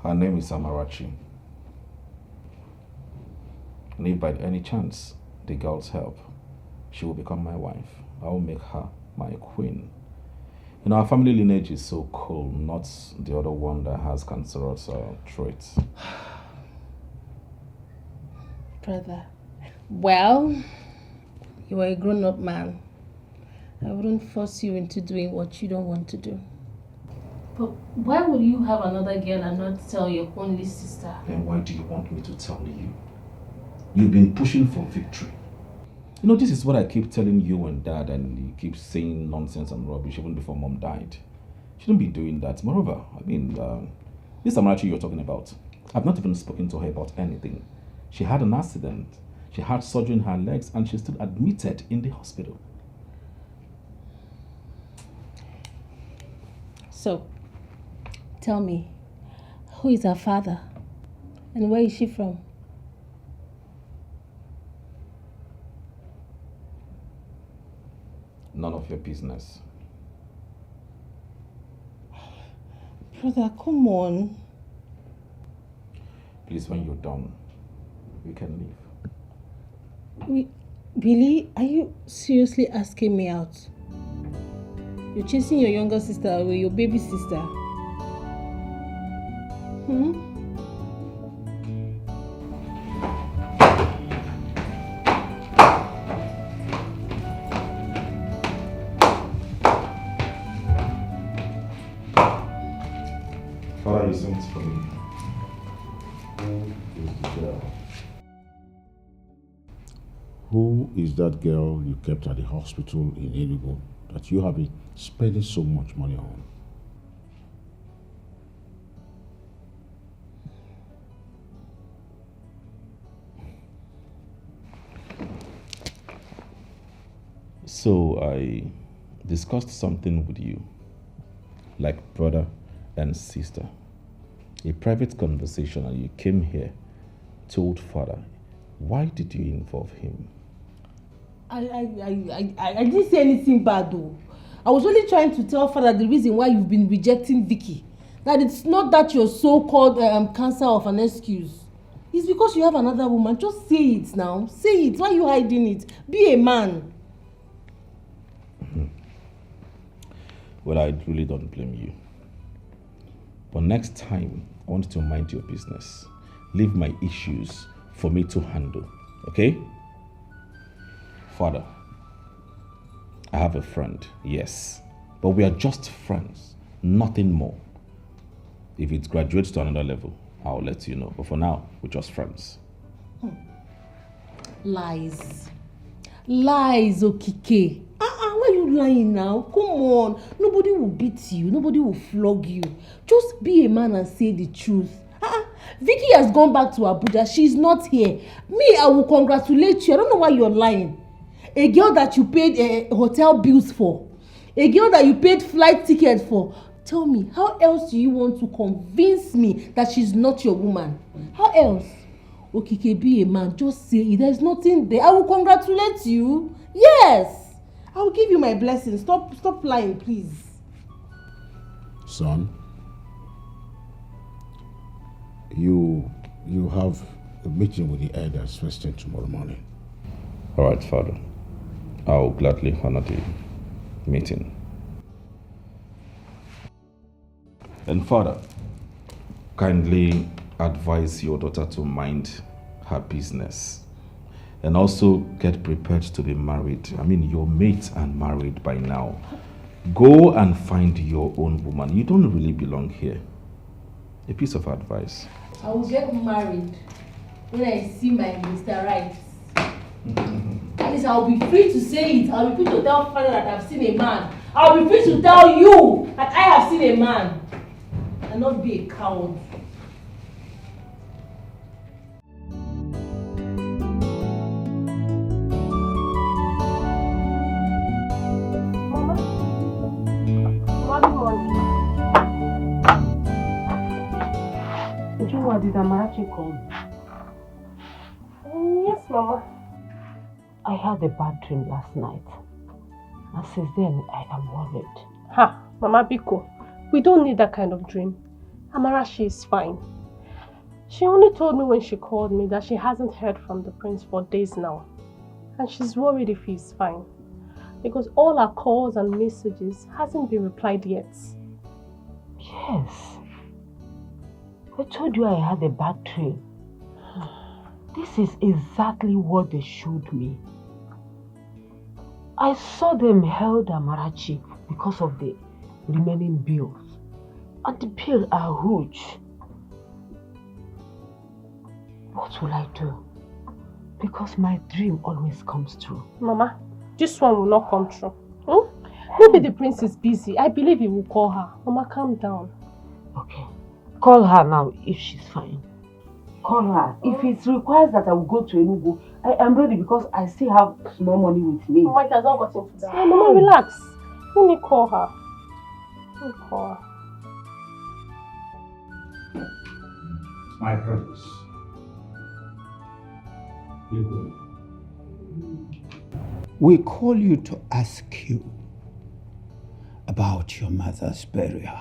Her name is Amarachi. And if by any chance the girls help, she will become my wife. I will make her my queen. You know, our family lineage is so cool, not the other one that has cancerous traits. Brother, well, you are a grown-up man. I wouldn't force you into doing what you don't want to do. But why would you have another girl and not tell your only sister? Then why do you want me to tell you? You've been pushing for victory. You know, this is what I keep telling you and Dad, and you keep saying nonsense and rubbish even before Mom died. You shouldn't be doing that. Moreover, this Amarachi you're talking about, I've not even spoken to her about anything. She had an accident. She had surgery in her legs and she's still admitted in the hospital. So, tell me, who is her father? And where is she from? None of your business. Brother, come on. Please, when you're done, you can leave. Billy, are you seriously asking me out? You're chasing your younger sister away, your baby sister. Father, you sent for me. Who is that girl you kept at the hospital in Enugu that you have been spending so much money on? So I discussed something with you, like brother and sister. A private conversation, and you came here, told father. Why did you involve him? I didn't say anything bad though. I was only trying to tell father the reason why you've been rejecting Vicky. That it's not that your so-called cancer of an excuse. It's because you have another woman. Just say it now. Say it. Why are you hiding it? Be a man. Well, I really don't blame you. But next time, I want you to mind your business. Leave my issues for me to handle. Okay? Father, I have a friend, yes. But we are just friends. Nothing more. If it graduates to another level, I'll let you know. But for now, we're just friends. Lies. Lies, Okike. Why are you lying now? Come on. Nobody will beat you. Nobody will flog you. Just be a man and say the truth. Vicky has gone back to Abuja. She's not here. Me, I will congratulate you. I don't know why you're lying. A girl that you paid hotel bills for. A girl that you paid flight tickets for. Tell me, how else do you want to convince me that she's not your woman? How else? Okike, be a man. Just say it. There's nothing there. I will congratulate you. Yes. I will give you my blessing. Stop lying, please. Son, you have a meeting with the elders first thing tomorrow morning. All right, Father. I'll gladly honor the meeting. And Father, kindly advise your daughter to mind her business. And also get prepared to be married. I mean, your mates are married by now. Go and find your own woman. You don't really belong here. A piece of advice. I will get married when I see my Mr. Right. At least I'll be free to say it. I'll be free to tell father that I've seen a man. I'll be free to tell you that I have seen a man. And not be a coward. Did Amarachi come? Yes, Mama. I had a bad dream last night. And since then, I am worried. Mama Biko, we don't need that kind of dream. Amarachi is fine. She only told me when she called me that she hasn't heard from the prince for days now. And she's worried if he's fine. Because all our calls and messages hasn't been replied yet. Yes. I told you I had a bad dream. This is exactly what they showed me. I saw them held Amarachi because of the remaining bills. And the bills are huge. What will I do? Because my dream always comes true. Mama, this one will not come true. Maybe the prince is busy. I believe he will call her. Mama, calm down. Okay. Call her now if she's fine. Call her. If it requires that I will go to Enugu, I am ready because I still have small money with me. Mama, it has not gotten to that. Mama, relax. Let me call her. My brothers, we call you to ask you about your mother's burial.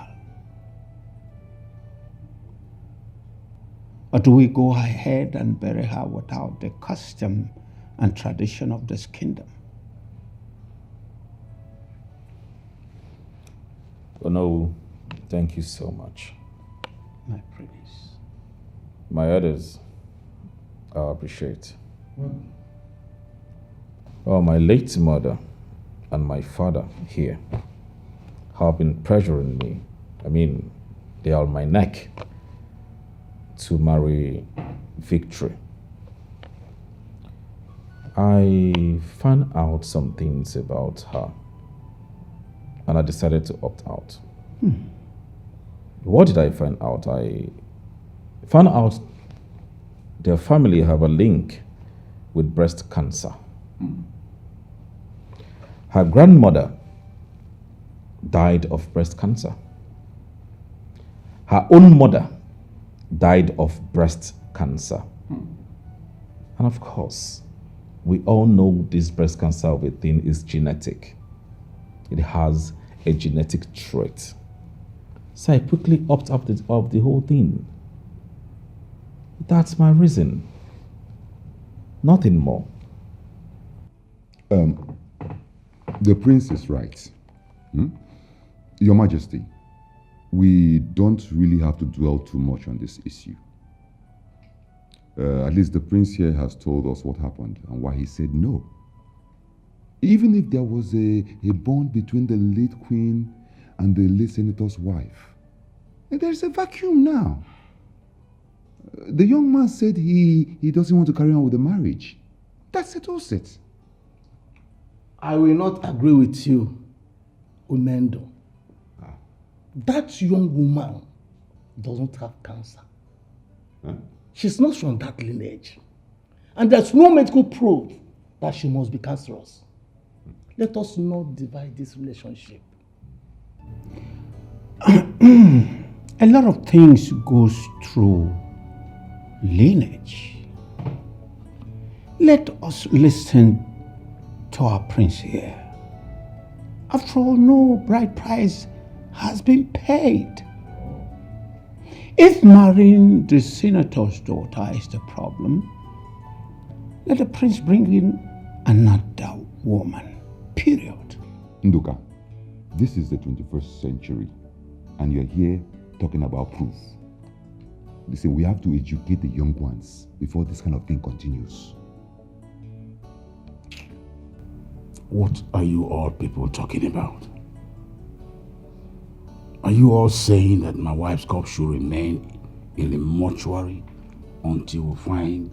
Or do we go ahead and bury her without the custom and tradition of this kingdom? Oh no, thank you so much. My praise. My others, I appreciate. Oh, my late mother and my father here have been pressuring me. I mean, they are on my neck to marry Victory. I found out some things about her and I decided to opt out. What did I find out? I found out their family have a link with breast cancer. Her grandmother died of breast cancer. Her own mother died of breast cancer. And of course, we all know this breast cancer of a thing is genetic. It has a genetic trait. So I quickly opt out of the whole thing. That's my reason. Nothing more. The prince is right. Your Majesty, we don't really have to dwell too much on this issue. At least the prince here has told us what happened and why he said no. Even if there was a bond between the late queen and the late senator's wife, there's a vacuum now. The young man said he doesn't want to carry on with the marriage. That settles it. I will not agree with you, Unendo. That young woman doesn't have cancer. She's not from that lineage. And there's no medical proof that she must be cancerous. Let us not divide this relationship. A lot of things goes through lineage. Let us listen to our prince here. After all, no bride price has been paid. If marrying the senator's daughter is the problem, let the prince bring in another woman. Period. Nduka, this is the 21st century, and you're here talking about proof. Listen, we have to educate the young ones before this kind of thing continues. What are you all people talking about? Are you all saying that my wife's corpse should remain in the mortuary until we find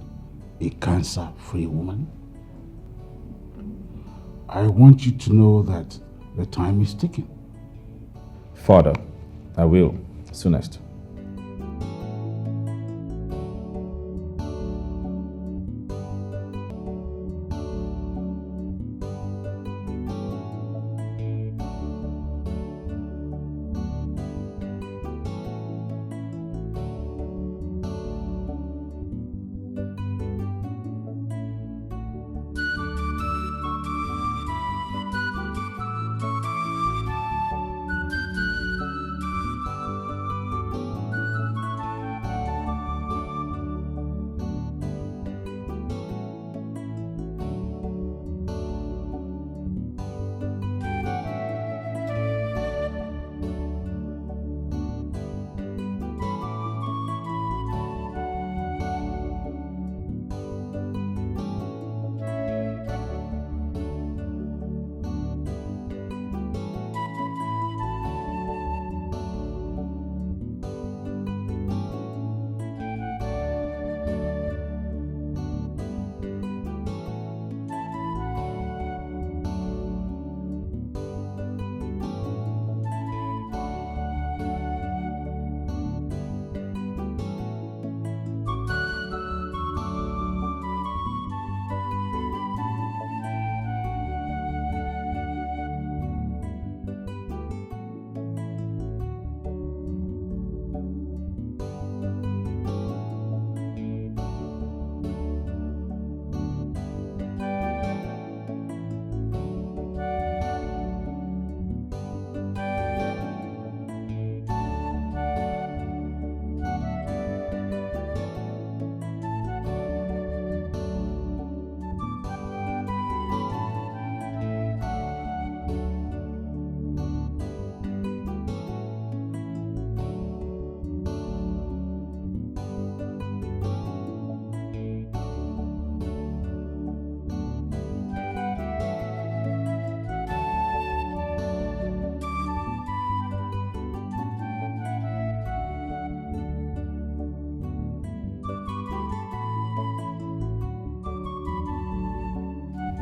a cancer-free woman? I want you to know that the time is ticking. Father, I will, soonest.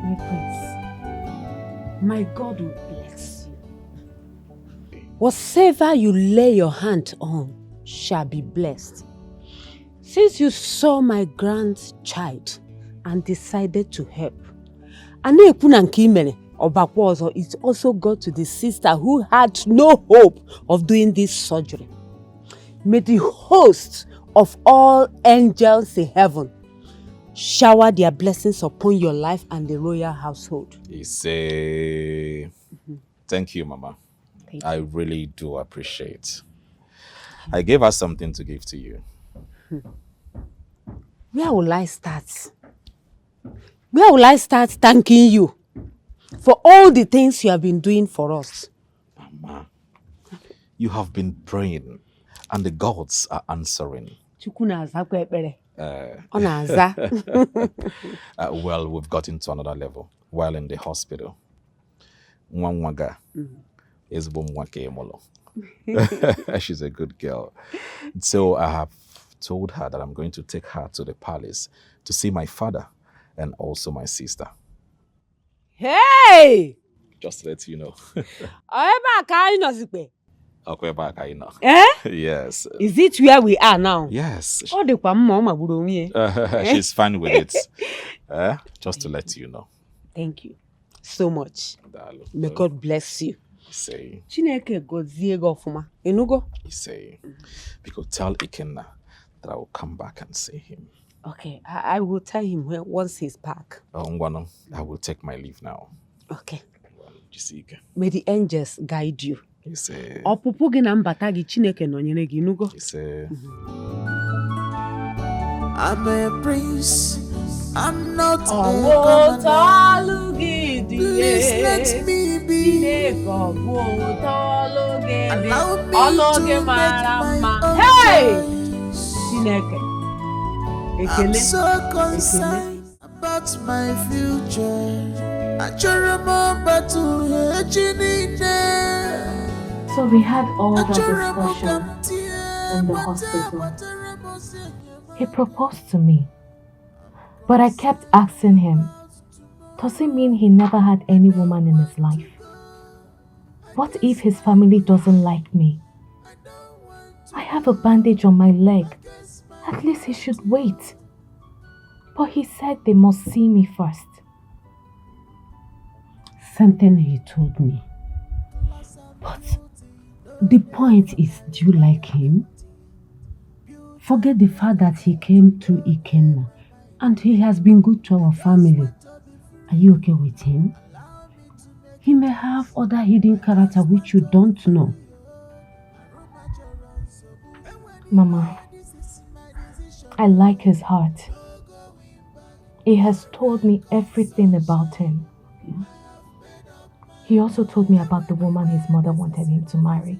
My prince, my God will bless you. Whatever you lay your hand on shall be blessed. Since you saw my grandchild and decided to help, Obakwozo, it also got to the sister who had no hope of doing this surgery. May the host of all angels in heaven shower their blessings upon your life and the royal household. Thank you, Mama. Thank I really do appreciate. I gave her something to give to you. Where will I start? Where will I start thanking you for all the things you have been doing for us? Mama, you have been praying and the gods are answering. Well, we've gotten to another level while in the hospital. Nwanwaga is Bumwake. She's a good girl. So I have told her that I'm going to take her to the palace to see my father and also my sister. Hey! Just to let you know. Eh? Yes. Is it where we are now? Yes. She's She's fine with it. Just to let you know. Thank you so much. May God bless you. Say. Chineke gozie go ofuma. Enugo? Say. Because tell Ikenna that I will come back and see him. Okay, I will tell him once he's back. I will take my leave now. Okay. Jisike. May the angels guide you. Say. Ọpụpụ gị na mbata gị Chineke nọnyere gị nugo. Say. I'm a prince. I'm not a commoner. Please let me be. Allow me to make my own choice. I'm so concerned about my future. I just remember to So we had all that discussion in the hospital. He proposed to me, but I kept asking him, does it mean he never had any woman in his life? What if his family doesn't like me? I have a bandage on my leg. At least he should wait. But he said they must see me first. Something he told me. But the point is, do you like him? Forget the fact that he came to Ikenna and he has been good to our family. Are you okay with him? He may have other hidden character which you don't know. Mama, I like his heart. He has told me everything about him. He also told me about the woman his mother wanted him to marry.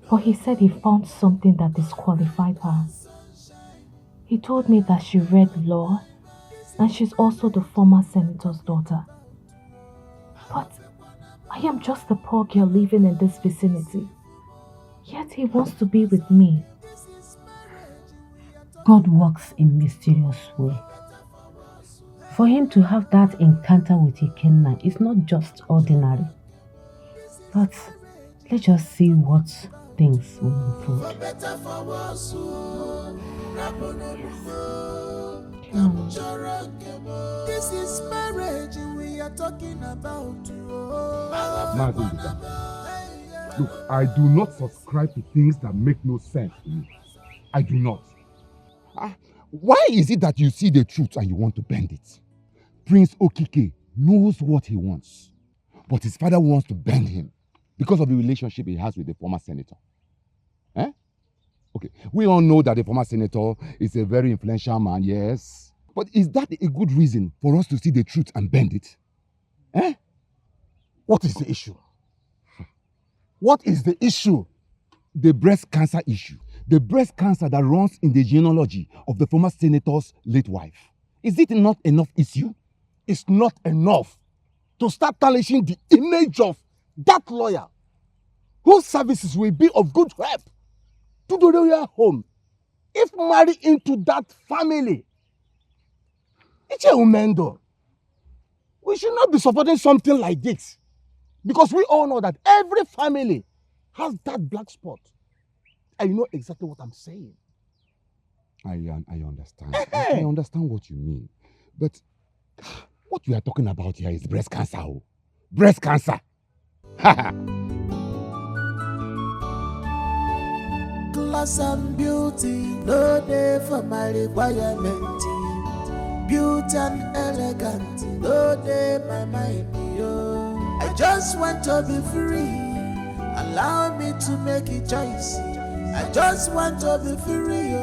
But he said he found something that disqualified her. He told me that she read law and she's also the former senator's daughter. But I am just a poor girl living in this vicinity. Yet he wants to be with me. God works in mysterious way. For him to have that encounter with Ikenna is not just ordinary. But let's just see what things will unfold. This is marriage we are talking about. Look, I do not subscribe to things that make no sense to me. I do not. Why is it that you see the truth and you want to bend it? Prince Okike knows what he wants, but his father wants to bend him because of the relationship he has with the former senator. Okay, we all know that the former senator is a very influential man, yes. But is that a good reason for us to see the truth and bend it? What is the issue? What is the issue? The breast cancer issue. The breast cancer that runs in the genealogy of the former senator's late wife. Is it not enough issue? It's not enough to start tarnishing the image of that lawyer whose services will be of good help to the royal home if married into that family. It's a woman. We should not be supporting something like this because we all know that every family has that black spot. And you know exactly what I'm saying. I understand. I understand what you mean. But What we are talking about here is breast cancer. Oh. Breast cancer. Class and beauty, no day for my requirement. Beauty and elegant, no day my mind. Yo. I just want to be free. Allow me to make a choice. I just want to be free.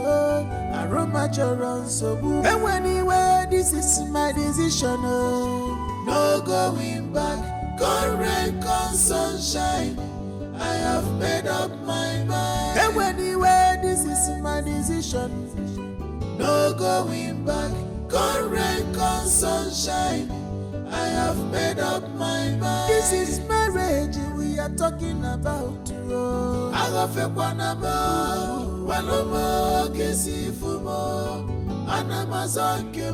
Aroma choron so good. And anyway, this is my decision. No going back. Correct, sunshine. I have made up my mind. And anyway, this is my decision. No going back. Correct, sunshine. I have made up my mind. This is marriage we are talking about. I love a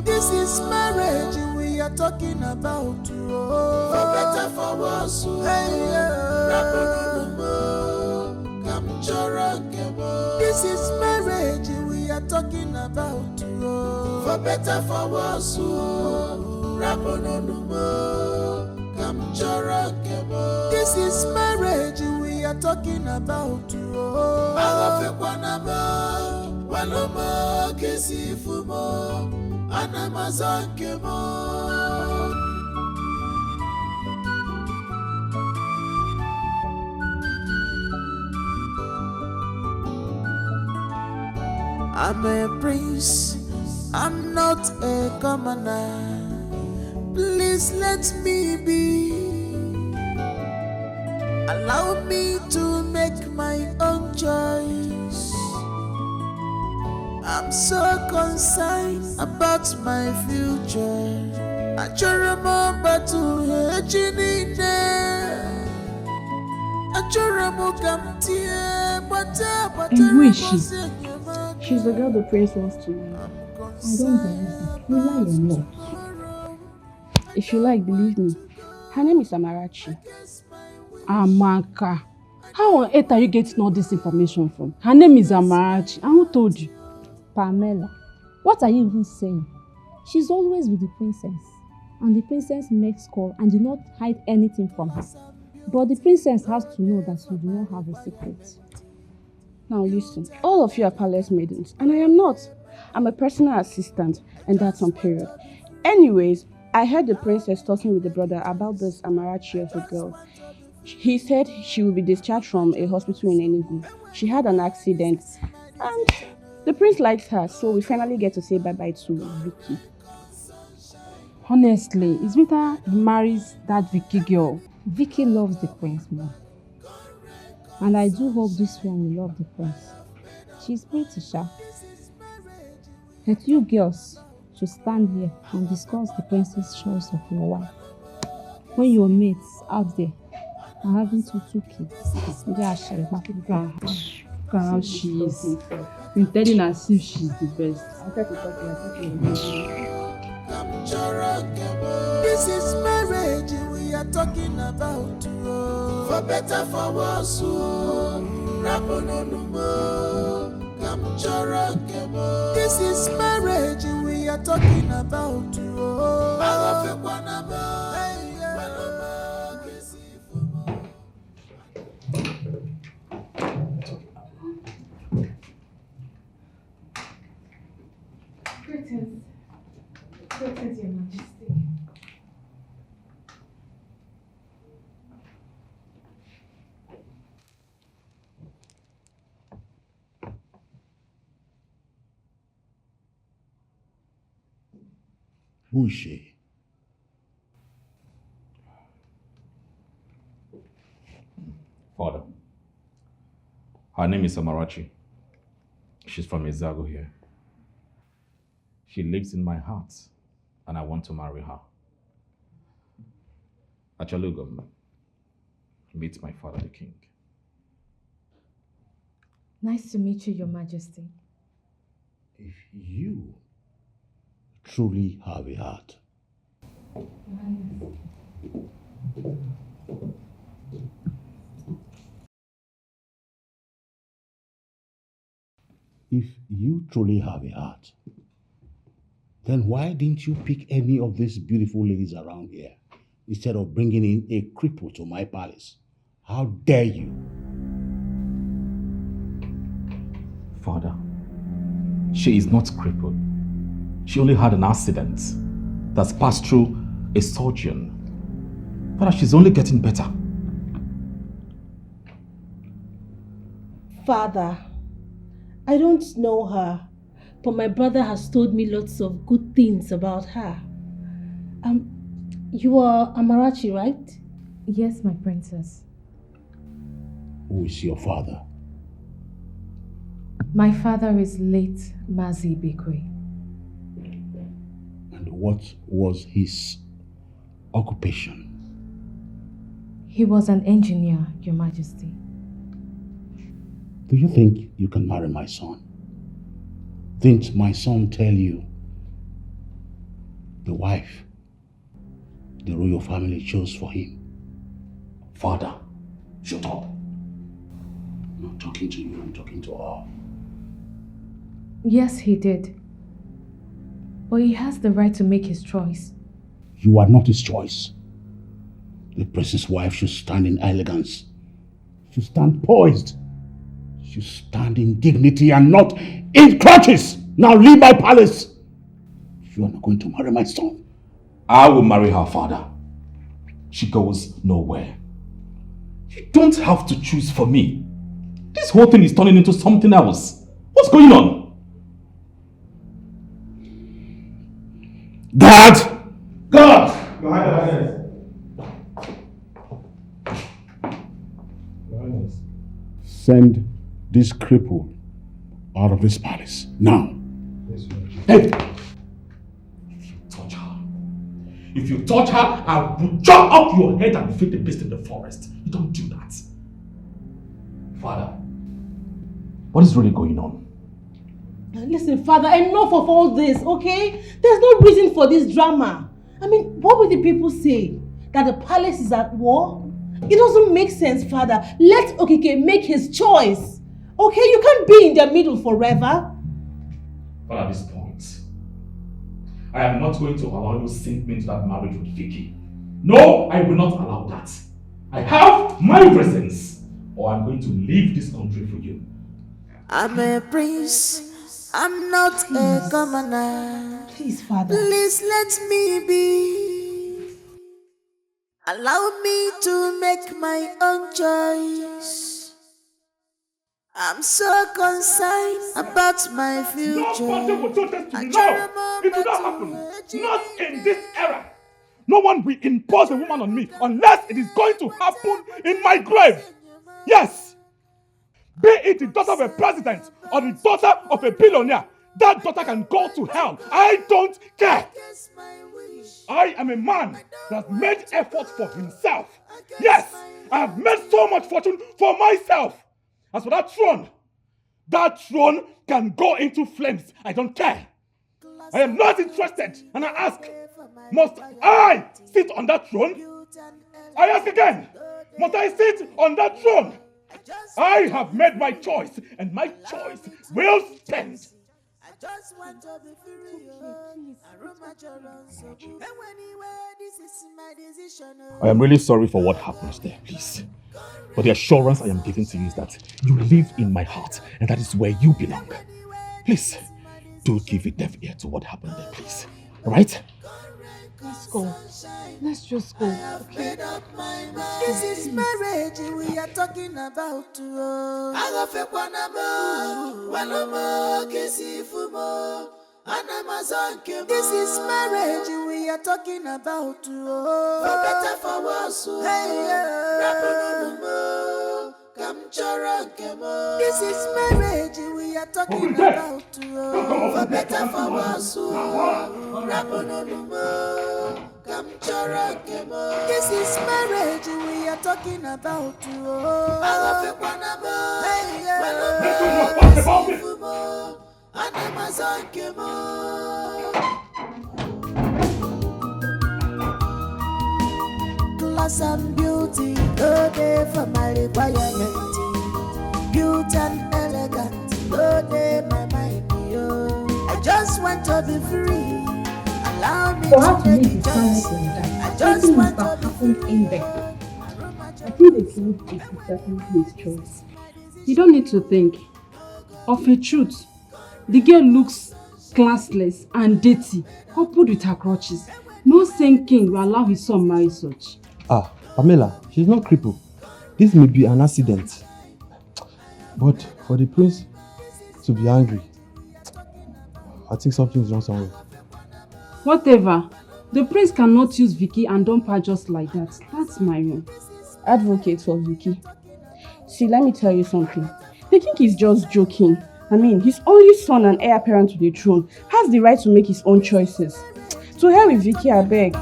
This is marriage we are talking about. For better, for worse. This is marriage we are talking about. For better, for worse. This is marriage we are talking about. I'm a prince, I'm not a commoner. Please let me be. Allow me to make my own choice. I'm so concerned about my future. I just remember to And who is she? She's the girl the prince wants to marry. I don't believe it. You lie or not? If you like, believe me. Her name is Amarachi. Amaka. How on earth are you getting all this information from? Her name is Amarachi. And who told you? Pamela. What are you even saying? She's always with the princess. And the princess makes call and do not hide anything from her. But the princess has to know that you do not have a secret. Now listen, all of you are palace maidens, and I am not. I'm a personal assistant, and that's on period. Anyways, I heard the princess talking with the brother about this Amarachi of a girl. He said she will be discharged from a hospital in Enugu. She had an accident, and the prince likes her, so we finally get to say bye-bye to Vicky. Honestly, it's better he marries that Vicky girl. Vicky loves the prince more. And I do hope this one will love the prince. She's pretty sharp. But you girls should stand here and discuss the prince's choice of your wife. When your mates out there are having two kids, maybe I shall back it down. Look how she is. Been telling her as if she's the best. I'll try to talk to her. This is marriage we are talking about. For better, for worse. This is marriage we are talking about. Greetings. Greetings, Your Majesty. Who is she? Father, her name is Amarachi. She's from Ezago here. She lives in my heart, and I want to marry her. Achalugum, meet my father, the king. Nice to meet you, Your Majesty. If you truly have a heart, if you truly have a heart, Then why didn't you pick any of these beautiful ladies around here instead of bringing in a cripple to my palace? How dare you? Father, she is not crippled. She only had an accident that's passed through a surgeon. Father, she's only getting better. Father, I don't know her, but my brother has told me lots of good things about her. You are Amarachi, right? Yes, my princess. Who is your father? My father is late Mazi Bikwe. And what was his occupation? He was an engineer, Your Majesty. Do you think you can marry my son? Didn't my son tell you the wife the royal family chose for him? Father, shut up. I'm not talking to you, I'm talking to her. Yes, he did. But he has the right to make his choice. You are not his choice. The prince's wife should stand in elegance. Should stand poised. Should stand in dignity and not in crutches. Now leave my palace. You are not going to marry my son. I will marry her, Father. She goes nowhere. You don't have to choose for me. This whole thing is turning into something else. What's going on? God! God! Your Highness. Your Highness. Send this cripple out of this palace now. Yes, Hey! If you touch her, I will chop off your head and feed the beast in the forest. You don't do that. Father, what is really going on? Listen, Father, enough of all this, okay? There's no reason for this drama. I mean, what will the people say? That the palace is at war? It doesn't make sense, Father. Let Okike make his choice. Okay, you can't be in the middle forever. But at this point, I am not going to allow you to sink me into that marriage with Vicky. No, I will not allow that. I have my reasons, or I'm going to leave this country for you. I'm a prince. I'm not a commoner. Please, Father. Please let me be. Allow me to make my own choice. I'm so concerned about my future. Nobody will do this to me. No, it will not happen. Not in this era. No one will impose a woman on me unless it is going to happen in my grave. Yes. Be it the daughter of a president or the daughter of a billionaire, that daughter can go to hell. I don't care. I am a man that made effort for himself. Yes, I have made so much fortune for myself. As for that throne can go into flames. I don't care. I am not interested. And I ask, must I sit on that throne? I ask again, must I sit on that throne? I have made my choice, and my choice will stand. I am really sorry for what happened there, please. But the assurance I am giving to you is that you live in my heart, and that is where you belong. Please, do give a deaf ear to what happened there, please. Alright? Let's go. Let's just go, okay? This is marriage we are talking about. This is marriage we are talking about. For better, for worse. This is marriage we are talking about. For better, for worse. This is marriage we are talking about. Class and beauty, no day for my requirement. Beauty and elegance, no day my mind. I just want to be free. For her to leave the parents like that, anything must have happened in there. I think the king is definitely his choice. You don't need to think. Of a truth, the girl looks classless and dirty, coupled with her crutches. No sane king will allow his son marry such. Ah, Pamela, she's not crippled. This may be an accident. But for the prince to be angry, I think something's wrong somewhere. Whatever. The prince cannot use Vicky and dump her just like that. That's my own. Advocate for Vicky. See, let me tell you something. The king is just joking. I mean, his only son and heir apparent to the throne has the right to make his own choices. To hell with Vicky, I beg.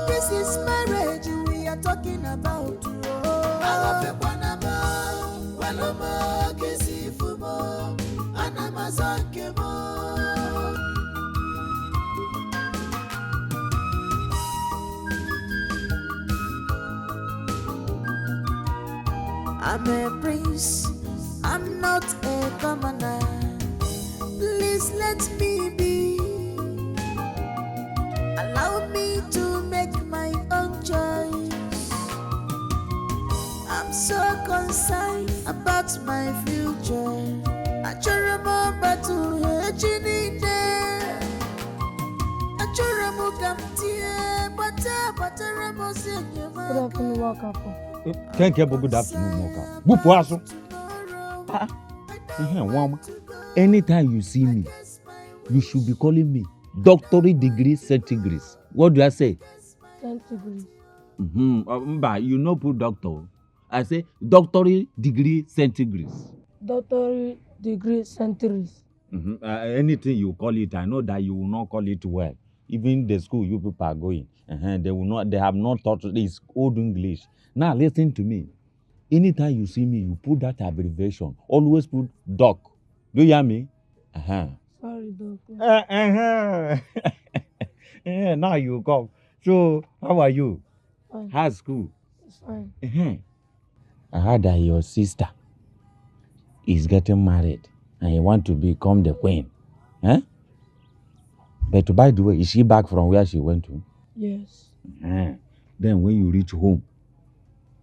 This is marriage we are talking about. I'm a prince, I'm not a commoner. Please let me be. Allow me to make my own choice. I'm so concerned about my future. I try more battle hedging there. I try more camtia, but I'm saying you. Good afternoon, welcome. Can't get good afternoon, Moka. Bufuaso. Anytime you see me, you should be calling me doctorate degree centigrades. What do I say? Centigrades. You know put doctor. I say doctorate degree centigrades. Doctorate degree centigrades. Anything you call it, I know that you will not call it well. Even the school you people are going, they will not. They have not taught this old English. Now listen to me. Anytime you see me, you put that abbreviation. Always put doc. Do you hear me? Sorry, doc. Now you come. So how are you? Fine. How's school? It's fine. I heard that your sister is getting married and you want to become the queen. But by the way, is she back from where she went to? Yes. Then when you reach home,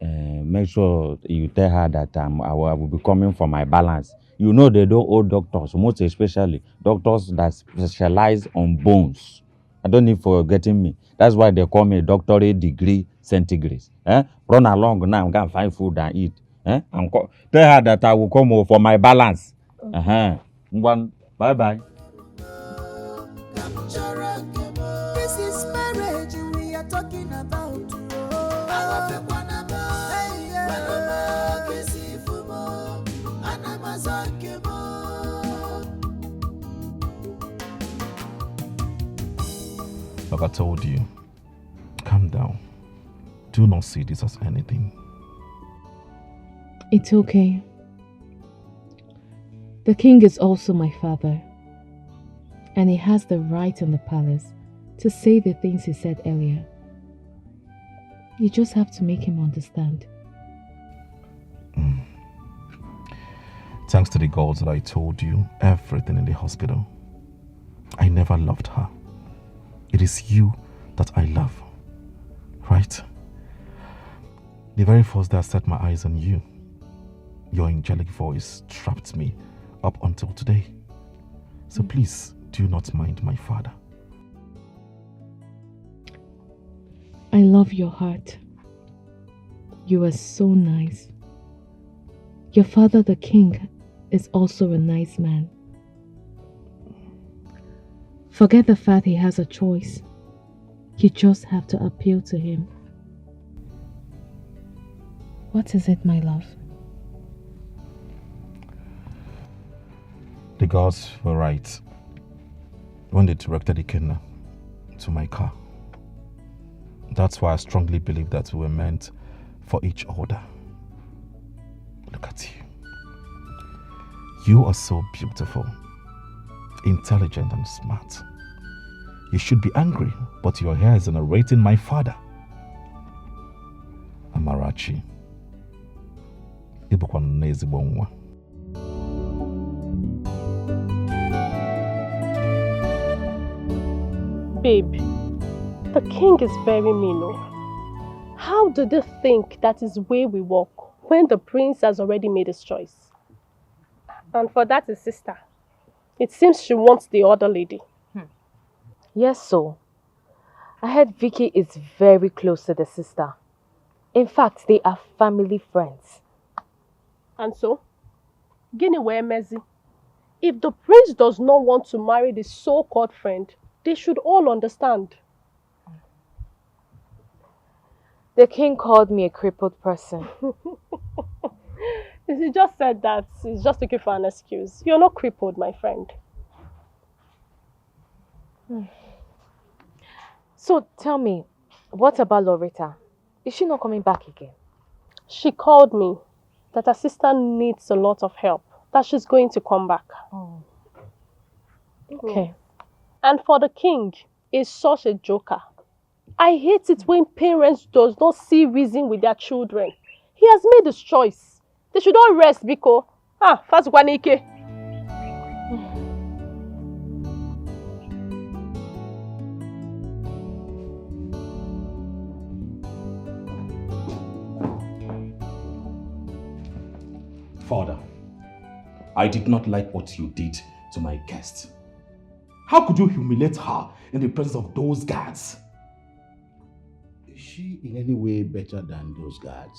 make sure you tell her that I will be coming for my balance. You know they don't owe doctors, most especially doctors that specialize on bones. I don't need for getting me. That's why they call me doctorate degree centigrades. Run along now, I'm going to find food and eat. Tell her that I will come for my balance. One, bye-bye. This is marriage we are talking about. Like I told you, calm down. Do not see this as anything. It's okay. The king is also my father, and he has the right in the palace to say the things he said earlier. You just have to make him understand. Thanks to the gods that I told you everything in the hospital. I never loved her. It is you that I love, right? The very first day I set my eyes on you, your angelic voice trapped me up until today. So please, do not mind my father. I love your heart. You are so nice. Your father, the king, is also a nice man. Forget the fact he has a choice. You just have to appeal to him. What is it, my love? The gods were right when they directed Dikeh to my car. That's why I strongly believe that we were meant for each other. Look at you. You are so beautiful, intelligent and smart. You should be angry, but your hair is narrating my father. Amarachi. Ibukwa n'ezigbo nwa. Babe, the king is very mean. How do they think that is where we walk when the prince has already made his choice? And for that his sister, it seems she wants the other lady. Yes, so. I heard Vicky is very close to the sister. In fact, they are family friends. And so, Guinea where Mezi. If the prince does not want to marry the so-called friend, they should all understand. The king called me a crippled person. He just said that. He's just looking for an excuse. You're not crippled, my friend. So tell me, what about Loretta? Is she not coming back again? She called me that her sister needs a lot of help, that she's going to come back. Oh. Okay. And for the king, is such a joker. I hate it when parents does not see reason with their children. He has made his choice. They should all rest because fast Guanike. Father, I did not like what you did to my guest. How could you humiliate her in the presence of those guards? Is she in any way better than those guards?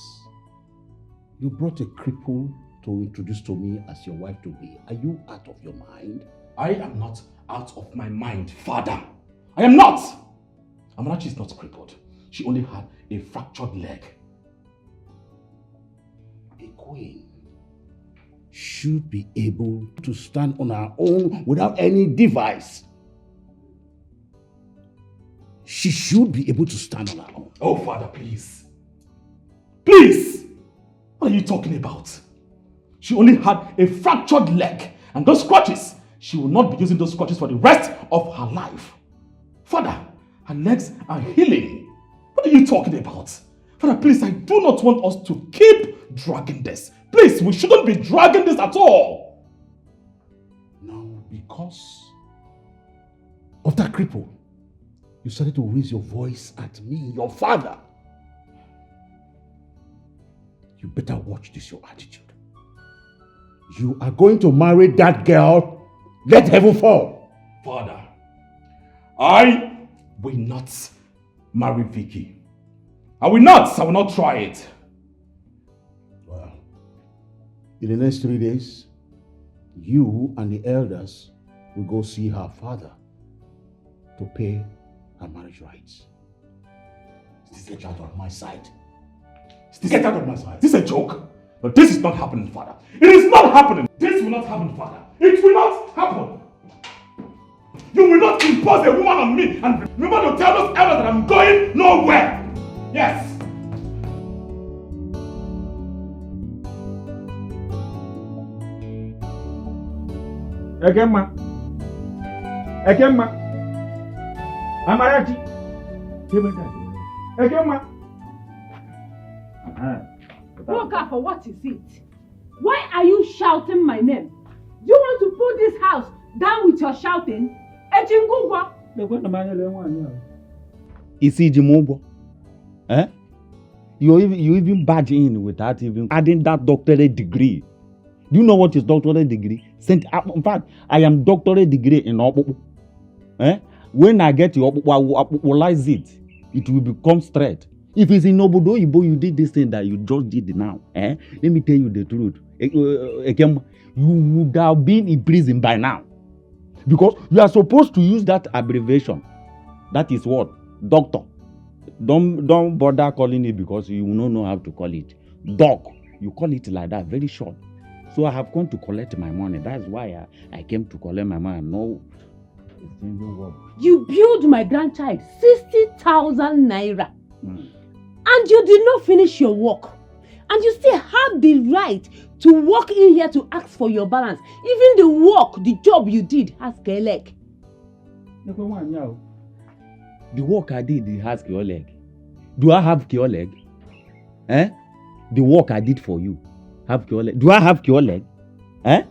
You brought a cripple to introduce to me as your wife to be. Are you out of your mind? I am not out of my mind, Father. I am not! Amarachi is not crippled. She only had a fractured leg. A queen should be able to stand on her own without any device. She should be able to stand on her own. Oh, Father, please. Please! What are you talking about? She only had a fractured leg, and those scratches, she will not be using those scratches for the rest of her life. Father, her legs are healing. What are you talking about? Father, please, I do not want us to keep dragging this. Please, we shouldn't be dragging this at all. No, because of that cripple, you started to raise your voice at me, your father. You better watch this, your attitude. You are going to marry that girl. Let heaven fall. Father, I will not marry Vicky. I will not try it. Well, in the next 3 days, you and the elders will go see her father to pay her marriage rights. Get out of my sight. Get out of my sight. This is a joke. But this is not happening, Father. It is not happening. This will not happen, Father. It will not happen. You will not impose a woman on me and remember to tell those elders that I'm going nowhere. Yes. Ekemma. Amarachi. Ekemma. Okafor, what is it? Why are you shouting my name? Do you want to put this house down with your shouting? Ejingugwa. Isi Jimobo. Eh? You even barge in without even adding that doctorate degree. Do you know what is doctorate degree? In fact, I am doctorate degree in Opupu. Eh? When I get your Opupu, I will actualize it. It will become straight. If it's in Obodo Ibo, you did this thing that you just did now. Eh? Let me tell you the truth. You would have been in prison by now. Because you are supposed to use that abbreviation. That is what? Doctor. Don't bother calling it because you will not know how to call it. Doc. You call it like that, very short. So I have come to collect my money. That's why I came to collect my money. No. You billed my grandchild 60,000 naira. And you did not finish your work. And you still have the right to walk in here to ask for your balance. Even the work, the job you did has a leg. The work I did has your leg. Do I have your leg? Eh? The work I did for you have your leg. Do I have your leg? Eh?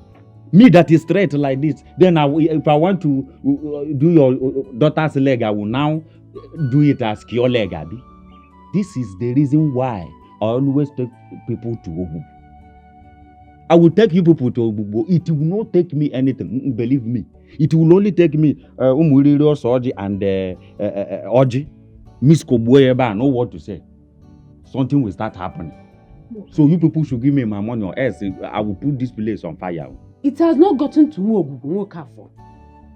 Me that is straight like this. Then if I want to do your daughter's leg, I will now do it as your leg, Abi. This is the reason why I always take people to Obu. I will take you people to Obu. It will not take me anything. Believe me. It will only take me Umuriro Soji and Oji. Miss Kobueba know what to say. Something will start happening. So you people should give me my money or else I will put this place on fire. It has not gotten to Obu.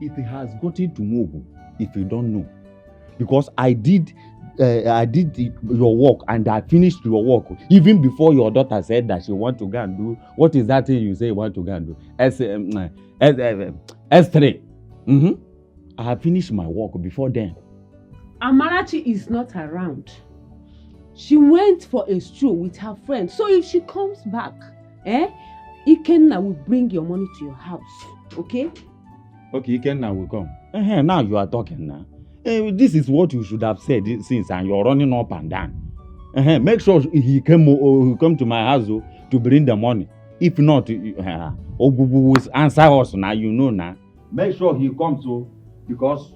It has gotten to Obu, if you don't know. Because I did your work and I finished your work even before your daughter said that she want to go and do what is that thing you say you want to go and do? S3. I have finished my work before then. Amarachi is not around. She went for a stroll with her friend. So if she comes back, Ikenna will bring your money to your house. Okay? Okay, Ikenna will come. Now you are talking now. This is what you should have said since and you're running up and down. Make sure he come to my house to bring the money. If not, Ogubu will answer us now, you know now. Make sure he comes because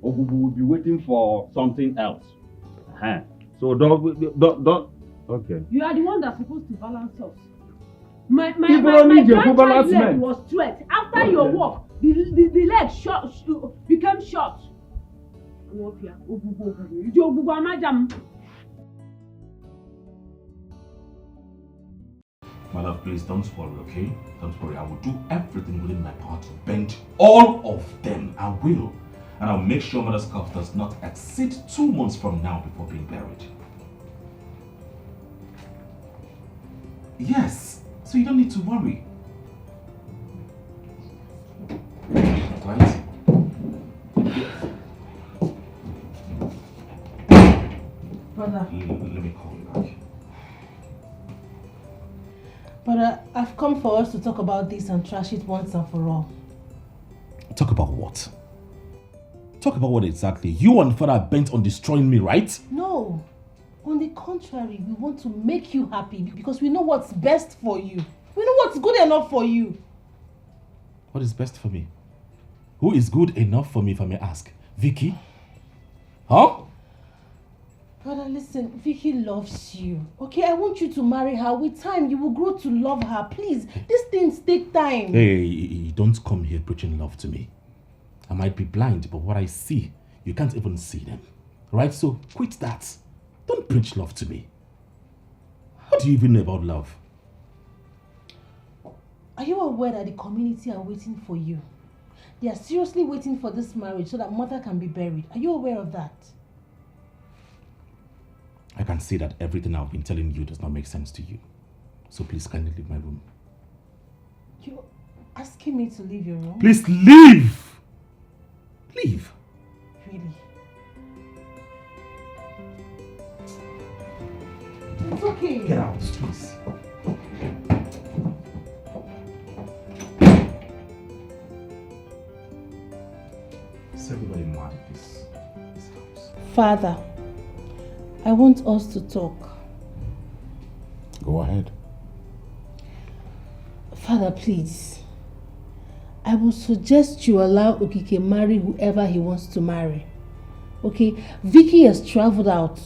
Ogubu will be waiting for something else. So don't. Okay. You are the one that's supposed to balance us. My grandchild's leg was straight. After your work, the leg became short. My love, please don't worry, okay? Don't worry. I will do everything within my power to bend all of them. I will. And I'll make sure Mother's cough does not exceed 2 months from now before being buried. Yes, so you don't need to worry. Right? Brother. Let me call you back. Brother, I've come for us to talk about this and trash it once and for all. Talk about what? Talk about what exactly? You and Father are bent on destroying me, right? No. On the contrary, we want to make you happy because we know what's best for you. We know what's good enough for you. What is best for me? Who is good enough for me, if I may ask? Vicky? Huh? Brother, listen, Vicky loves you. Okay, I want you to marry her. With time, you will grow to love her. Please, these things take time. Hey, don't come here preaching love to me. I might be blind, but what I see, you can't even see them. Right? So, quit that. Don't preach love to me. What do you even know about love? Are you aware that the community are waiting for you? They are seriously waiting for this marriage so that mother can be buried. Are you aware of that? I can see that everything I've been telling you does not make sense to you. So please kindly leave my room. You're asking me to leave your room? Please leave! Leave. Really? It's okay. Get out, please. Is everybody mad at this house? Father, I want us to talk. Go ahead. Father, please. I would suggest you allow Okike marry whoever he wants to marry. Okay? Vicky has traveled out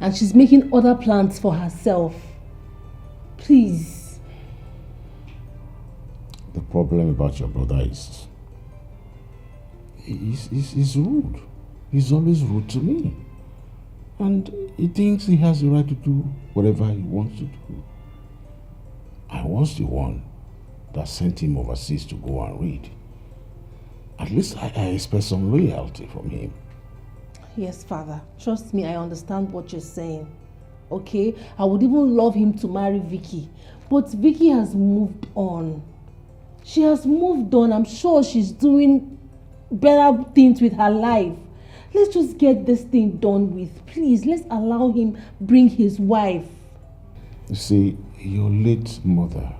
and she's making other plans for herself. Please. The problem about your brother is he's rude. He's always rude to me. And he thinks he has the right to do whatever he wants to do. I was the one that sent him overseas to go and read. At least I expect some loyalty from him. Yes, Father. Trust me, I understand what you're saying. Okay? I would even love him to marry Vicky. But Vicky has moved on. She has moved on. I'm sure she's doing better things with her life. Let's just get this thing done with. Please, let's allow him bring his wife. You see, your late mother,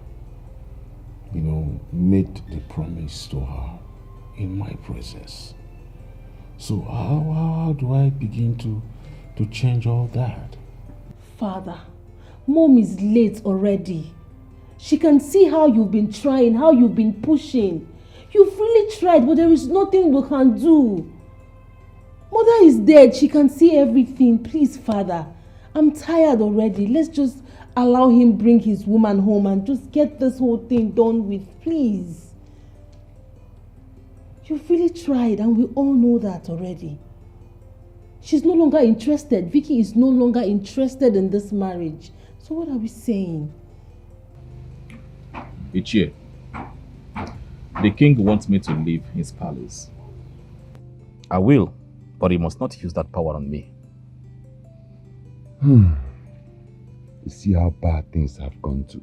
made the promise to her in my presence. So how do I begin to change all that? Father, Mom is late already. She can see how you've been trying, how you've been pushing. You've really tried, but there is nothing we can do. Mother is dead. She can see everything. Please, Father, I'm tired already. Let's just allow him bring his woman home and just get this whole thing done with, please. You've really tried, and we all know that already. She's no longer interested. Vicky is no longer interested in this marriage. So what are we saying? Ichie, the king wants me to leave his palace. I will, but he must not use that power on me. You see how bad things have gone to.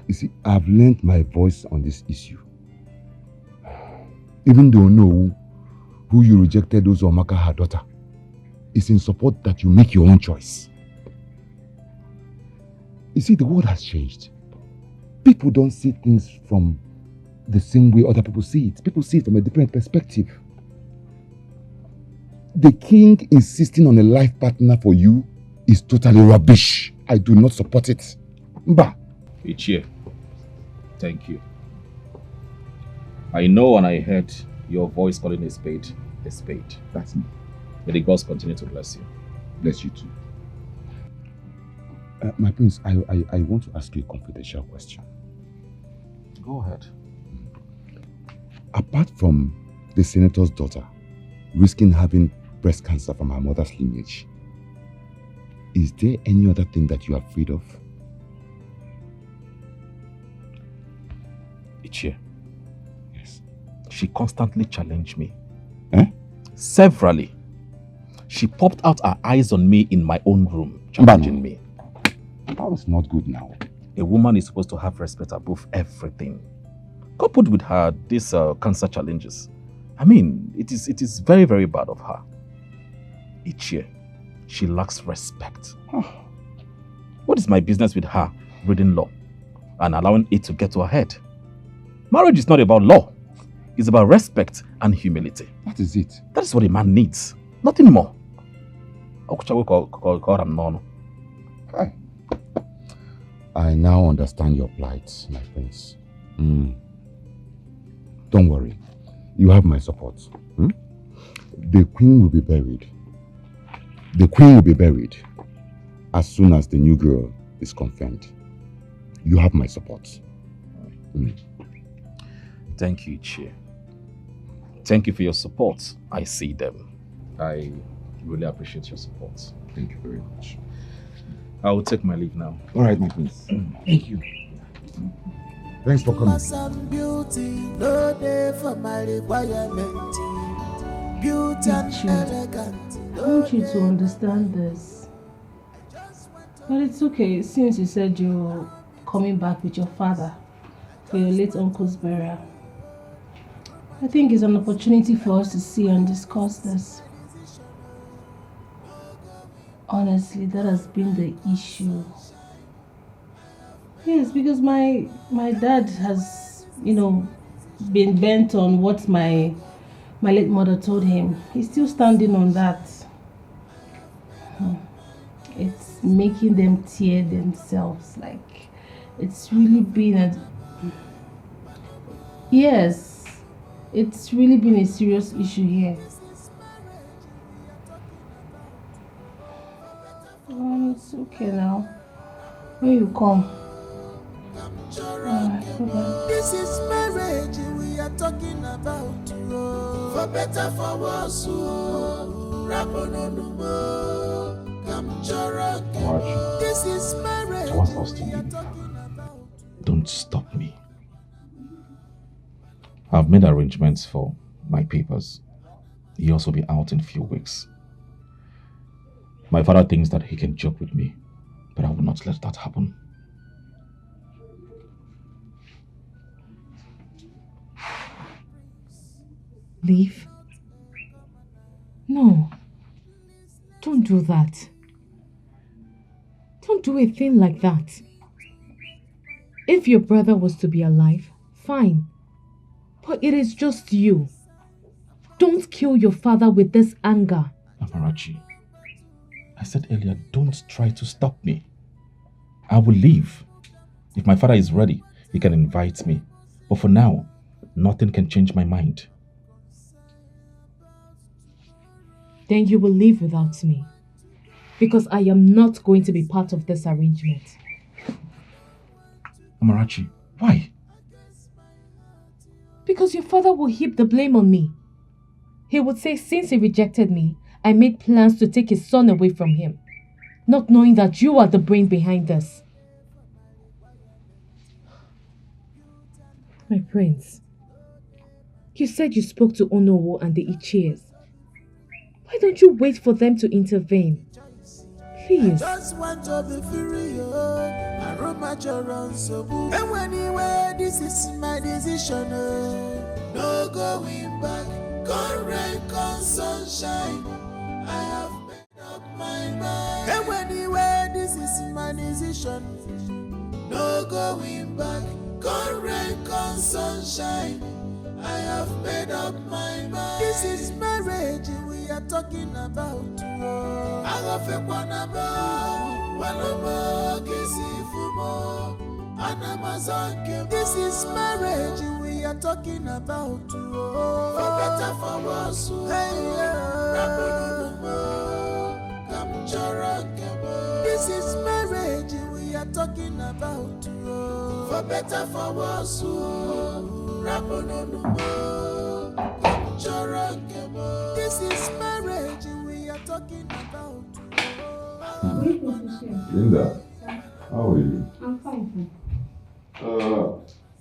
You see, I've learned my voice on this issue. Even though no who you rejected Uzomaka, her daughter, it's in support that you make your own choice. You see, the world has changed. People don't see things from the same way other people see it. People see it from a different perspective. The king insisting on a life partner for you is totally rubbish. I do not support it. Mba. Ichie, thank you. I know and I heard your voice calling a spade a spade. That's me. May the gods continue to bless you. Bless you too. My prince, I want to ask you a confidential question. Go ahead. Apart from the senator's daughter risking having breast cancer from her mother's lineage, is there any other thing that you are afraid of? Ichie. Yes. She constantly challenged me. Eh? Severally. She popped out her eyes on me in my own room, challenging me. That was not good now. A woman is supposed to have respect above everything. Coupled with her, these cancer challenges. I mean, it is very, very bad of her. Each year, she lacks respect. What is my business with her reading law and allowing it to get to her head? Marriage is not about law. It's about respect and humility. That is it. That is what a man needs. Nothing more. I now understand your plight, my prince. Don't worry. You have my support. The queen will be buried. The queen will be buried as soon as the new girl is confirmed. You have my support. Thank you, Ichie. Thank you for your support. I see them. I really appreciate your support. Thank you very much. I will take my leave now. All right, my prince. Thank you. Thanks for coming. Beauty, no day for my requirement. Beauty and elegant. I want you to understand this. But it's okay, since you said you're coming back with your father for your late uncle's burial. I think it's an opportunity for us to see and discuss this. Honestly, that has been the issue. Yes, because my dad has, been bent on what my late mother told him. He's still standing on that. It's making them tear themselves. Like, it's really been yes, it's really been a serious issue here. It's okay now. When you come. This is marriage we are talking about. For better, for worse. This is marriage. What's lost to me? Don't stop me. I've made arrangements for my papers. He'll also be out in a few weeks. My father thinks that he can joke with me, but I will not let that happen. Leave? No. Don't do that. Don't do a thing like that. If your brother was to be alive, fine. But it is just you. Don't kill your father with this anger. Amarachi, I said earlier, don't try to stop me. I will leave. If my father is ready, he can invite me. But for now, nothing can change my mind. Then you will leave without me. Because I am not going to be part of this arrangement. Amarachi, why? Because your father will heap the blame on me. He would say since he rejected me, I made plans to take his son away from him, not knowing that you are the brain behind this. My prince, you said you spoke to Onowo and the Ichies. Why don't you wait for them to intervene? Please. I just want to be free, and run my children so good. And anyway, this is my decision, no going back. Come rain, come sunshine, I have made up my mind. And anyway, this is my decision, no going back. Come rain, come sunshine, I have made up my mind. This is marriage we are talking about. I have a one about one kissy fumo and Amazon. This is marriage we are talking about. For better, for worse. This is marriage we are talking about. For better, for worse. This is marriage we are talking about. Linda, how are you? I'm fine.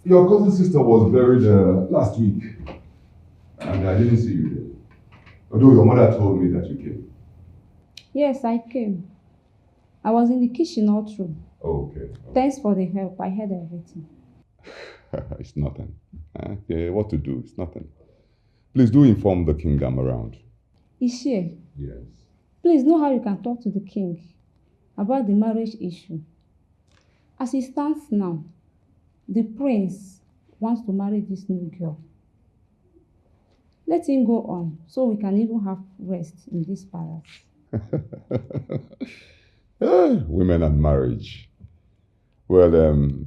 Your cousin's sister was buried last week, and I didn't see you there. Although your mother told me that you came. Yes, I came. I was in the kitchen all through. Okay. Thanks for the help. I heard everything. It's nothing. Yeah, what to do? It's nothing. Please do inform the king I'm around. Is she? Yes. Please know how you can talk to the king about the marriage issue. As it stands now, the prince wants to marry this new girl. Let him go on so we can even have rest in this palace. Women and marriage. Well,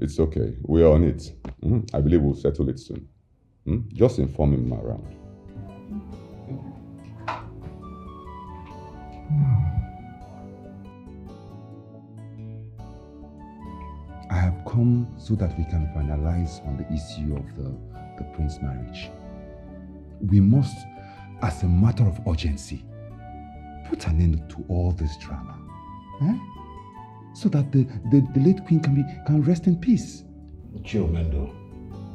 it's okay. We are on it. I believe we'll settle it soon. Just inform him around. I have come so that we can finalize on the issue of the prince marriage. We must, as a matter of urgency, put an end to all this drama. So that the late queen can rest in peace. Chiomendo.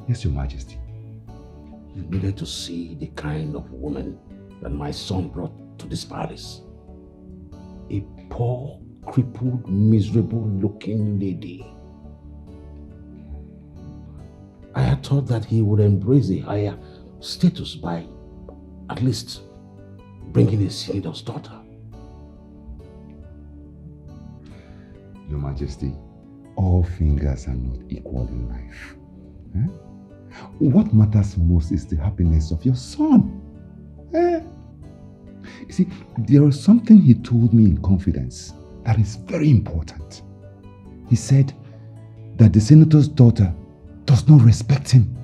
Yes, Your Majesty. You needed to see the kind of woman that my son brought to this palace. A poor, crippled, miserable-looking lady. I had thought that he would embrace a higher status by at least bringing a senator's daughter. Your Majesty, all fingers are not equal in life. What matters most is the happiness of your son. You see, there was something he told me in confidence that is very important. He said that the senator's daughter does not respect him,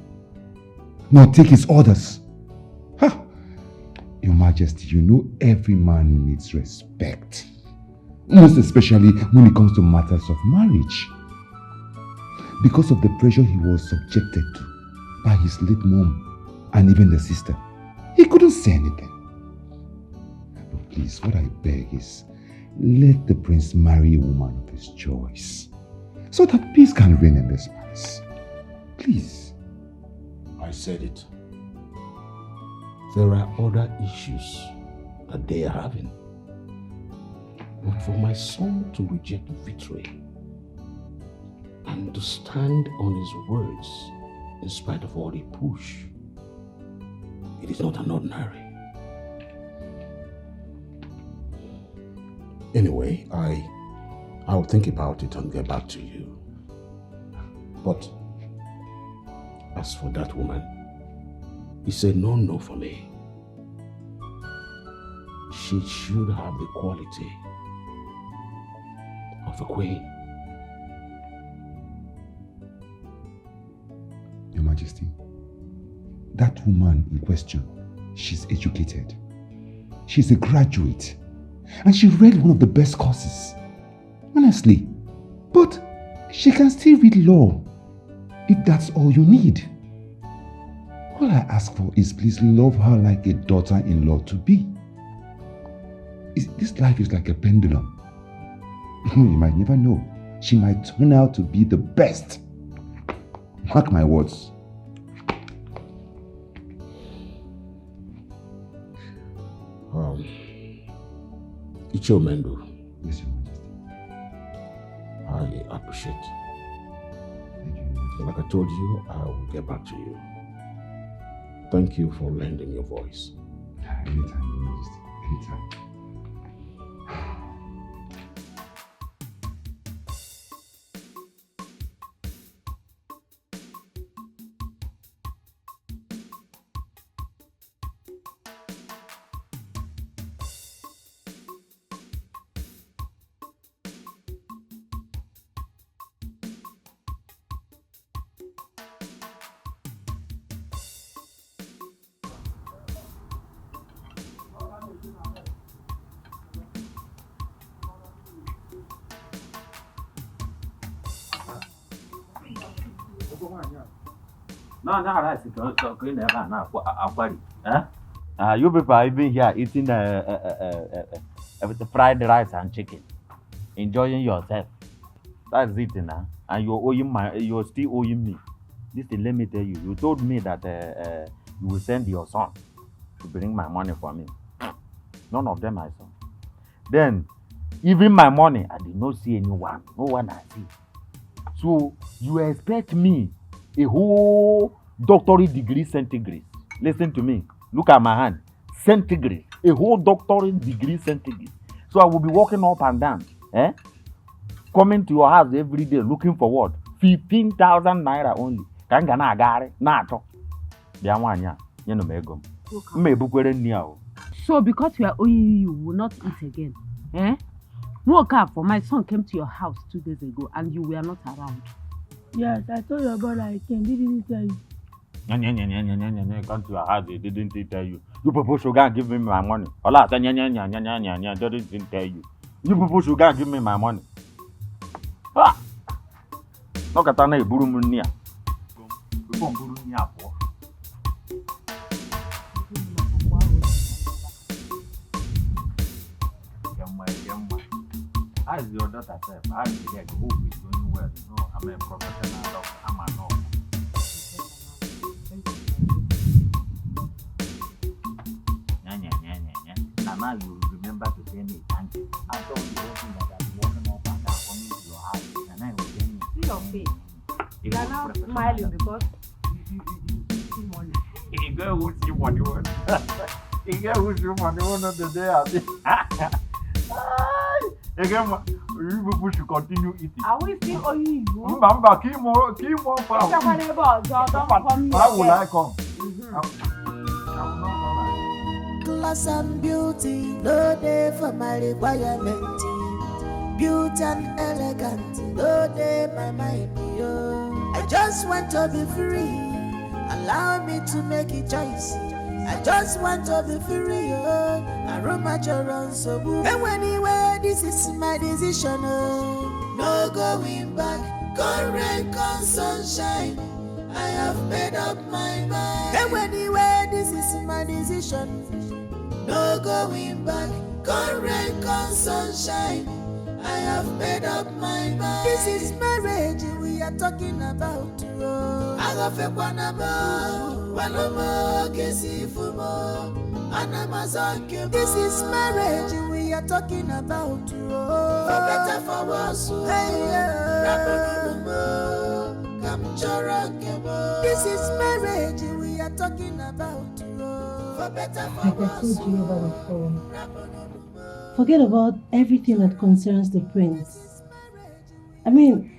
nor take his orders. Your Majesty, you know every man needs respect. Most especially when it comes to matters of marriage. Because of the pressure he was subjected to by his late mom and even the sister, he couldn't say anything. But please, what I beg is, let the prince marry a woman of his choice, so that peace can reign in this palace. Please. I said it. There are other issues that they are having. But for my son to reject victory and to stand on his words in spite of all the push, it is not an ordinary. Anyway, I'll think about it and get back to you. But as for that woman, it's a no for me. She should have the quality of a queen. Majesty, that woman in question, she's educated. She's a graduate. And she read one of the best courses. Honestly. But she can still read law, if that's all you need. All I ask for is please love her like a daughter-in-law to be. This life is like a pendulum. You might never know. She might turn out to be the best. Mark my words. Ichomendo. Yes, Your Majesty. I appreciate. Thank you. Like I told you, I will get back to you. Thank you for lending your voice. Anytime, Your Majesty. Anytime. You people are even here eating fried rice and chicken, enjoying yourself. That's it now. And you're still owing me. Listen, let me tell you. You told me that you will send your son to bring my money for me. None of them I saw. Then, even my money, I did not see anyone. No one I see. So you expect me a whole doctorate degree centigrade? Listen to me. Look at my hand. Centigrade. A whole doctorate degree centigrade. So I will be walking up and down. Coming to your house every day looking for what? 15,000 naira only. Kangana agare. Nato. So because we are owing you, you will not eat again. Woke up for my son came to your house 2 days ago and you were not around. Yes, I told your brother I came. Didn't tell you. Come to your house, they didn't tell you. You people should go and give me my money. Allah said, didn't tell you. You people should go and give me my money. Ah! Look at that, Burumunia. How is your daughter self? How is the hope is going well? No, I'm a professional doctor. I'm a nurse. Now you remember to tell me thank you. I told you that I'm walking up and down coming to your house, and I will tell you. See your face. You are now smiling because you see money. A girl who see money one. A girl who see money one of the day. Again, you people should continue eating. Are we still owing you? Mbamba, keep more. Don't come How will I come? Class and beauty, no day for my requirement. Beauty and elegant, no day my mind. I just want to be free. Allow me to make a choice. I just want to be free. I run my children so good. And anyway, this is my decision. No going back. Come rain, come sunshine. I have made up my mind. And anyway, this is my decision. No going back. Come rain, come sunshine. I have made up my mind. This is marriage we are talking about. I have a one more, this is marriage we are talking about. For better, for worse. This is marriage we are talking about. For better, for Like I worse. told you over the phone, forget about everything that concerns the prince. I mean,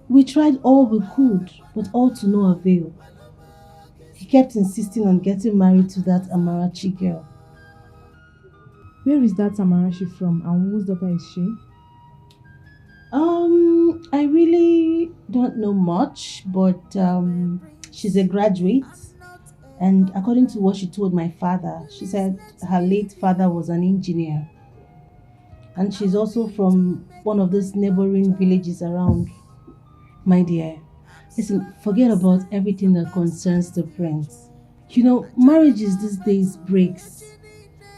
we tried all we could, but all to no avail. He kept insisting on getting married to that Amarachi girl. Where is that Amarachi from and whose daughter is she? I really don't know much, but she's a graduate. And according to what she told my father, she said her late father was an engineer. And she's also from one of those neighboring villages around. My dear, listen, forget about everything that concerns the prince. You know, marriages these days breaks.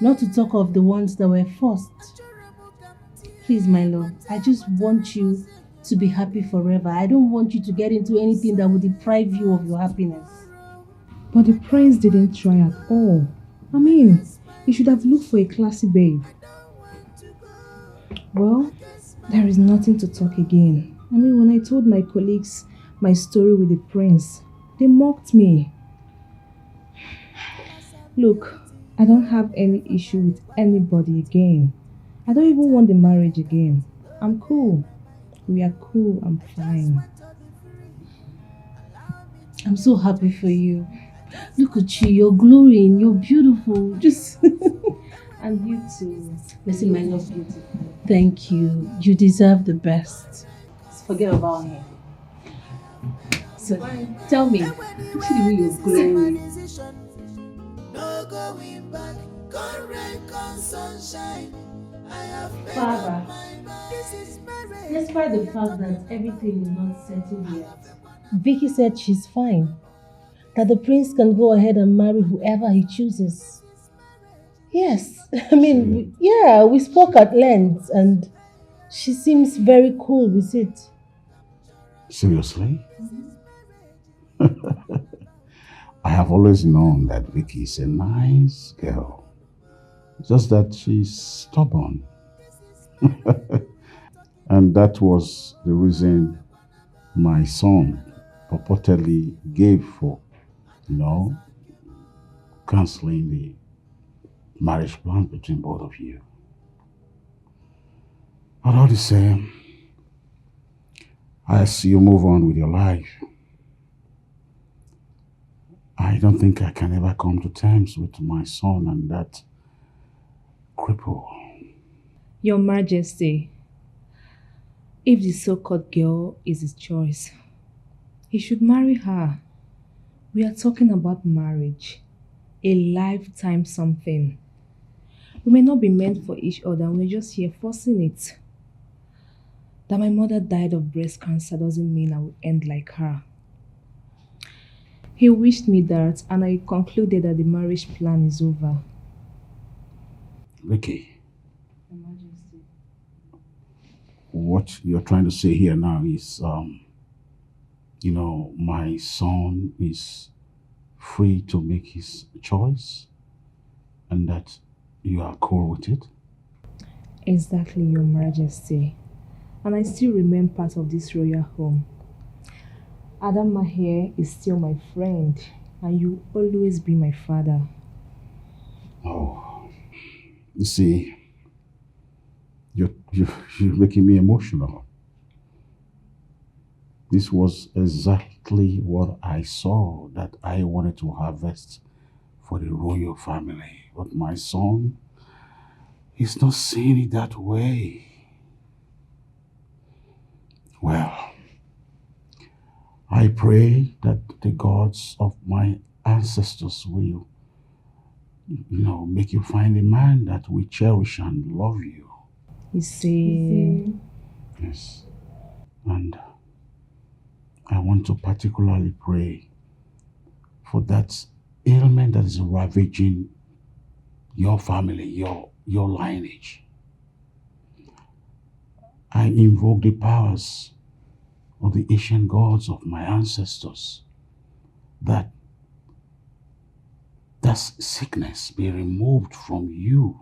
Not to talk of the ones that were forced. Please, my love, I just want you to be happy forever. I don't want you to get into anything that will deprive you of your happiness. But the prince didn't try at all. I mean, he should have looked for a classy babe. Well, there is nothing to talk again. I mean, when I told my colleagues my story with the prince, they mocked me. Look, I don't have any issue with anybody again. I don't even want the marriage again. I'm cool. We are cool. I'm fine. I'm so happy for you. Look at you, you're glowing, you're beautiful. Just and you too. Listen, my love, beautiful. Thank you. You deserve the best. Forget about him. So tell me, see the way you're glowing. No going back, come rain, come sunshine. I have Father, despite the fact that everything is not settled yet, Vicky said she's fine. That the prince can go ahead and marry whoever he chooses. Yes, I mean, we spoke at length and she seems very cool with it. Seriously? I have always known that Vicky is a nice girl. Just that she's stubborn. And that was the reason my son purportedly gave for, cancelling the marriage plan between both of you. But all the same, as you move on with your life, I don't think I can ever come to terms with my son and that cripple. Your Majesty, if the so-called girl is his choice, he should marry her. We are talking about marriage, a lifetime something. We may not be meant for each other, we're just here forcing it. That my mother died of breast cancer doesn't mean I will end like her. He wished me that, and I concluded that the marriage plan is over. Vicky, what you're trying to say here now is, my son is free to make his choice and that you are cool with it? Exactly, Your Majesty. And I still remain part of this royal home. Adam Mahir is still my friend, and you will always be my father. Oh, you see, you're making me emotional. This was exactly what I saw that I wanted to harvest for the royal family. But my son is not seeing it that way. Well, I pray that the gods of my ancestors will, make you find a man that will cherish and love you. You see? Yes. And I want to particularly pray for that ailment that is ravaging your family, your lineage. I invoke the powers of the ancient gods of my ancestors that sickness be removed from you,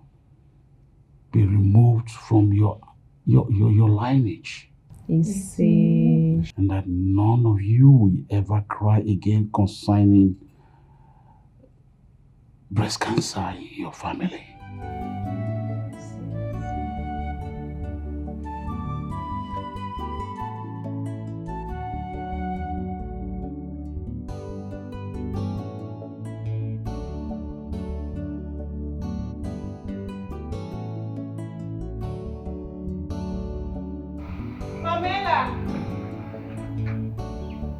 be removed from your lineage. You see? And that none of you will ever cry again concerning breast cancer in your family.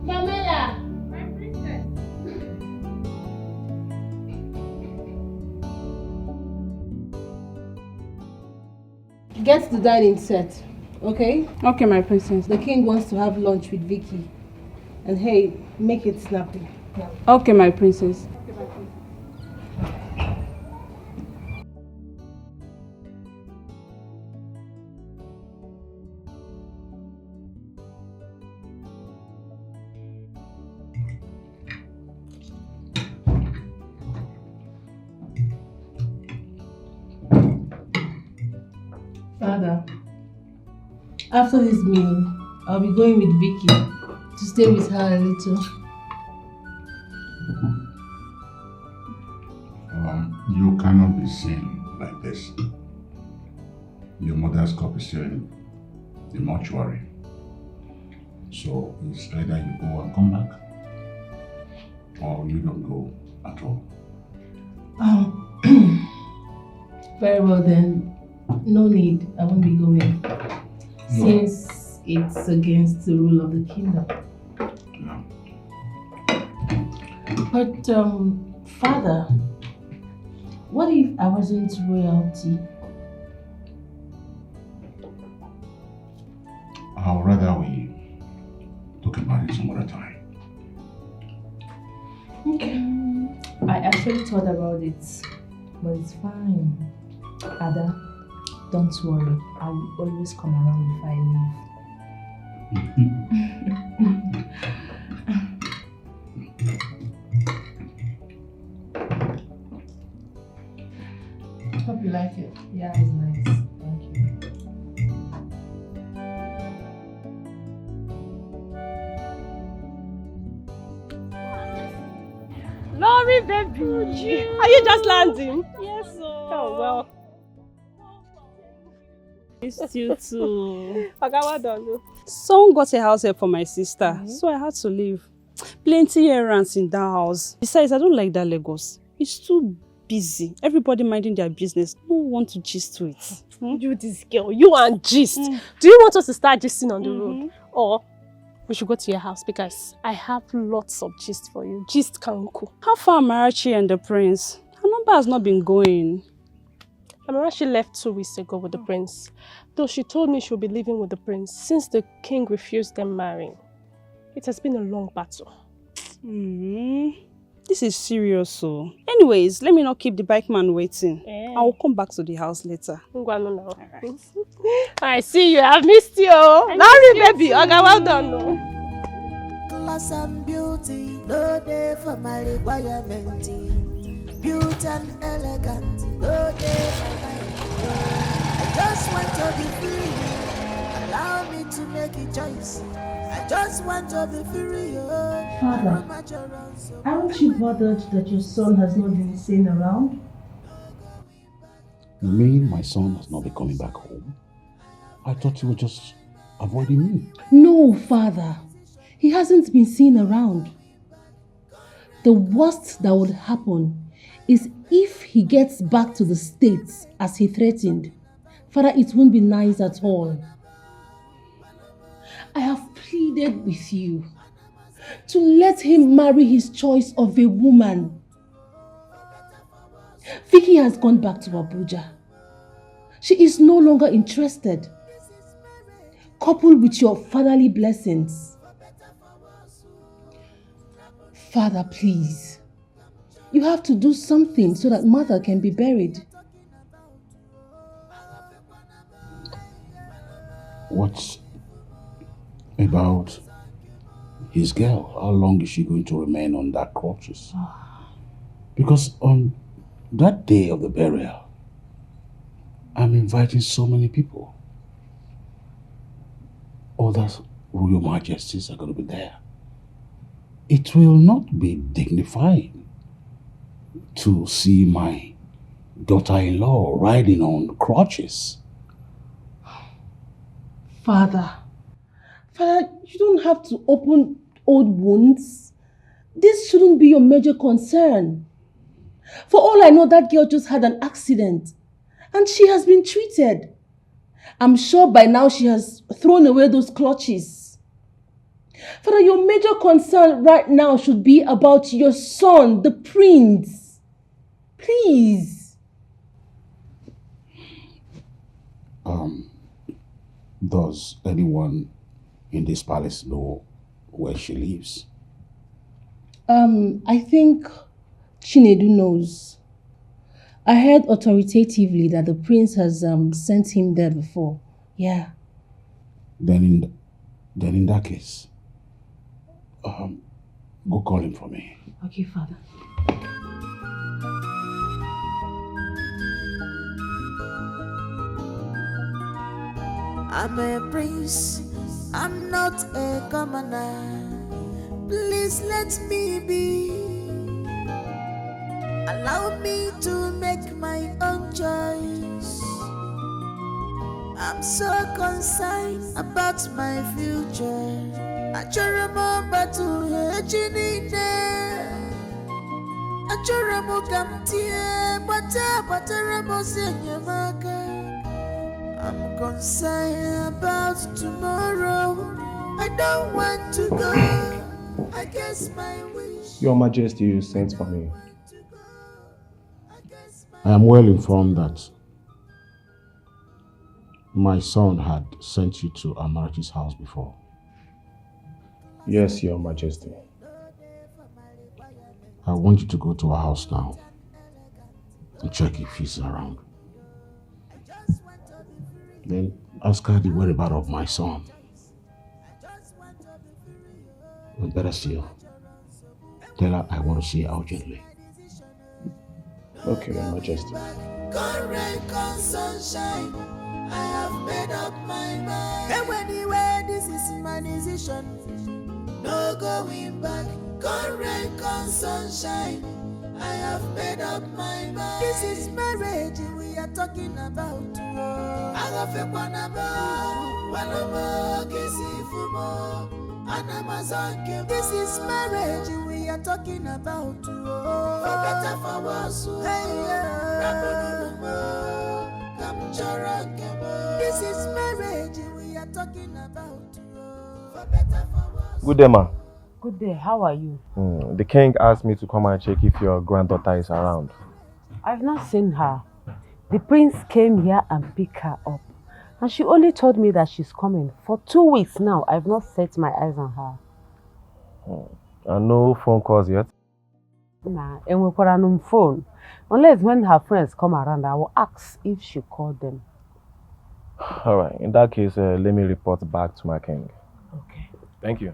Pamela! My princess! Get the dining set, okay? Okay, my princess. The king wants to have lunch with Vicky. And hey, make it snappy. Yeah. Okay, my princess. Father, after this meal, I'll be going with Vicky to stay with her a little. You cannot be seen like this. Your mother's cup is still in the mortuary. So it's either you go and come back, or you don't go at all. Very well then. No need. I won't be going. Since it's against the rule of the kingdom. No. But, Father, what if I wasn't royalty? I'd rather we talk about it some other time. Okay. I actually thought about it, but it's fine. Ada, don't worry. I will always come around if I leave. Hope you like it. Yeah, it's nice. Thank you. Lori, baby. Are you just landing? Yes, sir. Oh, well. Missed you too. Okay, well done. Someone got a house help for my sister, so I had to leave. Plenty errands in that house. Besides, I don't like that Lagos. It's too busy. Everybody minding their business. No one want to gist to it. You, this girl, you and gist. Do you want us to start gisting on the road? Or we should go to your house because I have lots of gist for you. Gist Kanku. How far are Marachi and the prince? Her number has not been going. Amarachi left 2 weeks ago with the prince, though she told me she'll be living with the prince since the king refused them marrying. It has been a long battle. This is serious, so. Anyways, let me not keep the bike man waiting. I will come back to the house later. Alright. I see you. I've missed you. Larry, baby. Okay, well done. No. Class and beauty, no day for my requirement. Beauty and elegant, no day for my I just want to be free. Allow me to make a choice. I just want to be free. Father, aren't you bothered that your son has not been seen around? You mean my son has not been coming back home? I thought you were just avoiding me. No, Father. He hasn't been seen around. The worst that would happen is if he gets back to the States as he threatened. Father, it won't be nice at all. I have pleaded with you to let him marry his choice of a woman. Vicky has gone back to Abuja. She is no longer interested. Coupled with your fatherly blessings. Father, please. You have to do something so that mother can be buried. What's about his girl? How long is she going to remain on that crutches? Because on that day of the burial, I'm inviting so many people. Other royal majesties are going to be there. It will not be dignified to see my daughter-in-law riding on crutches. Father, you don't have to open old wounds. This shouldn't be your major concern. For all I know, that girl just had an accident and she has been treated. I'm sure by now she has thrown away those clutches. Father, your major concern right now should be about your son, the prince. Please. Does anyone in this palace know where she lives? I think Chinedu knows. I heard authoritatively that the prince has sent him there before. Yeah. Then in that case, go call him for me. Okay, Father. I'm a prince, I'm not a commoner. Please let me be. Allow me to make my own choice. I'm so concerned about my future. I remember to I'm concerned about tomorrow. I don't want to go. I guess my wish. Your Majesty, you sent for me. I am well informed that my son had sent you to Amarachi's house before. Yes, Your Majesty. I want you to go to her house now and check if he's around. Then ask her the whereabouts of my son. And better still, tell her I want to see her urgently. Okay, Your Majesty. Come rain, come sunshine, I have made up my mind. And anyway, this is my decision. No going back. Come rain, come sunshine, I have made up my mind. This is marriage we are talking about. I have a This is marriage we are talking about. For better, for worse. This is marriage we are talking about. For better, for worse. Good day, ma. Good day, how are you? The king asked me to come and check if your granddaughter is around. I've not seen her. The prince came here and picked her up. And she only told me that she's coming. For 2 weeks now, I've not set my eyes on her. And no phone calls yet? Nah, and we put on phone. Unless when her friends come around, I will ask if she called them. Alright, in that case, let me report back to my king. Okay. Thank you.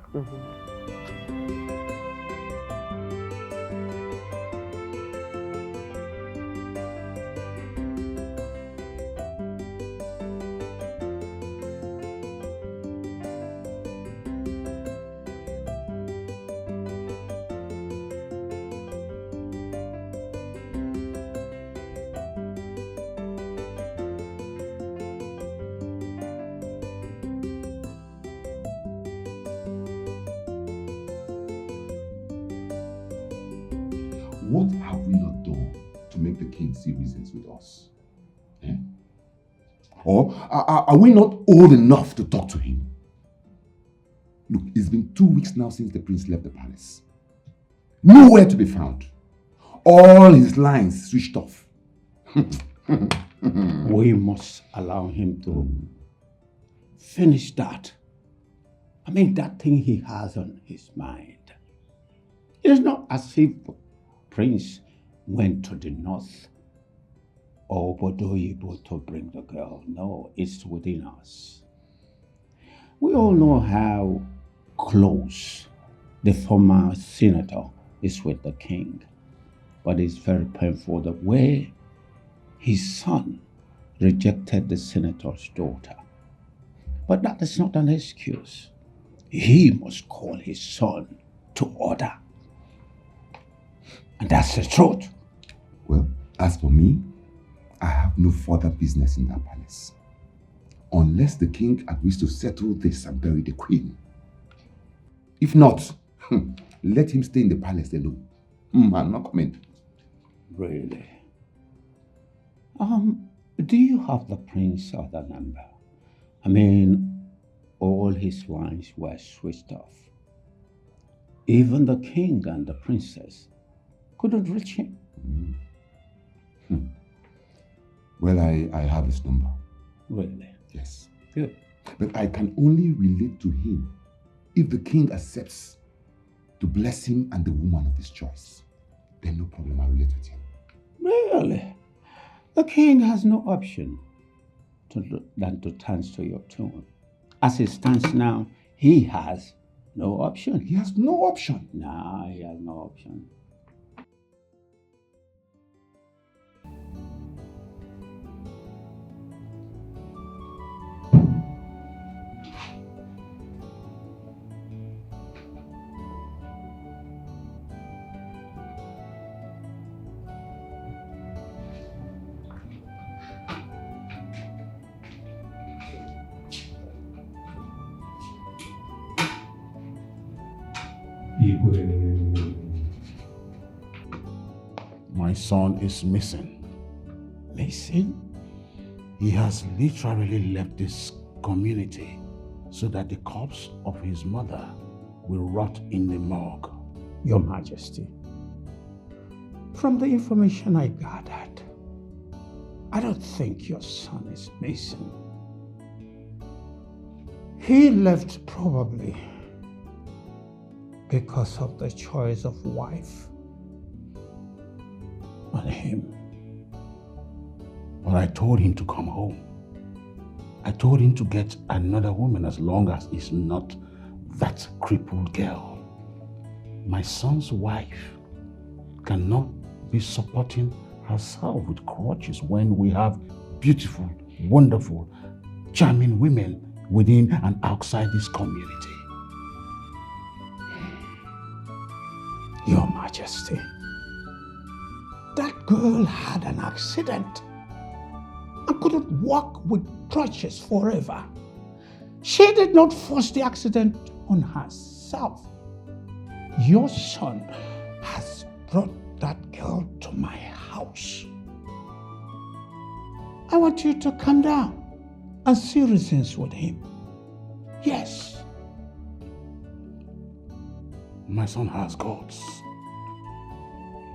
What have we not done to make the king see reasons with us? Eh? Or are we not old enough to talk to him? Look, it's been 2 weeks now since the prince left the palace. Nowhere to be found. All his lines switched off. We must allow him to finish that. I mean, that thing he has on his mind. It's not as if Prince went to the north or Bodoyibo to bring the girl. No, it's within us. We all know how close the former senator is with the king, but it's very painful the way his son rejected the senator's daughter. But that is not an excuse. He must call his son to order. And that's the truth. Well, as for me, I have no further business in that palace. Unless the king agrees to settle this and bury the queen. If not, let him stay in the palace alone. I'm not coming. Really? Do you have the prince's other number? I mean, all his lines were switched off. Even the king and the princess couldn't reach him. Well, I have his number. Really? Yes. Good. But I can only relate to him if the king accepts to bless him and the woman of his choice. Then no problem, I'll relate with him. Really? The king has no option than to turn to your tune. As it stands now, he has no option. He has no option? No, he has no option. My son is missing. Missing? He has literally left this community so that the corpse of his mother will rot in the morgue. Your Majesty, from the information I gathered, I don't think your son is missing. He left probably because of the choice of wife on him. But I told him to come home. I told him to get another woman as long as it's not that crippled girl. My son's wife cannot be supporting herself with crutches when we have beautiful, wonderful, charming women within and outside this community. Your Majesty, that girl had an accident and couldn't walk with crutches forever. She did not force the accident on herself. Your son has brought that girl to my house. I want you to calm down and see reasons with him. Yes. My son has guts.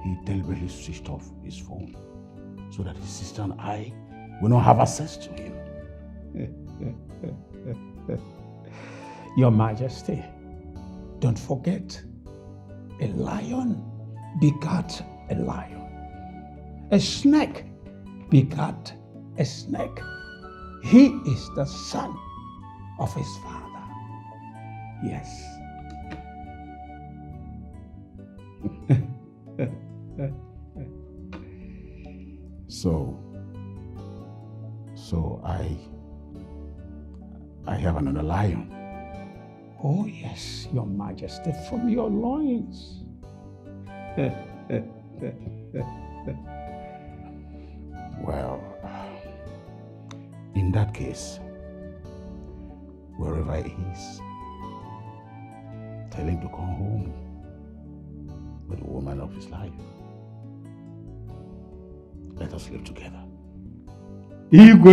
He deliberately switched off his phone so that his sister and I will not have access to him. Your Majesty, don't forget, a lion begat a lion. A snake begat a snake. He is the son of his father. Yes. So I have another lion. Oh yes, Your Majesty, from your loins. Well, in that case, wherever he is, tell him to come home with the woman of his life. Let us live together. Igwe!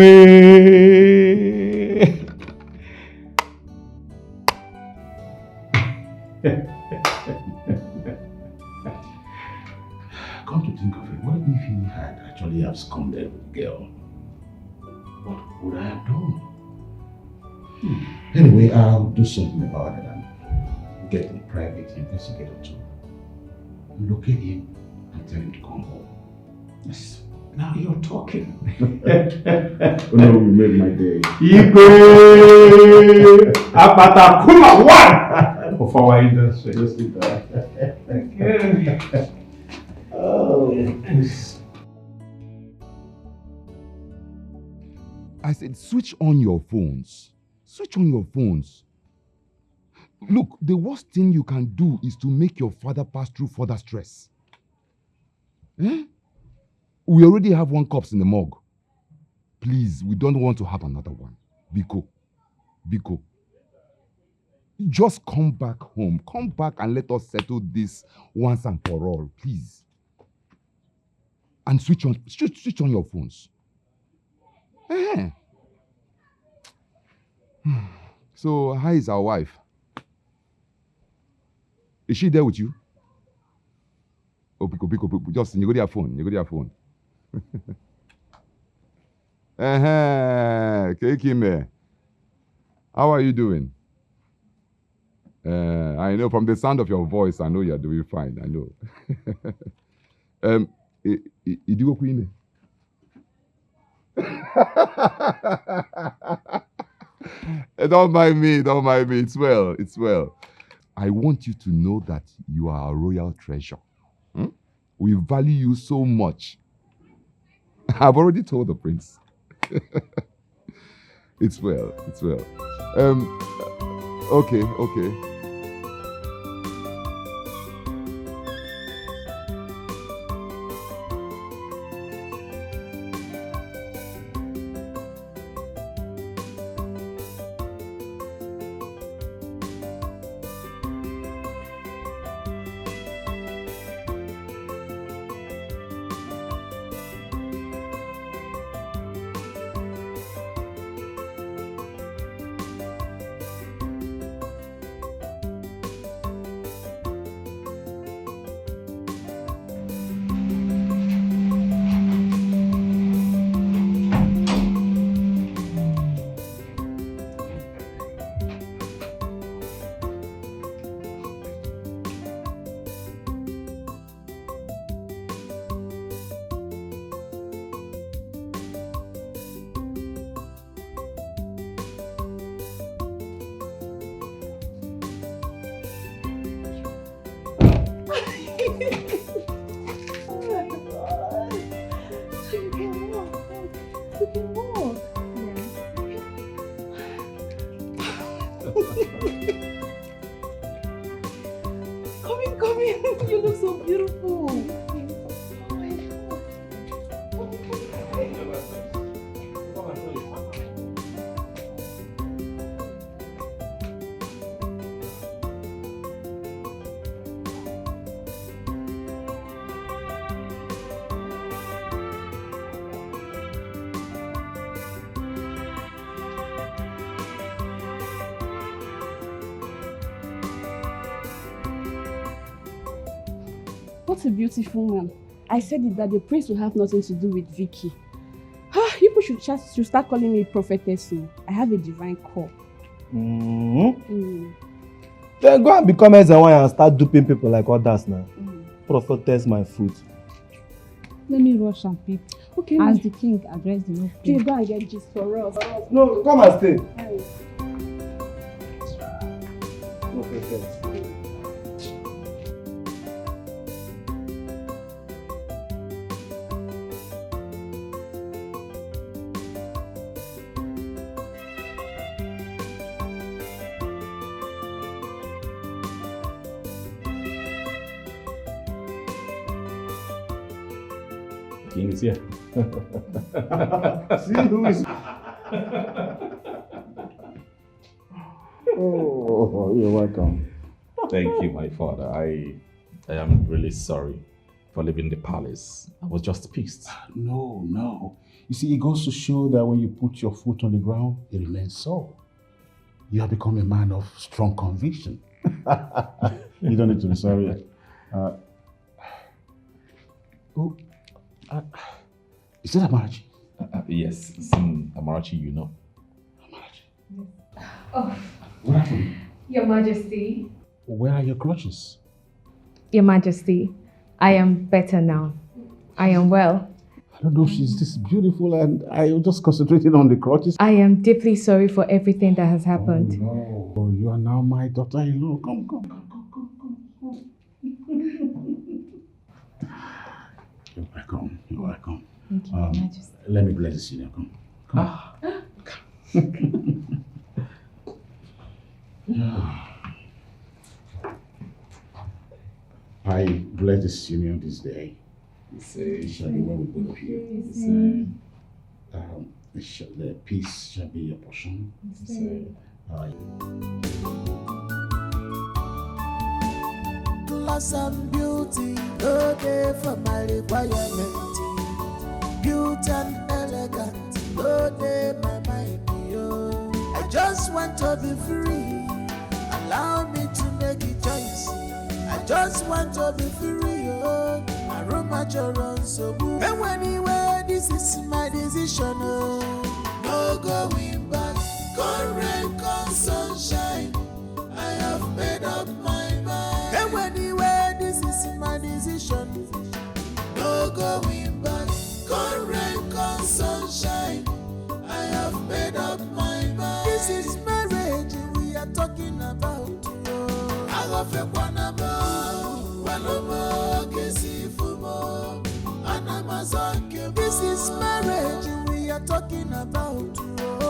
Come to think of it, what if he had actually absconded with the girl? What would I have done? Anyway, I'll do something about it and get a private investigator to locate him and tell him to come home. Yes. Now you're talking. Oh no, we made my day. Igwe! Apatakuma one of our industry. Just sit down. Okay. Oh. I said, switch on your phones. Switch on your phones. Look, the worst thing you can do is to make your father pass through further stress. Eh? We already have one corpse in the morgue. Please, we don't want to have another one. Biko. Just come back home. Come back and let us settle this once and for all, please. And switch on your phones. Eh. So, how is our wife? Is she there with you? Oh, Biko. Just, you go to your phone. Kekime. How are you doing? I know from the sound of your voice, I know you're doing fine. I know. Idigo Queen. Don't mind me. Don't mind me. It's well. It's well. I want you to know that you are a royal treasure. Hmm? We value you so much. I've already told the prince. It's well. It's well. Okay. Come in. You look so beautiful. What a beautiful man. I said it that the prince will have nothing to do with Vicky. People should start calling me prophetess. I have a divine call. Then go and become Ezewanya and start duping people like others now. Prophetess my foot. Let me rush and peep. Okay. As the king addressed the whole Okay, go and get gist for us. No, come and stay. Prophetess. King is here. See who is. Oh, you're welcome. Thank you, my father. I am really sorry for leaving the palace. I was just pissed. No. You see, it goes to show that when you put your foot on the ground, it remains so. You have become a man of strong conviction. You don't need to be sorry. Is that Amarachi? Yes, it's in Amarachi, you know. Oh, What happened? Your Majesty. Where are your crutches? Your Majesty, I am better now. I am well. I don't know, she's this beautiful and I was just concentrating on the crutches. I am deeply sorry for everything that has happened. Oh, you are now my daughter-in-law. Come. You're welcome. Thank you, Your Majesty. Let me bless the senior. Come. I bless the senior this day. It shall be well with both of you. The peace shall be your portion. Class and beauty, no day for my requirement. Beauty and elegant, no day my mind. Yo. I just want to be free. Allow me to make a choice. I just want to be free. Oh. My room at your own so good. And anyway, this is my decision. Oh. No going back. Come rain, come sunshine, I have made up my mind. And anyway, this is my decision. No going back. Come rain, come sunshine, I have made up my mind. This is marriage we are talking about. I love you, this is marriage we are talking about.